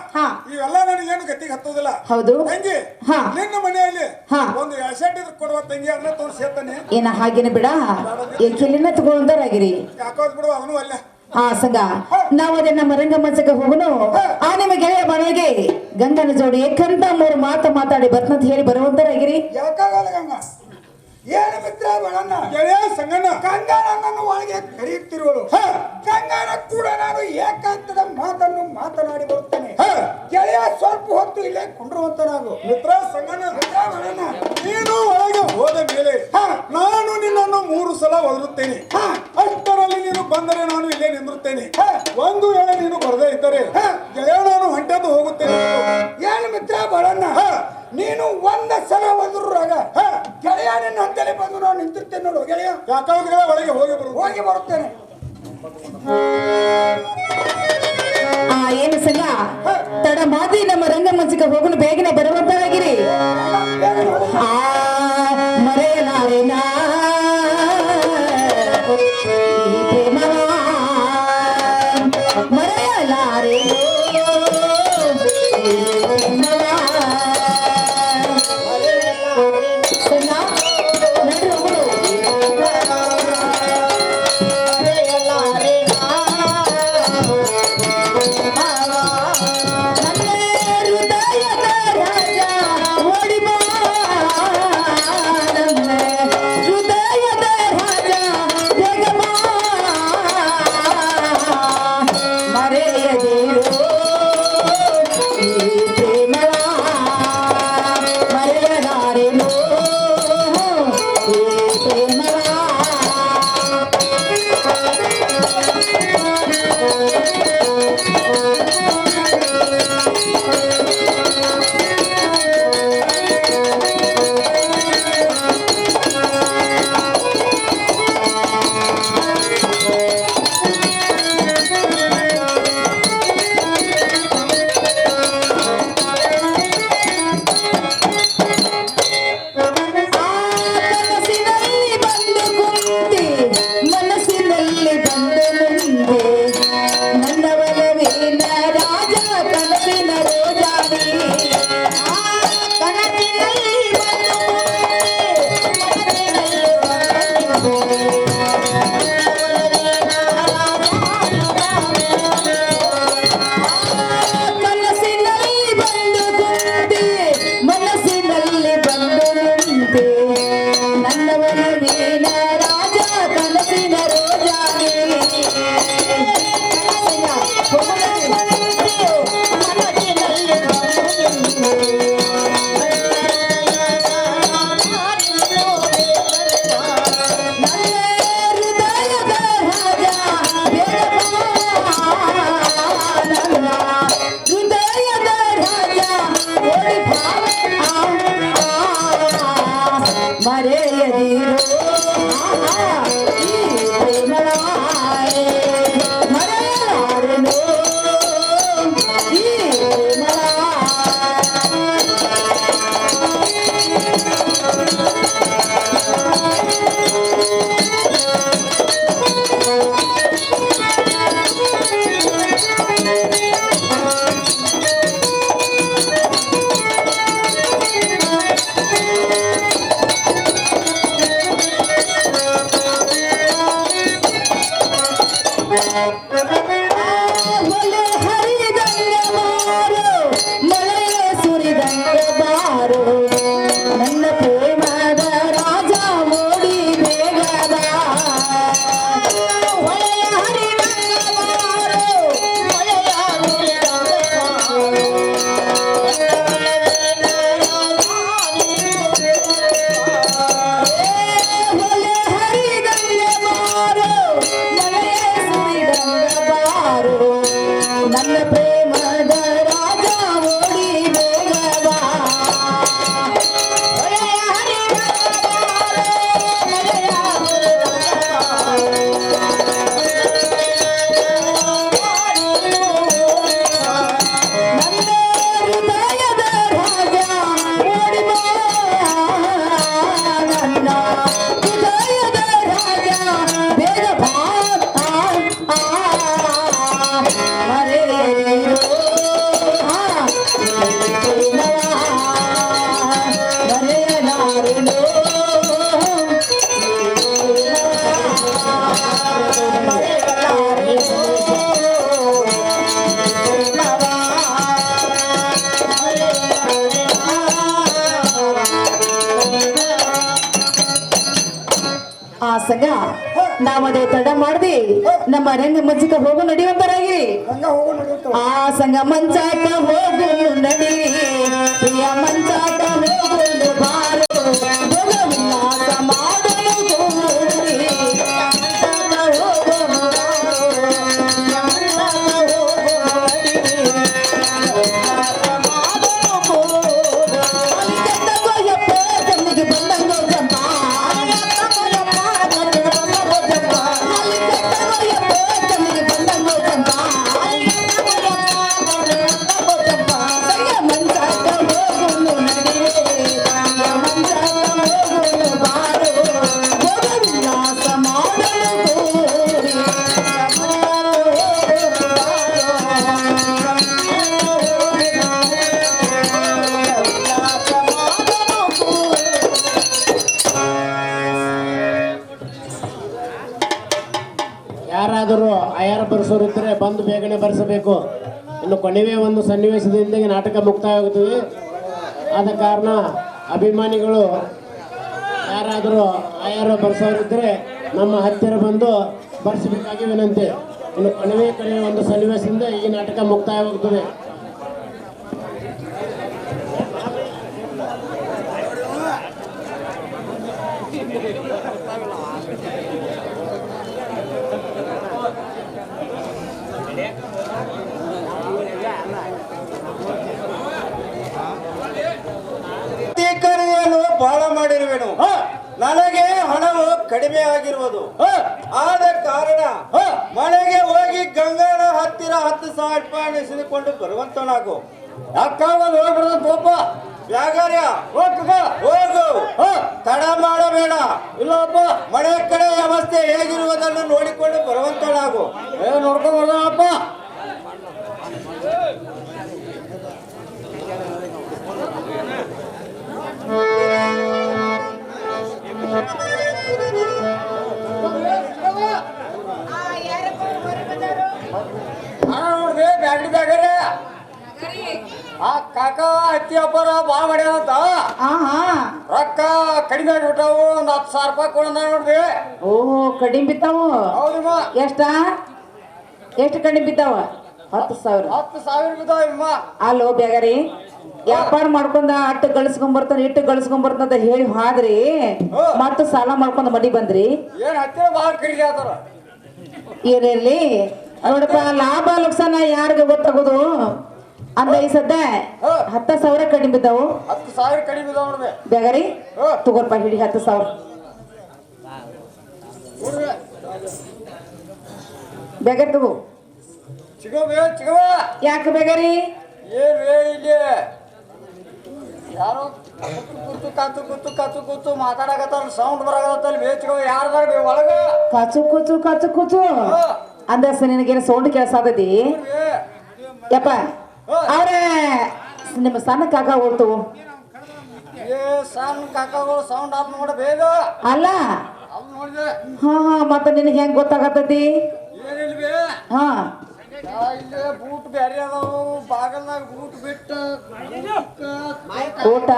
ಇವೆಲ್ಲ ನನಗೇನು ಗತಿಗೆ ಹತ್ತೋದಿಲ್ಲ. ಹೌದು ತಂಗಿ ನಿನ್ನ ಮನೆಯಲ್ಲಿ ಒಂದು ಎಸೆಟ್ ಇದ್ರ ಕೊಡುವ ತಂಗಿ ಅದನ್ನ ತೋರಿಸಿ ಹೇಳ್ತಾನೆ. ಏನ ಹಾಗೇನ ಬಿಡ ಎಕ್ಕೆಲ್ಲಿನ ತಗೊಳೋದಾಗಿರಿ. ಯಾಕೋದ್ ಬಿಡು ಅದನ್ನು ಅಲ್ಲ. ಸಂಘ ನಾವು ಅದೇ ನಮ್ಮ ರಂಗಮಂಚಕ್ಕೆ ಹೋಗುನು. ಆ ನಿಮ್ಮ ಗೆಳೆಯ ಮನೆಗೆ ಗಂಗನ ಜೋಡಿ ಏಕಂತ ಮೂರು ಮಾತಾಡಿ ಬರ್ತಂತ ಹೇಳಿ ಬರುವಂತರಾಗಿರಿ. ಯಾಕಾಗಲ್ಲ ಗಂಗಾ. ಏನು ಮಿತ್ರ ಬರೋಣ. ಗೆಳೆಯ ಸಂಗನ ಗಂಗಾ ನನ್ನನ್ನು ಒಳಗೆ ಕರೆಯುತ್ತಿರುವಳು. ಗಂಗಾನ ಕೂಡ ನಾನು ಏಕಾಂತದ ಮಾತನ್ನು ಮಾತನಾಡಿ ಬರುತ್ತೇನೆ. ಗೆಳೆಯ ಸ್ವಲ್ಪ ಹೊತ್ತು ಇಲ್ಲೇ ಕುಂಡ್ರುವಂತ ನಾವು. ಮಿತ್ರ ಸಂಗನ ಮಿತ್ರ ಬರೋಣ. ನೀನು ಒಳಗೆ ಹೋದ ಮೇಲೆ ನಾನು ನಿನ್ನನ್ನು 3 ಸಲ ಒದರುತ್ತೇನೆ. ಅಷ್ಟರಲ್ಲಿ ನೀನು ಬಂದರೆ ನಾನು ಇಲ್ಲೇ ನಿಂದಿರುತ್ತೇನೆ. ಒಂದು ವೇಳೆ ನೀನು ಬರದೇ ಇದ್ದರೆ ಗೆಳೆಯ ನಾನು ಹೊಂಟದ್ದು ಹೋಗುತ್ತೇನೆ. ಏನು ಮಿತ್ರ ಬರೋಣ. ನೀನು ಒಂದ ಸಲ ಒದರುವಾಗ ಗೆಳೆಯ ನಿನ್ನ ಹಂತಲ್ಲಿ ಬಂದು ನಾನು ನಿಂತಿರ್ತೇನೆ ನೋಡು ಗೆಳೆಯ. ಯಾಕಾದ್ರೆ ಒಳಗೆ ಹೋಗಿ ಬರುತ್ತೇನೆ. ಏನು ಸಂಘ ತಡ ಮಾದಿ ನಮ್ಮ ರಂಗಮಂಚಕ್ಕೆ ಹೋಗಲು ಬೇಗನೆ ಬರುವಂತರಾಗಿರಿ. ಮರೆಯಲಾರೆ ನಾ ಮರೆಯಲಾರೆ ಹೃದಯದ ಕನಸಿನಲ್ಲಿ ಬಂದು ಮುಂದೆ ನನ್ನ ಒಲವಿನ ರಾಜ ಕನಸಿನ ರೋಜಾನಿ ಕನಸಿನಲ್ಲಿ ಬಂದು ಕನಸಿನಲ್ಲಿ ಬಂದು ಮುಂದೆ ಮನಸ್ಸಿನಲ್ಲಿ ಬಂದು ಮುಂದೆ ನನ್ನ ಒಲವಿನ ರಾಜ ಕನಸಿನ ರೋಜಾನಿ ಮರೆಯದಿರೋ ಮರೆಯಲಾರೆನೋ ಈ ಮಳೆ ಹರಿದಂಗ ಬಾರೋ ಮಳೆಯ ಸುರಿದಂಗ ಬಾರೋ ನನ್ನ ಪ್ರೇಮದ ರಾಜ ಓಡಿ ಬೇಗದ ಮಳೆಯ ಹರಿದಂಗ ಬಾರೋ ಮಳೆಯ ಮಳೆ ಹರಿದಂಗ ಬಾರೋ ಮಳೆಯ ಸುರಿದಂಗ ಬಾರೋ ನನ್ನ ಪ್ರೇಮದ ರಾಜ ಓಡಿ ಬೇಗದ ಮಳೆಯ ಹರಿದಂಗ ಬಾರೋ ಮಳೆಯ ನನ್ನ ಹೃದಯದ ರಾಜ ಓಡಿ ಬಾ ನನ್ನ ಹೃದಯದ ರಾಜ ಬೇಗ ಬಾ ಮರೆಯದಿರೋ ಮರೆಯಲಾರೆನೋ ಆ ಸಂಘ ನಾವದೇ ತಡ ಮಾಡ್ದಿ ನಮ್ಮ ರಂಗ ಮಂಚಕ ಹೋಗು ನಡೆಯುವಂತರಾಗಿ ಹಂಗ ಹೋಗೋ ನಡೆಯುತ್ತ ಆ ಸಂಘ ಮಂಚಾಕ ಹೋಗು ನಡಿ ಪ್ರಿಯ ಮಂಚಾಕ ಹೋಗು ಬಾರು ಭೋಗ ವಿಲಾಸ ಮಾಡಲು ಕೂಡಿ ಮಂಚಾಕ ಹೋಗು ಯಾರಾದರೂ ಆಯಾರ ಬರೆಸೋರಿದ್ದರೆ ಬಂದು ಬೇಗನೆ ಬರೆಸಬೇಕು. ಇನ್ನು ಕೊನೆವೇ ಒಂದು ಸನ್ನಿವೇಶದಿಂದ ನಾಟಕ ಮುಕ್ತಾಯವಾಗುತ್ತದೆ. ಆದ ಕಾರಣ ಅಭಿಮಾನಿಗಳು ಯಾರಾದರೂ ಆಯಾರ ಬರೆಸೋರಿದ್ದರೆ ನಮ್ಮ ಹತ್ತಿರ ಬಂದು ಬರೆಸಬೇಕಾಗಿ ವಿನಂತಿ. ಇನ್ನು ಕೊನೆಯ ಒಂದು ಸನ್ನಿವೇಶದಿಂದ ಈ ನಾಟಕ ಮುಕ್ತಾಯವಾಗುತ್ತದೆ. ಬಹಳ ಮಾಡಿರುವೆನು. ನನಗೆ ಹಣವು ಕಡಿಮೆ ಆಗಿರುವುದು. ಆದ ಕಾರಣ ಮನೆಗೆ ಹೋಗಿ ಗಂಗಾನ ಹತ್ತಿರ 10,000 ರೂಪಾಯಿ ಎಸೆದುಕೊಂಡು ಬರುವಂತನಾಗು. ಯಾಕಾಗ ಹೋಗ್ಬಿಡೋದು ಪಾಪ ಯಾಗಾರ್ಯ ಹೋಗ ಹೋಗು ತಡ ಮಾಡಬೇಡ. ಇಲ್ಲಪ್ಪ ಮನೆ ಕಡೆ ವ್ಯವಸ್ಥೆ ಹೇಗಿರುವುದನ್ನು ನೋಡಿಕೊಂಡು ಬರುವಂತಳಾಗು. ನೋಡ್ಕೊಂಡ್ ಬರ್ದಪ್ಪ. ನೋಡ್ರಿ ಬ್ಯಾಗ್ಡಿ ಬ್ಯಾಗರೇ ಆ ಕಾಕ ಹತ್ತಿ ಅಪ್ಪರ ಬಾಳ ಮಾಡ್ಯಾರಂತ ರೊಕ್ಕ ಕಡಿಮೆ ಆಗಿಬಿಟ್ಟಾವು. ಒಂದ್ 10,000 ರೂಪಾಯಿ ಕೊಡಂದ ನೋಡ್ರಿ. ಓಹೋ ಕಡಿಮೆ ಬಿದ್ದಾವು. ಹೌದಮ್ಮ. ಎಷ್ಟು ಕಡಿಮೆ ಬಿದ್ದಾವ? 10,000. 10,000 ಬಿದ್ದಾವಮ್ಮ. ಅಲ್ಲೋ ಬ್ಯಾಗರಿ ವ್ಯಾಪಾರ ಮಾಡ್ಕೊಂಡ ಅಟ್ಟು ಗಳಿಸ್ಕೊಂಡ್ ಬರ್ತಾನ ಹೇಳಿ ಹಾದ್ರಿ ಮತ್ತ ಸಾಲ ಮಾಡ್ಕೊಂಡ್ ಮಡಿ ಬಂದ್ರಿ. ಏನ್ ಹತ್ತಿರ ಬಾಳ ಕಡಿಮೆ ಆತಾರ. ಇರ್ಲಿ ನೋಡಪ್ಪ, ಲಾಭ ಲುಕ್ಸಾನ ಯಾರಿಗ ಗೊತ್ತಾಗೋದು ಅಂದ ಈ ಸದ್ದ 10,000 ಕಡಿಮೆ ಬಿದ್ದಾವು. 10,000 ಕಡಿಮೆ ಬಿದ್ದಾವ ನೋಡ್ರಿ. ಬ್ಯಾಗರಿ ತಗೋರ್ಪ ಹಿಡಿ 10,000. ಬ್ಯಾಗರಿ ತಗೋ. ಚಿಗವ ಯಾಕೆ ಬ್ಯಾಗರಿ? ಏನ್ರೇ ಇಲ್ಲಿ ಯಾರೋ ಕೂತು ಮಾತಾಡಕತ್ತಾರ. ಸೌಂಡ್ ಬರಾಕತ್ತಲ್ಲ ಬೇಚಿಗವ. ಯಾರ್ದಾರ ಒಳಗ ಕಚು ಕೂಚು ಅಂದ ನಿನಗೇನು ಸೌಂಡ್ ಕೇಳಿಸತೈತಿ? ಯಪ್ಪ ಅವ್ರೆ ನಿಮ್ಮ ಸಣ್ಣ ಕಾಕ ಹೋಗ್ತು. ಸಣ್ಣ ಕಾಕಗಳು ಸೌಂಡ್ ಆಫ್ ನೋಡ ಬೇಗ. ಅಲ್ಲ ಅಲ್ಲಿ ನೋಡಿದೆ. ಹಾ ಮತ್ತೆ ನಿನಗೆ ಹೆಂಗ್ ಗೊತ್ತಾಗತ್ತೈತಿ? ಏನಿಲ್ವೇ ಹಾ ಇಲ್ಲಿ ಬೂಟ್ ಬ್ಯಾರೆ ಅದಾವು. ಬಾಗಲ್ದಾಗ ಬೂಟ್ ಬಿಟ್ಟು ಊಟ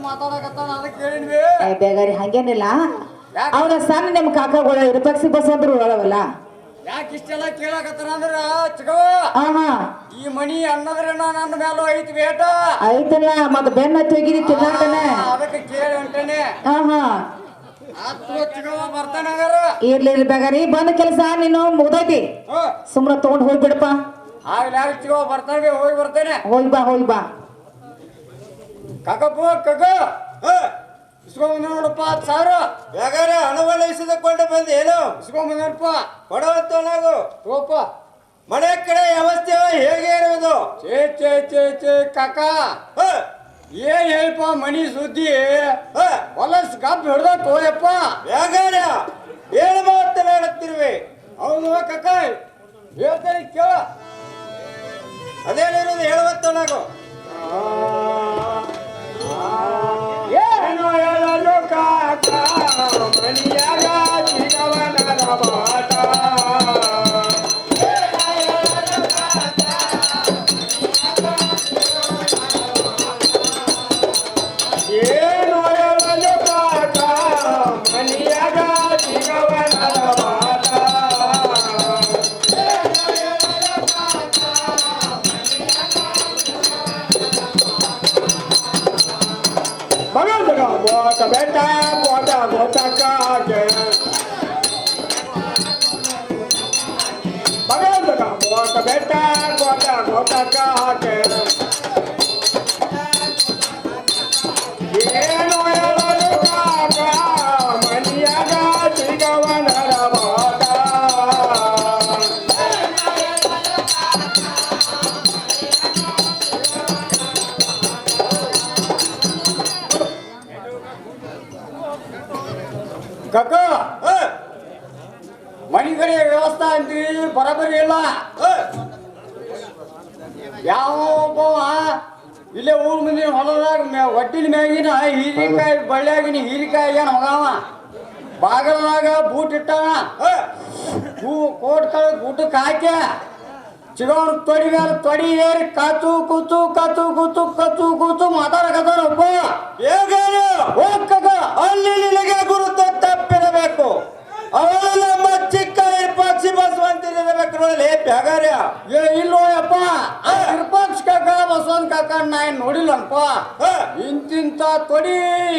ಮಾತಾಡಕತ್ತಾನ. ಅದಕ್ಕೆ ಹೇಳಿನ್ವಿ. ಬೇಗಾರಿ ಹಂಗೇನಿಲ್ಲ. ಅವ್ರ ಸಣ್ಣ ನಿಮ್ಮ ಕಾಕಗಳು ಇರಪಕ್ಷಿ ಬಸ್ ಅಂದ್ರು ಹೇಳವಲ್ಲ. ಯಾಕೆ ಇಷ್ಟೆಲ್ಲ ಕೇಳಕತ್ತಾರ ಅಂದ್ರ ಚಿಗವ ಈ ಮನಿ ಅನ್ನದ್ರ ನನ್ನ ಮೇಲೂ ಐತಿ ಬೇಟ ಐತಲ್ಲ. ಮತ್ತ ಬೆನ್ನ ತೆಗಿದಿ ತಿನ್ನಾಕನೆ ಅದಕ್ಕೆ ಕೇಳಿ ಹೊಂಟೇನೆ. ಚಿಗವ ಬರ್ತಾನ. ಇರ್ಲಿ ಬೇಗಾರಿ ಬಂದ ಕೆಲಸ ನೀನು ಮುಗ್ದೈತಿ. ಸುಮ್ನ ತಗೊಂಡ್ ಹೋಗ್ಬಿಡಪ್ಪ. ಆಗ್ಲಿ ಚಿಗವ ಬರ್ತಾನೆ. ಹೋಗಿ ಬರ್ತೇನೆ. ಹೋಗಿ ಬಾ ಕಕ್ಕ ಇಸ್ಕೊಂಬಂದ ನೋಡಪ್ಪ 10,000. ಯಾಗಾರ ಹಣವನ್ನು ಇಸಿದುಕೊಂಡು ಬಂದು ಏನು ಇಸ್ಕೊಂಬಂದಪ್ಪ. ಕೊಡುವಂತನಾಗು. ತಗೋಪ್ಪ. ಮನೆ ಕಡೆ ವ್ಯವಸ್ಥೆ ಹೇಗೆ ಇರುವುದು? ಚೇ ಕಾಕ ಏನ್ ಹೇಳಪ್ಪ ಮನಿ ಸುದ್ದಿ ಹೊಲಸ್ ಗಬ್ ಹಿಡ್ದ ತೋಯಪ್ಪ. ಯಾಗಾರ ಏನು ಮಾತನಾಡುತ್ತಿರುವೆ? ಹೌದು ಕಾಕ ಹೇಳ್ತೇನೆ ಕೇಳ. ಅದೇನಿರುವುದು ಹೇಳುವಂತನಾಗು. ಏನು ಹೇಳಲು ಕಾಕ ಮನಿಯಾಗ ಚಿಗವನರ ಮಾತ. ಏನು ಹೇಳಲು ಕಾಕ ಮನಿಯಾಗ ಚಿಗವನರ ಮಾತ. ಮಗಂದಗ ಗೋಟ ಬೆಟ್ಟ ಗೋಟ ಕಾಗೆ ಮಗಂದಗ ಗೋಟ ಬೆಟ್ಟ ಗೋಟ ಕಾಗೆ ಏನು ಹೇಳಲು ಕಾಕ ಮನಿಯಾಗ ಚಿಗವನರ ಮಾತ. ಕಕ್ಕ ಮನಿ ಕಡೆ ವ್ಯವಸ್ಥೆ ಅಂತೀವಿ ಬರಬರಿ ಇಲ್ಲ. ಯಾವ ಇಲ್ಲೇ ಊರ್ ಮುಂದಿನ ಹೊಲದಾಗ ಹೊಟ್ಟಿನ ಮ್ಯಾಗಿನ ಹೀರಿಕಾಯಿ ಬಳ್ಳಿಯಾಗಿನ ಹೀರಿಕಾಯಿ ಏನ್ ಮಗವ ಬಾಗಲದಾಗ ಬೂಟ್ ಇಟ್ಟಾನ. ಕೋಟ್ ಊಟಕ್ಕೆ ಹಾಕ್ಯ ಚಿಗವನ್ ತೊಡಿ ಮೇಲೆ ತೊಡಿ ಏರಿ ಕತ್ತು ಕೂತು ಮಾತಾಡಕತ್ತಾನಪ್ಪ. ಹೋಗ್ಕಗ ಅಲ್ಲಿ ನಿನಗೆ ಗುರುತು ತಪ್ಪಿರಬೇಕು. ಅವಳು ನಮ್ಮ ಚಿಕ್ಕ ಪಕ್ಷಿ ಬಸವಂತಿರಬೇಕು ನೋಡಿ ಬ್ಯಾಗಾರ್ಯ. ಇಲ್ಲೋ ಯಪ್ಪ ವಿರೂಪಾಕ್ಷ ಕಾಕ ಬಸವಂತ ಕಾಕ ನಾ ಏನ್ ನೋಡಿಲ್ಲಪ್ಪ. ಇಂತಿಂತ ತೊಡಿ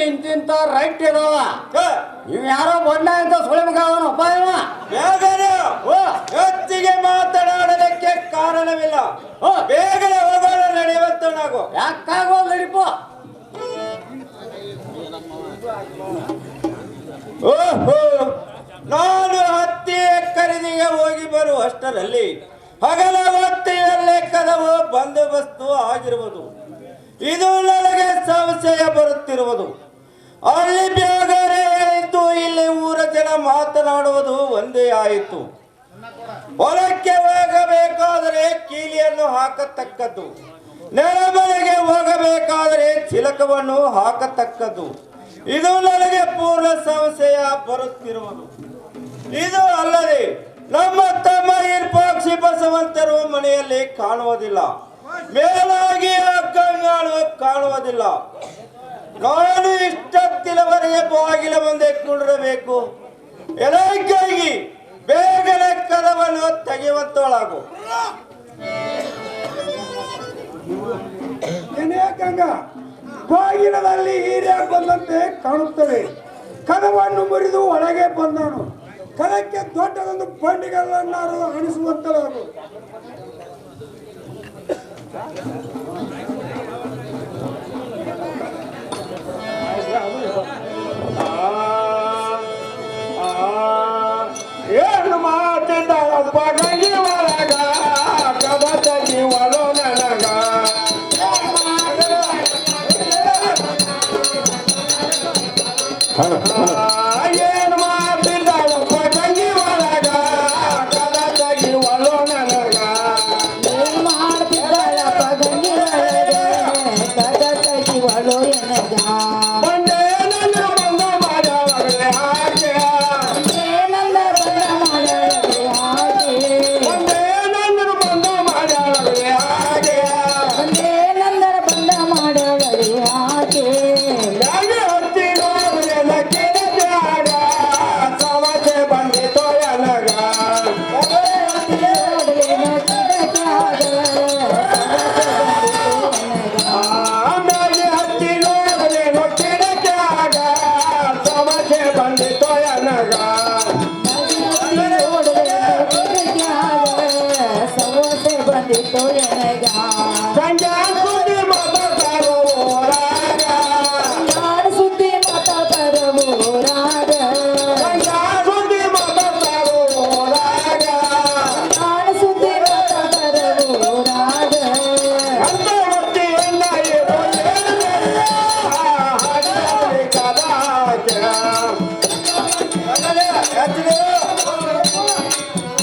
ಇಂತಿಂತ ರೈಟ್ ಇದಾವ. ಇವ್ ಯಾರೋ ಬಣ್ಣ ಅಂತ ಸುಳಿ ಮಗ ಅವನಪ್ಪ. ಇವ ಬ್ಯಾಗಾರ್ಯ ಹೆಚ್ಚಿಗೆ ಮಾತನಾಡಲಿಕ್ಕೆ ಕಾರಣವಿಲ್ಲ. ಬೇಗನೆ ಹೋಗೋಣ ನಡೆಯುವಂತ ನಾವು. ಯಾಕಾಗೋಲ್ ನಡಿಪ. ಓಹೋ ನಾನು ಹತ್ತಿ ಖರೀದಿಗೆ ಹೋಗಿ ಬರುವಷ್ಟರಲ್ಲಿ ಹಗಲ ಹೊತ್ತಿನ ಲೆಕ್ಕದವು ಬಂದೋಬಸ್ತು ಆಗಿರುವುದು. ಇದು ನನಗೆ ಸಂಶಯ ಬರುತ್ತಿರುವುದು. ಅಲ್ಲಿ ಬ್ಯಾಗರೆ ಹೇಳಿದ್ದು, ಇಲ್ಲಿ ಊರ ಜನ ಮಾತನಾಡುವುದು ಒಂದೇ ಆಯಿತು. ಹೊಲಕ್ಕೆ ಹೋಗಬೇಕಾದರೆ ಕೀಲಿಯನ್ನು ಹಾಕತಕ್ಕದ್ದು, ನೆಲಮನೆಗೆ ಹೋಗಬೇಕಾದರೆ ಚಿಲಕವನ್ನು ಹಾಕತಕ್ಕದ್ದು. ಇದು ನನಗೆ ಪೂರ್ಣ ಸಂಶಯ ಬರುತ್ತಿರುವುದು. ಇದು ಅಲ್ಲದೆ ನಮ್ಮ ತಮ್ಮ ಇರ್ಪಾಕ್ಷಿ ಬಸವಂತರು ಮನೆಯಲ್ಲಿ ಕಾಣುವುದಿಲ್ಲ, ಮೇಲಾಗಿ ಕಂಗಾಳು ಕಾಣುವುದಿಲ್ಲ. ನಾನು ಇಷ್ಟೊತ್ತಿನವರೆಗೆ ಬಾಗಿಲ ಮುಂದೆ ಕುಳಿರಬೇಕು. ಎಲ್ಲಕ್ಕಾಗಿ ಬೇಗನೆ ಕದವನ್ನು ತೆಗೆಯುವಂತೊಳಗು. ಗಂಗ ಬಾಗಿಲದಲ್ಲಿ ಹೀರೆ ಬಂದಂತೆ ಕಾಣುತ್ತವೆ. ಕದವನ್ನು ಮುರಿದು ಒಳಗೆ ಬಂದನು. ಕದಕ್ಕೆ ದೊಡ್ಡದೊಂದು ಬಂಡಿಗಳನ್ನಾರು ಅಣಿಸುವಂತಲಾಗು. ಏನು ಮಾತಿದ್ದಪ್ಪ ಗಂಗಿ ಒಳಗ ಕದ ತೆಗಿವಲು ನನಗ. ಏನು ಮಾತಿದ್ದಪ್ಪ ಗಂಗಿ ಒಳಗ ಕದ ತೆಗಿವಲು ನನಗ. ಬಂದೆ ನನ್ನ ಬಂದ ಮಾಡವಾಗಲೇ ಹಾಗೆ. ಬಂದೆ ನನ್ನ ಬಂದ ಮಾಡವಾಗಲೇ ಹಾಗೆ. ಯಾಕೆ ಹತ್ತಿ ನೋಡಲೆಲ್ಲ ಕೆಳಗಾಗ ಸಮಸ್ಯೆ ಬಂದಿತೋ ಎನಗ. ಆಮೇಲೆ ಹತ್ತಿ ನೋಡಲೇನೋ ಕೆಳಗಾಗ ಸಮಸ್ಯೆ ಬಂದಿತೋ ಎನಗ. ಸಂಜೆ ಸುದ್ದಿ ಮಾತಾಡೋ ಊರಾಗ. ಸಂಜೆ ಸುದ್ದಿ ಮಾತಾಡೋ ಊರಾಗ. ಅಂತ ಹೊತ್ತಿಯನ್ನ ಇದು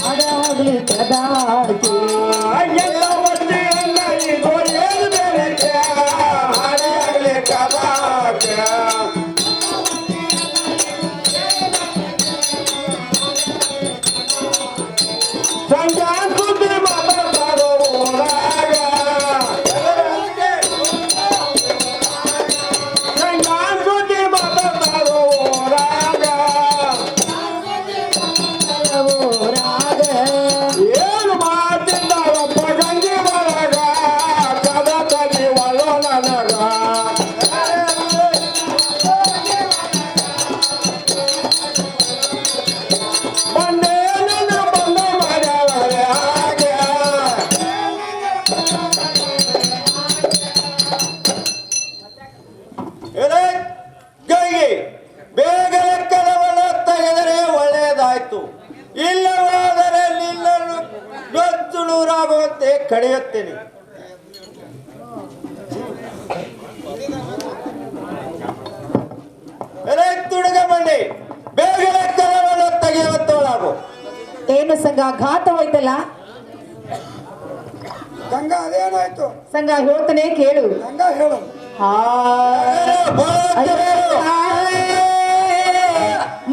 ಹಾಡಲಿ ಕದಾಕೆ. ಎಲ್ಲ ಹೊತ್ತಿಯನ್ನ ಇದು ಏನು ಬೆಳಕೆ ಹಾಡಲಿ ಕದಾಕೆ. ಸಂಜೆ ಸುದ್ದಿ ಮಾತಾಡೋ ಊರಾಗ. ಸಂಜೆ ಸುದ್ದಿ ಮಾತಾಡೋ ಊರಾಗ. ಏನು ಮಾತಿದ್ದಾರಪ್ಪ ಗಂಗಿ ಒಳಗ ಕದ ತೆಗಿವಲು ನನಗ. ಬಂದೆ ನನ್ನ ಬಂದ ಮಾಡ್ಯಾವರೆ ಹಾಗೆ. ಗೈಗೆ ಬೇಗನೆ ಕದವನ್ನು ತೆಗೆದರೆ ಒಳ್ಳೆಯದಾಯ್ತು. ಇಲ್ಲವಾದರೆ ನಿನ್ನನ್ನು ನೊತ್ತು ನೂರಾಗುವಂತೆ ಕಡಿಯುತ್ತೇನೆ. ತುಡುಗ ಬಂಡಿ ಬೇಗನೆ ಕದವನ್ನು ತೆಗೆಯುವಂತವಳಾಗು. ಏನು ಸಂಘ ಘಾತವಾಯ್ತಲ್ಲ ಗಂಗ ಅದೇನಾಯ್ತು? ಸಂಘ ಹೇಳ್ತಾನೆ ಕೇಳು. ಗಂಗ ಹೇಳು.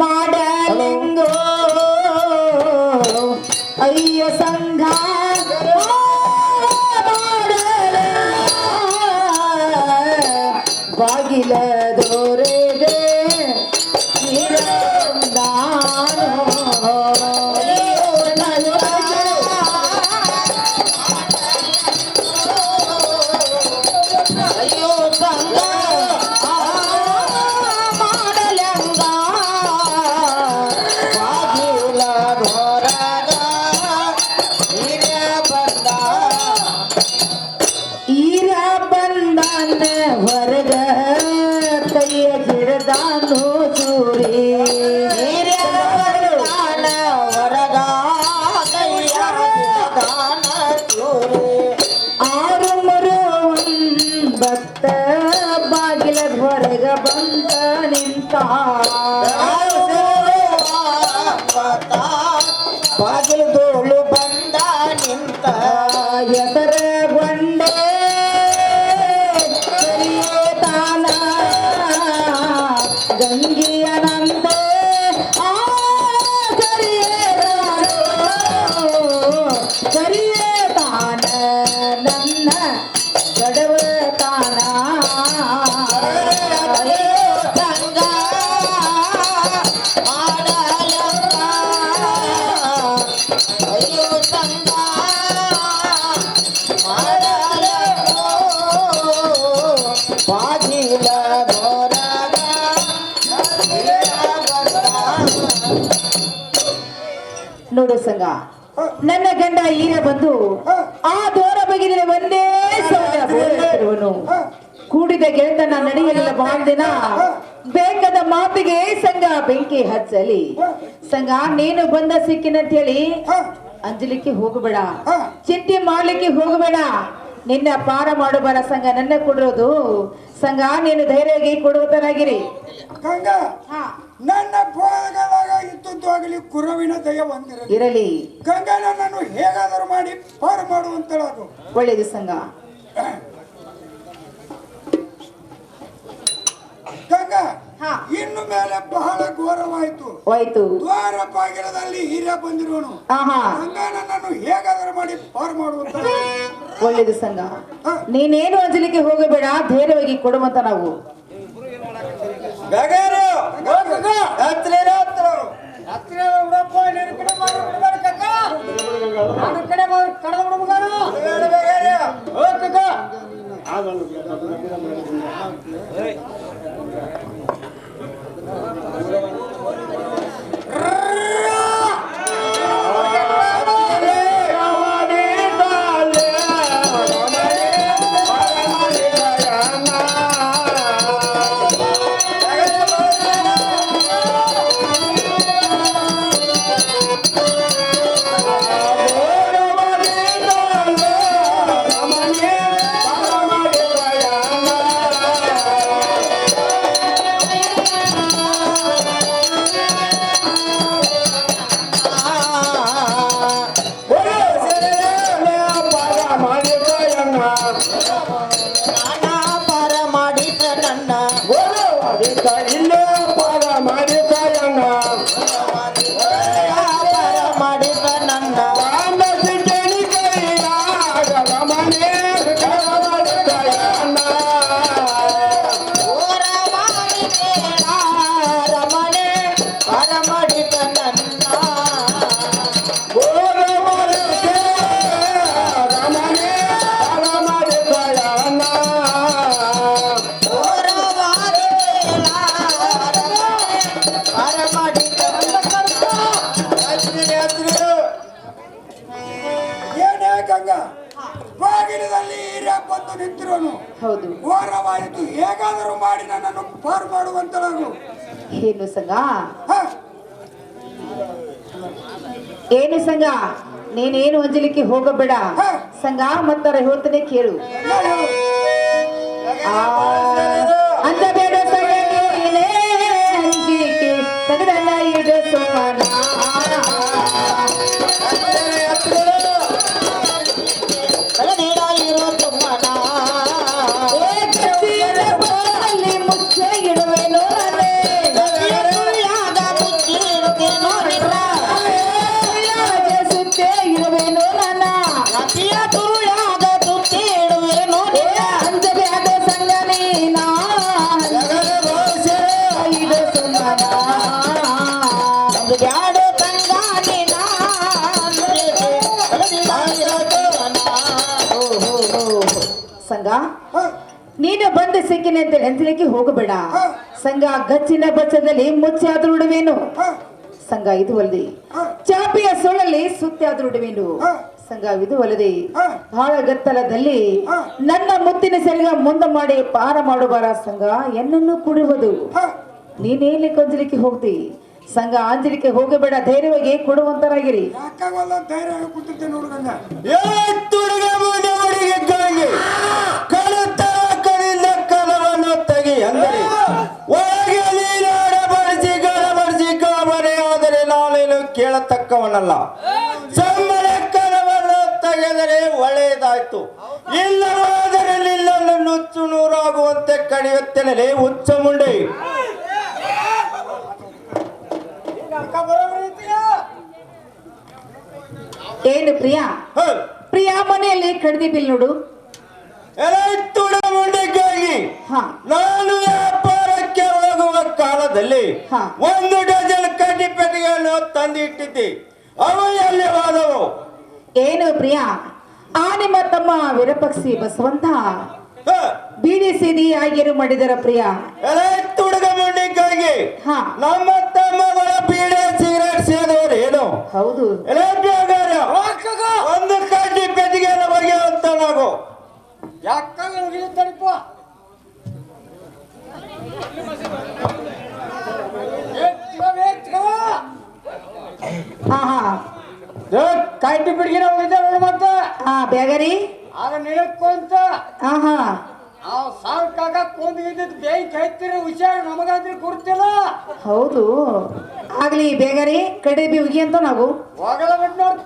ಮಾಡಲಿಂಗೋ ಅಯ್ಯ ಸಂಘ ಬಾಗಿಲ ದೋರೆಗೆ ಅಯ್ಯೋ ಸಂಘ ಮಾಡಲಂಗ ಬಾಗಿಲ ದೋರಗ ಈರ ಬಂದಾನ ಹೊರಗ ಕೈಯ ನೋಡು ಸಂಘ, ನನ್ನ ಗಂಡ ಈಗ ಬಂದು ಆ ದೂರ ಬಗೆದಿನ ಒಂದೇ ಸೌದ ಬೋಧಿಸಿರುವನು. ಕೂಡಿದ ಗೆಳೆತನ ನಡೆಯಲಿಲ್ಲ ಬಹಳ ದಿನ, ಬೇಕಾದ ಮಾತಿಗೆ ಸಂಘ ಬೆಂಕಿ ಹಚ್ಚಲಿ. ಸಂಘ, ನೀನು ಬಂದ ಸಿಕ್ಕಿನಂತ ಹೇಳಿ ಅಂಜಲಿಕ್ಕೆ ಹೋಗಬೇಡ, ಚಿಂತೆ ಮಾಡ್ಲಿಕ್ಕೆ ಹೋಗಬೇಡ. ನಿನ್ನ ಪಾರ ಮಾಡಬಾರ ಸಂಘ, ನನ್ನ ಕೊಡಿರೋದು ಸಂಘ. ನೀನು ಧೈರ್ಯವಾಗಿ ಕೊಡುವುದರಾಗಿರಿ ಗಂಗಾ. ನನ್ನ ಭೋಗದಾಗ ಇದ್ದದ್ದು ಆಗಲಿ ಕುರುವಿನ ದಯ ಹೊಂದಿರಲಿ ಇರಲಿ. ಗಂಗಾ, ನನ್ನನ್ನು ಹೇಗಾದರೂ ಮಾಡಿ ಪಾರು ಮಾಡುವಂತಳದು. ಒಳ್ಳೇದು ಸಂಘ. ಗಂಗಾ, ಇನ್ನು ಮೇಲೆ ಬಹಳ ಘೋರವಾಯಿತು. ಹೋಯ್ತು. ದ್ವಾರ ಬಾಗಿಲದಲ್ಲಿ ಹಿರಿಯ ಬಂದಿರೋನು. ಆಹಾ, ಗಂಗಾ, ನನ್ನನ್ನು ಹೇಗಾದರೂ ಮಾಡಿ ಪಾರು ಮಾಡುವಂತ. ಒಳ್ಳೇದು ಸಂಘ. ನೀನೇನು ಅಂಜಲಿಕ್ಕೆ ಹೋಗಬೇಡ, ಧೈರ್ಯವಾಗಿ ಕೊಡುವಂತ ನಾವು. ಏನೇ ಗಂಗಾ, ಬಾಗಿಲದಲ್ಲಿ ಹಿರಿಯ ಬಂದು ನಿಂತಿರೋನು. ಹೌದು. ಘೋರವಾಯಿತು, ಹೇಗಾದರೂ ಮಾಡಿ ನನ್ನನ್ನು ಪಾರು ಮಾಡುವಂತಳಾಗು. ಏನು ಸಂಘ? ಏನು ಸಂಘ? ನೀನೇನು ಅಂಜಲಿಕ್ಕೆ ಹೋಗಬೇಡ ಸಂಘ. ಮತ್ತರ ಹೇಳ್ತಾನೆ ಕೇಳು. ಅಂಜಬೇಡ ಸಂಘ, ನೀನೇ ಅಂಜಿಕೆ ತೆಗೆದಲ್ಲ ಇಡು ಸುಮ್ಮನ. ಮುಚ್ಚೆ ಇಡುವೆನು ಸುತ್ತೆ ಇಡುವೆನು ನನ್ನ ಅಂಜಬೇಡ ಸಂಘ, ನೀನ ಇಡು ಸುಮ್ಮನ. ಸಂಘ, ನೀನು ಬಂದು ಸಿಕ್ಕಿನ ಅಂತ ಹೆಂಚಲಿಕ್ಕೆ ಹೋಗಬೇಡ ಸಂಘ. ಗಚ್ಚಿನ ಬಚ್ಚದಲ್ಲಿ ಮುಚ್ಚೆ ಆದ್ರೂ ಉಡುವೇನು ಸಂಘ, ಇದು ಅಲ್ಲದೆ ಚಾಪಿಯ ಸೊಳಲ್ಲಿ ಸುತ್ತಿ ಆದ್ರೂ ಉಡುವೇನು ಸಂಘ, ಇದು ಅಲ್ಲದೆ ಬಹಳ ಗತ್ತಲದಲ್ಲಿ ನನ್ನ ಮುತ್ತಿನ ಸೆರಗ ಮುಂದೆ ಮಾಡಿ ಪಾರ ಮಾಡಬಾರ ಸಂಘ. ಎನ್ನನ್ನು ಕುಡಿಯುವುದು ನೀನೇಲಿ ಕೊಂಜಲಿಕ್ಕೆ ಹೋಗ್ತಿ ಸಂಘ. ಅಂಜಲಿಕ್ಕೆ ಹೋಗಬೇಡ, ಧೈರ್ಯವಾಗಿ ಕೊಡುವಂತರಾಗಿರಿ. ಯಾಕಾಗಲ್ಲ, ಧೈರ್ಯ ಕೂತಿದ್ದೆ ನೋಡು ಗಂಗಾ. ತೆಗಿ ಅಂದರೆ ಒಳಗೆ ಬಡಿಸಿ ಗಡಬಡಿಸಿ ಕಾಮನೆ ಆದರೆ ನಾನೇನು ಕೇಳತಕ್ಕವನಲ್ಲ. ಸಂಬಳ ಕಲವನ್ನು ತೆಗೆದರೆ ಒಳ್ಳೆಯದಾಯ್ತು, ಇಲ್ಲವಾದರೆ ನಿನ್ನನ್ನು ನುಚ್ಚು ನೂರಾಗುವಂತೆ ಕಡಿಯುತ್ತೇನೆ ಹುಚ್ಚ ಮುಂಡೆ. ಏನು ಪ್ರಿಯಾ? ಪ್ರಿಯಾ ಮನೆಯಲ್ಲಿ ಕಡ್ದಿ ಬಿಲ್ ನೋಡು. ಮುಂಡೆಗಾಗಿ ನಾನು ವ್ಯಾಪಾರಕ್ಕೆ ಹೋಗುವ ಕಾಲದಲ್ಲಿ ಒಂದು ಡಜನ್ ಕಡ್ಡಿ ಪೆಟ್ಟಿಗೆಯನ್ನು ತಂದಿಟ್ಟಿದ್ದೆ, ಅವು ಎಲ್ಲಿ ಹೋದವು? ಏನು ಪ್ರಿಯಾ, ಆ ನಿಮ್ಮ ತಮ್ಮ ವಿರಪಕ್ಷಿ ಬಸವಂತ ಬೀಡಿ ಸಿಡಿ ಆಗಿರು ಮಾಡಿದರ ಪ್ರಿಯಾ. ತುಡುಗ ಮುಂಡಿಗಾಗಿ ನಮ್ಮ ತಮ್ಮಗಳ ಬೀಡಿ ಸಿಗರೇಟ್ ಸೇದವರು ಏನು ಹೌದು ಎಲೆ ಬ್ಯಾಗಾರ ಒಂದು ಕಡ್ಡಿ ಪೆಟ್ಟಿಗೆ ಬಗ್ಗೆ ಅಂತ ನಾವು ಯಾಕ ಹೋಗಿದ್ದಾರಪ್ಪ ಹಾ ಹಾ ಕಡ್ಡಿ ಬಿಡ್ಗಿನ ಹೋಗಿದ್ದಾರ ಮತ್ತ ಬೇಗರಿ ಆಗ ನಿಳಕ್ಕೊಂತ ಹಾ ಹಾ ನಾವು ಸಾಲ್ಕಾಗ ಕೊಂದಿದ್ದು ಬೇಯ್ಕ್ ಹೈತಿರಿ ಹುಷಾರ್ ನಮಗಾದ್ರೆ ಗುರ್ತಿಲ್ಲ ಹೌದು ಆಗ್ಲಿ ಬೇಗರಿ ಕಡೆ ಬಿ ಉಗಿ ಅಂತ ನಾವು ಹೋಗಲ್ಲ ಬಿಟ್ಟು ನೋಡ್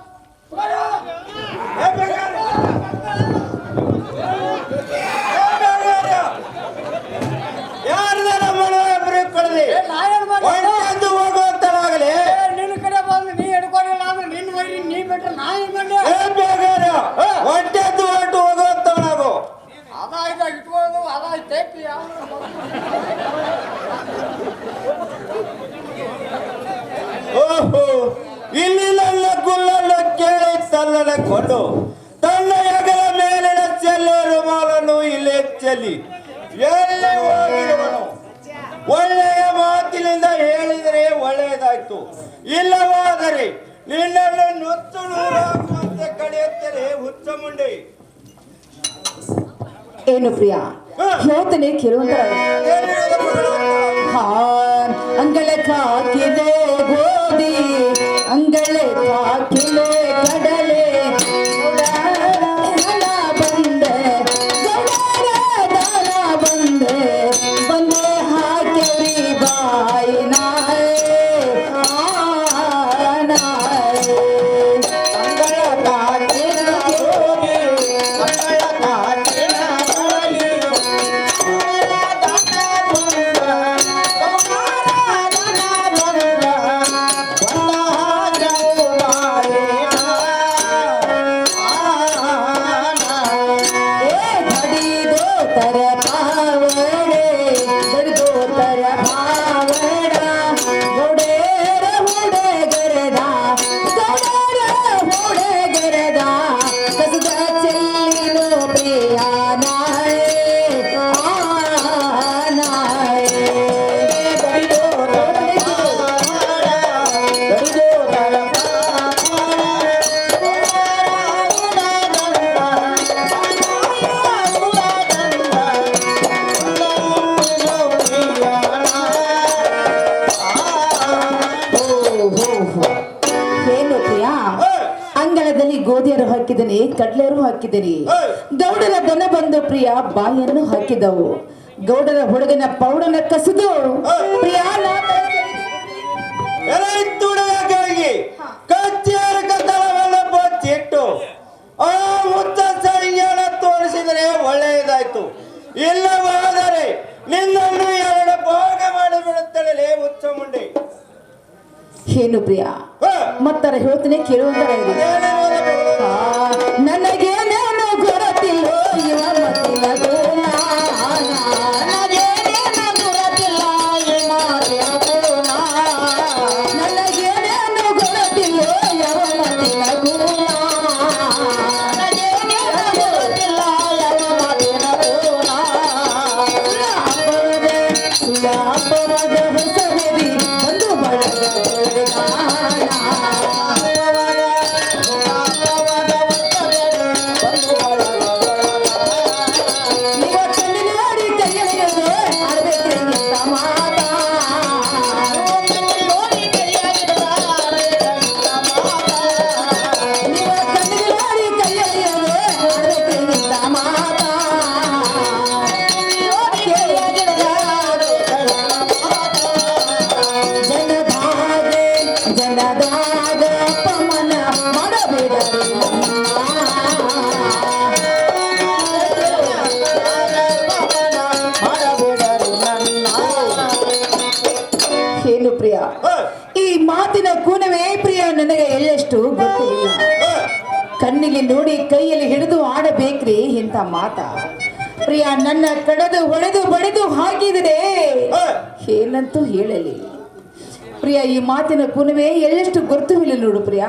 ಯಾರ್ದಾರ ಮನೆ ಕಳೆದಿ ಒಂಟೆದ್ದು ಹೋಗುವಂತಲಾಗಲಿ ನಿನ್ನ ಕಡೆ ಬಂದು ನೀ ಹಿಡ್ಕೊಂಡಿಲ್ಲ ಅಂದ್ರೆ ನಿನ್ನ ಬೈರಿ ನೀ ಬಿಟ್ರೆ ನಾ ಏನ್ ಮಾಡ್ಲಿ ಒಂಟೆದ್ದು ಹೊರಟು ಹೋಗುವಂತ ನಾವು ಅದಾಯ್ತು ಇಟ್ಕೊಳ್ಳೋದು ಅದಾಯ್ತು ಓಹೋ ಇಲ್ಲಿ ನನ್ನ ಗುಲ್ಲನ್ನು ಕೇಳಿ ತಲ್ಲನ ಕೊಂಡು ತನ್ನ ಹೆಗಲ ಮೇಲಿನ ಚೆಲ್ಲೆ ರುಮಾಲನ್ನು ಇಲ್ಲೇ ಚೆಲ್ಲಿ ಎಲ್ಲಿ ಹೋಗಿರುವನು ಒಳ್ಳೆಯ ಮಾತಿನಿಂದ ಹೇಳಿದರೆ ಒಳ್ಳೆಯದಾಯ್ತು ಇಲ್ಲವಾದರೆ ನಿನ್ನನ್ನು ನುಚ್ಚು ನೂರಾಗುವಂತೆ ಕಳೆಯುತ್ತೇನೆ ಹುಚ್ಚ ಮುಂಡೆ ಏನು ಪ್ರಿಯಾ ಹೇಳ್ತೇನೆ ಕೇಳುವಂತ ಅಂಗಳ ಕಾಕಿದೆ ಗೋಧಿ ಅಂಗಳೆ ಕಾಕಿಲೆ ಕಡಲೆ ಬಂದೆ ಬಂದೆ ಬಂದೆ ಹಾಕಿ ಬಾಯಿ ನಾಳೆ ಅಂಗಳ ಕಾಕಿನ ಗೋಧಿ ಅಂಗಳ ಕಾಕಿನ ಗೋಧಿಯನ್ನು ಹಾಕಿದ್ದೀನಿ ಕಡ್ಲೆಯನ್ನು ಹಾಕಿದ್ದೀನಿ ಗೌಡರ ದನ ಬಂದು ಪ್ರಿಯ ಬಾಯನ್ನು ಹಾಕಿದವು ಗೌಡರ ಹುಡುಗನ ಪೌಡನ ಕಸಿದು ಪ್ರಿಯ ಬಚ್ಚಿಟ್ಟು ಆ ಮುತ್ತ ಸಂಜ್ಞಾನ ತೋರಿಸಿದರೆ ಒಳ್ಳೆಯದಾಯ್ತು ಇಲ್ಲವಾದರೆ ನಿನ್ನನ್ನು ಎರಡು ಭಾಗ ಮಾಡಿಬಿಡುತ್ತಲೇ ಹುಚ್ಚ ಮುಂಡೆ ಏನು ಪ್ರಿಯ ಮತ್ತರ ಹೇಳ್ತೀನಿ ಕೇಳುವಂತರ ನನಗೇನೇನು ಗೊತ್ತಿಲ್ಲ ಇವ ಮತ್ತಿಲ್ಲ ನನಗೇನೇನು ಗೊತ್ತಿಲ್ಲ ಯಾವ ಮತ್ತಿಲ್ಲ ಒಂದು ಬಳಗ ಏನು ಪ್ರಿಯ ಈ ಮಾತಿನ ಕೂನವೇ ಪ್ರಿಯ ನನಗೆ ಎಳ್ಳೆಷ್ಟು ಗೊತ್ತಿಲ್ಲ ಕಣ್ಣಿಗೆ ನೋಡಿ ಕೈಯಲ್ಲಿ ಹಿಡಿದು ಆಡಬೇಕ್ರಿ ಇಂಥ ಮಾತ ಪ್ರಿಯ ನನ್ನ ಕಡದು ಹೊಡೆದು ಬಡಿದು ಹಾಕಿದರೆ ಏನಂತೂ ಹೇಳಲಿ ಪ್ರಿಯ ಈ ಮಾತಿನ ಕೂನವೇ ಎಳ್ಳೆಷ್ಟು ಗೊತ್ತಿಲ್ಲ ನೋಡು ಪ್ರಿಯ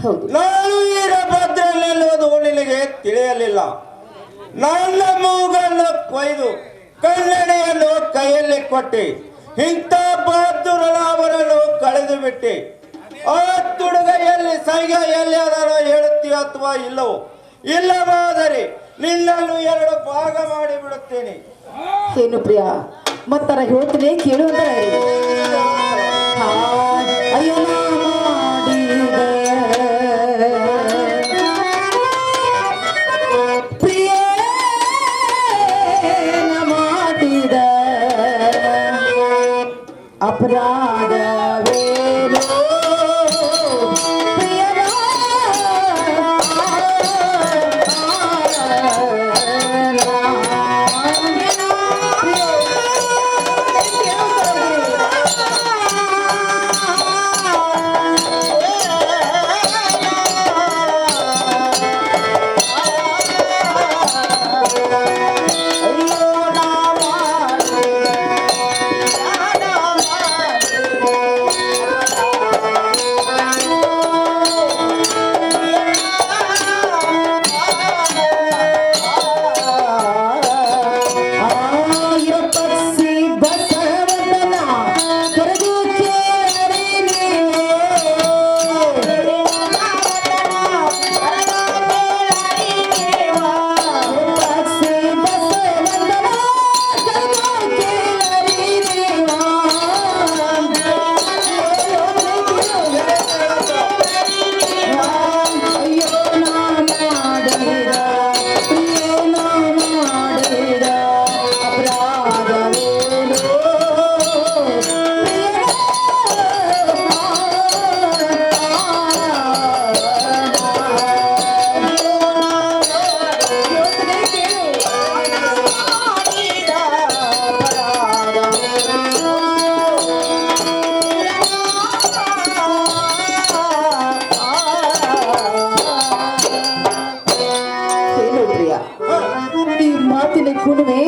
ಹೌದು. ನಾನು ವೀರಭದ್ರನೆನ್ನುವುದು ನಿನಗೆ ತಿಳಿಯಲಿಲ್ಲ. ನನ್ನ ಮೂಗನ್ನು ಕೊಯ್ದು ಕನ್ನಡಿಯನ್ನು ಕೈಯಲ್ಲಿ ಕೊಟ್ಟೆ. ಇಂಥ ಬಹದ್ದೂರನವರನ್ನು ಕಳೆದು ಬಿಟ್ಟೆ. ಆ ತುಡುಗೆಯಲ್ಲಿ ಸೈಗೆಯಲ್ಲಿ ಅದನ್ನು ಹೇಳುತ್ತೀಯ ಅಥವಾ ಇಲ್ಲವೋ? ಇಲ್ಲವಾದರೆ ನಿನ್ನನ್ನು 2 ಭಾಗ ಮಾಡಿ ಬಿಡುತ್ತೇನೆ. ಏನು ಪ್ರಿಯ ಮತ್ತರ ಹೇಳ್ತೀನಿ ಕೇಳುವಂತ ಅಯ್ಯೋ ಮಾಡಿದ ಅಪರಾಧವೇನೋ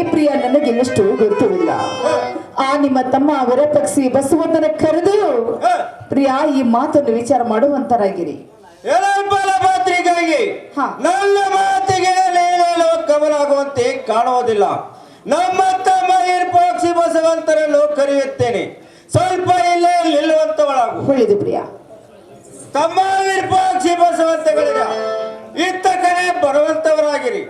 ಪ್ರಿಯ ನನಗೆ ಎಷ್ಟು ಗೊತ್ತಿಲ್ಲ. ಆ ನಿಮ್ಮ ತಮ್ಮ ವರಪಕ್ಷಿ ಬಸವಣ್ಣನ ಕರೆದು ಪ್ರಿಯ ಈ ಮಾತನ್ನು ವಿಚಾರ ಮಾಡುವಂತರಾಗಿರಿ. ಪಾತ್ರಿಗಾಗಿ ನನ್ನ ಮಾತಿಗೆ ನೀನೇನು ಕಮಲಾಗುವಂತೆ ಕಾಣುವುದಿಲ್ಲ. ನಮ್ಮ ತಮ್ಮ ವಿರೂಪಾಕ್ಷ ಬಸವಂತರನ್ನು ಕರೆಯುತ್ತೇನೆ. ಸ್ವಲ್ಪ ಇಲ್ಲೇ ನಿಲ್ಲುವಂತವಳಾಗು. ಒಳ್ಳೆಯದು ಪ್ರಿಯ. ತಮ್ಮ ವಿರೂಪಾಕ್ಷ ಬಸವಂತಗಳಿರ ಇತ್ತ ಕಡೆ ಬರುವಂತವರಾಗಿರಿ.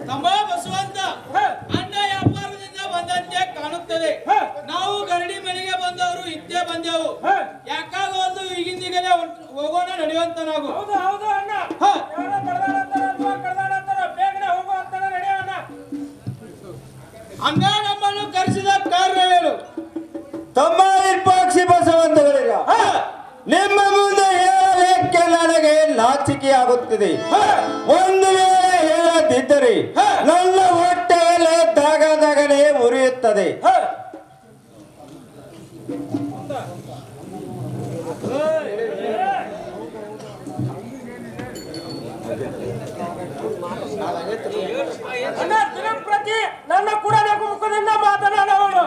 ತಮ್ಮ ಬಸವಂತ ಅಣ್ಣ ವ್ಯಾಪಾರದಿಂದ ಬಂದಂತೆ ಕಾಣುತ್ತದೆ. ನಾವು ಗರಡಿ ಮನೆಗೆ ಬಂದವರು ಇದ್ದೇ ಬಂದೆವು. ಯಾಕಾಗೋದು ಈಗಿಂದೀಗಲೇ ಹೋಗೋಣ, ನಡೆಯುವಂತ ನಾವು. ಹೌದು ಅಣ್ಣ, ಬೇಗನೆ ಹೋಗುವಂತ ನಡೆಯೋಣ. ಅಣ್ಣ ನಮ್ಮನ್ನು ಕರೆಸಿದ ಕಾರಣವೇನು? ತಮ್ಮ ವಿರೂಪಾಕ್ಷ ಬಸವಂತಗಳಿರ ನಿಮ್ಮ ಮುಂದೆ ಹೇಳಲಿಕ್ಕೆ ನನಗೆ ನಾಚಿಕೆಯಾಗುತ್ತಿದೆ. ಒಂದು ವೇಳೆ ಹೇಳದಿದ್ದರೆ ನನ್ನ ಹೊಟ್ಟೆಯಲ್ಲಿ ದಾಗದಾಗನೆ ಉರಿಯುತ್ತದೆ. ದಿನಂಪ್ರತಿ ನನ್ನ ಕೂಡ ಮುಖದಿಂದ ಮಾತನಾಡೋಣ.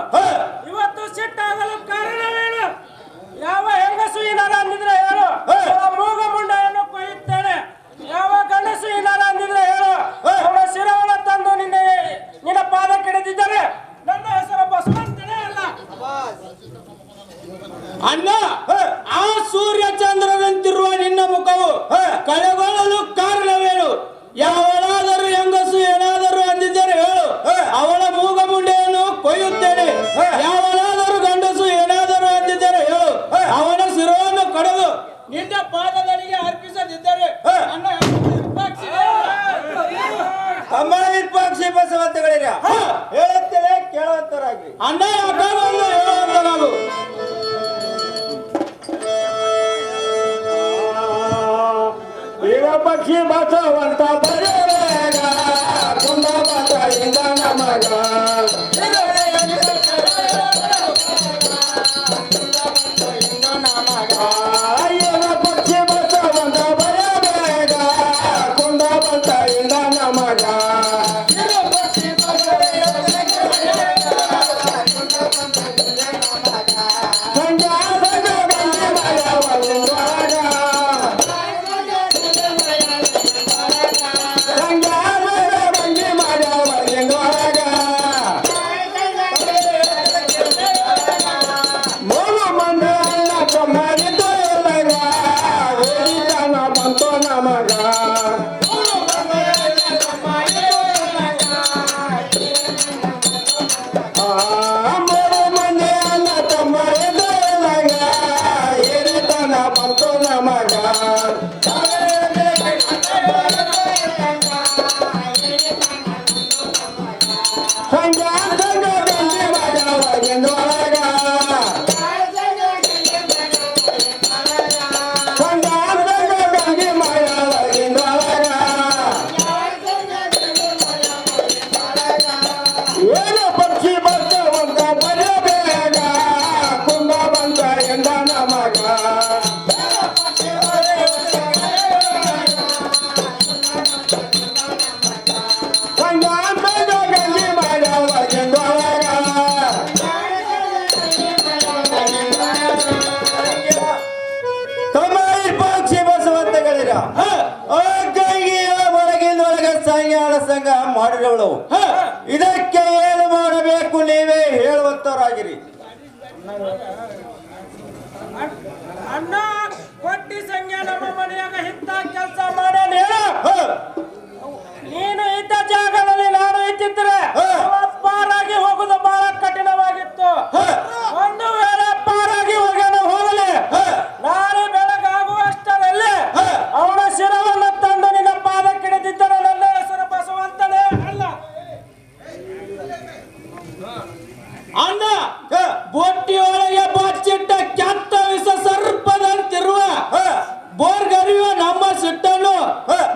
ಇವತ್ತು ಸಿಟ್ಟಾಗಲು ಕಾರಣವೇನು? ಯಾವ ಹೆಂಗಸು ಏನಾರ ಅಂದಿದ್ರೆ ಹೇಳು, ಮೂಗ ಮುಂಡೆಯನ್ನು ಕೊಯ್ಯುತ್ತೇನೆ. ಯಾವ ಗಂಡಸು ಏನಾರ ಅಂದಿದ್ರೆ ಹೇಳು, ಅವಳ ಶಿರವನ್ನು ತಂದು ನಿನ್ನ ಪಾದ ಕೆಡದಿದ್ದರೆ ನನ್ನ ಹೆಸರು ಬಸವಂತನೇ ಅಲ್ಲ. ಅಣ್ಣ, ಆ ಸೂರ್ಯ ಚಂದ್ರನಂತಿರುವ ನಿನ್ನ ಮುಖವು ಕಳೆಗೊಳ್ಳಲು ಕಾರಣವೇನು? ಯಾವಳಾದರೂ ಹೆಂಗಸು ಏನಾದರೂ ಅಂದಿದ್ದರೆ ಹೇಳು, ಅವಳ ಮೂಗ ಮುಂಡೆಯನ್ನು ಕೊಯ್ಯುತ್ತೇನೆ. ಯಾವಳಾದರೂ ಗಂಡಸು ಏನಾದರೂ ಅಂದಿದ್ದರೆ ಹೇಳು, ಅವನ ಶಿರವನ್ನು ಕಡೆದು ನಿನ್ನ ಪಾದಗಳಿಗೆ ಅರ್ಪಿಸದಿದ್ದರೆ ನನ್ನ ತಮ್ಮ ವಿರೂಪಾಕ್ಷ ಬಸವಂತಗಳಿರ ಹೇಳುತ್ತೇನೆ, ಕೇಳುವಂತರಾಗಿ. ಅಣ್ಣ ಯಾಕಾಗಲು ಹೇಳುವಂತ ನಾವು ವಿರೂಪಾಕ್ಷ ಬಸವಂತ ಬರಬೇಗ ಕುಂದಬಂದರಿಂದ ನಮಗ ವಿರೂಪಾಕ್ಷ ಬಸವಂತ ಬರಬೇಗ ಕುಂದಬಂದರಿಂದ ನಮಗ ವಿರೂಪಾಕ್ಷ ನಮಗ ಗಂಗಿ ಮಾಡವ ಗೆಂದೊಳಗ ತಮ್ಮ ಪಕ್ಷಿ ಬಸವಂತಗಳಿರ ಕೈಗಿಯ ಒಳಗಿನೊಳಗ ಸಂಯಾಣ ಸಂಘ ಮಾಡಿದವಳು ಇದಕ್ಕೆ ಏನು ಮಾಡಬೇಕು ನೀವೇ ಹೇಳುವಂತವರಾಗಿರಿ. ಅಣ್ಣ ಕೊಟ್ಟಿ ಸಂಖ್ಯೆ ನಮ್ಮ ಮನೆಯಾಗ ಇಂತ ಕೆಲಸ ಮಾಡ್ಯಾನ ಹೇಳು. ನೀನು ಇದ್ದ ಜಾಗದಲ್ಲಿ ನಾನು ಇದ್ದಿದ್ರೆ ಪಾರಾಗಿ ಹೋಗುದು ಬಹಳ ಕಠಿಣವಾಗಿತ್ತು. ಒಂದು ವೇಳೆ ಪಾರಾಗಿ ಹೋಗಲಿ ನಾಳೆ ಬೆಳಗಾಗುವಷ್ಟರಲ್ಲಿ ಅವನ ಶಿರವನ್ನು ತಂದು ನಿನ್ನ ಪಾದಕ್ಕಿಡಿದಿದ್ದರೆ ನನ್ನ ಹೆಸರು ಬಸವಂತನೇ ಅಲ್ಲ. ಅಣ್ಣ ಬೊಟ್ಟಿಯೊಳಗೆ ಬಚ್ಚಿಟ್ಟ ಕೆಟ್ಟ ವಿಷ ಸರ್ಪದಂತಿರುವ ಬೋರ್ಗರಿಯುವ ನಮ್ಮ ಸಿಟ್ಟನ್ನು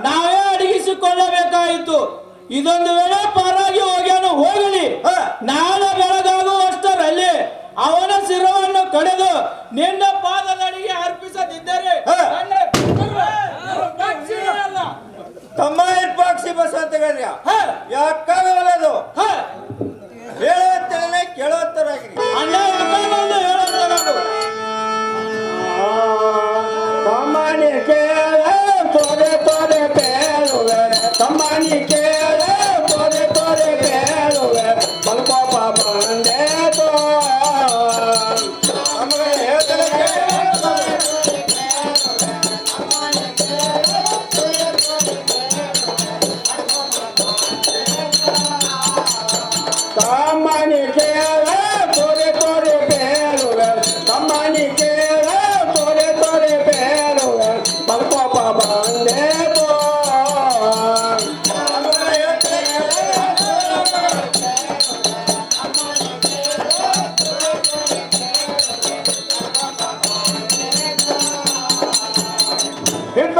ನಾವೇ ಅಡಗಿಸಿಕೊಳ್ಳಬೇಕಾಯಿತು. ಇದೊಂದು ವೇಳೆ ಪಾರಾಗಿ ಹೋಗ್ಯಾನು ಹೋಗಲಿ ನಾಳೆ ಬೆಳಗಾಗುವಷ್ಟರಲ್ಲಿ ಅವನ ಶಿರವನ್ನು ಕಡೆದು ನಿನ್ನ ಪಾದದಡಿಗೆ ಅರ್ಪಿಸದಿದ್ದರೆ ತಮ್ಮ ಪಕ್ಷಿ ಬಸವಂತಗಳಿರ ಯಾಕಾಗವಲ್ಲದು ಹೇಳುವಂತರೇ ಕೇಳುವಂತರಾಗಿರಿ. ಅಣ್ಣ ಹಿಡ್ಕೊಂಡು ಹೇಳುವಂತರಾಗು. ತಮ್ಮನಿ ಕೇಳ ತೋರೆ ತೋರೆ ಬೇಳುವೆ ತಮ್ಮನಿ ಕೇಳ ತೋರೆ ತೋರೆ ಬೇಳುವೆ ಮಲ್ಕೋಪ ಬಂದೆ ತೋ ನಮಗೆ ಹೇಳ್ತಾರೆ ತಮ್ಮನಿ ಕೇಳ ತೋರೆ ತೋರೆ ಬೇಳುವೆ ತಮ್ಮನಿ ಕೇಳ ತೋರೆ ತೋರೆ ಬೇಳುವೆ ಮಲ್ಕೋಪ ಬಂದೆ ತೋ ಇಂಥ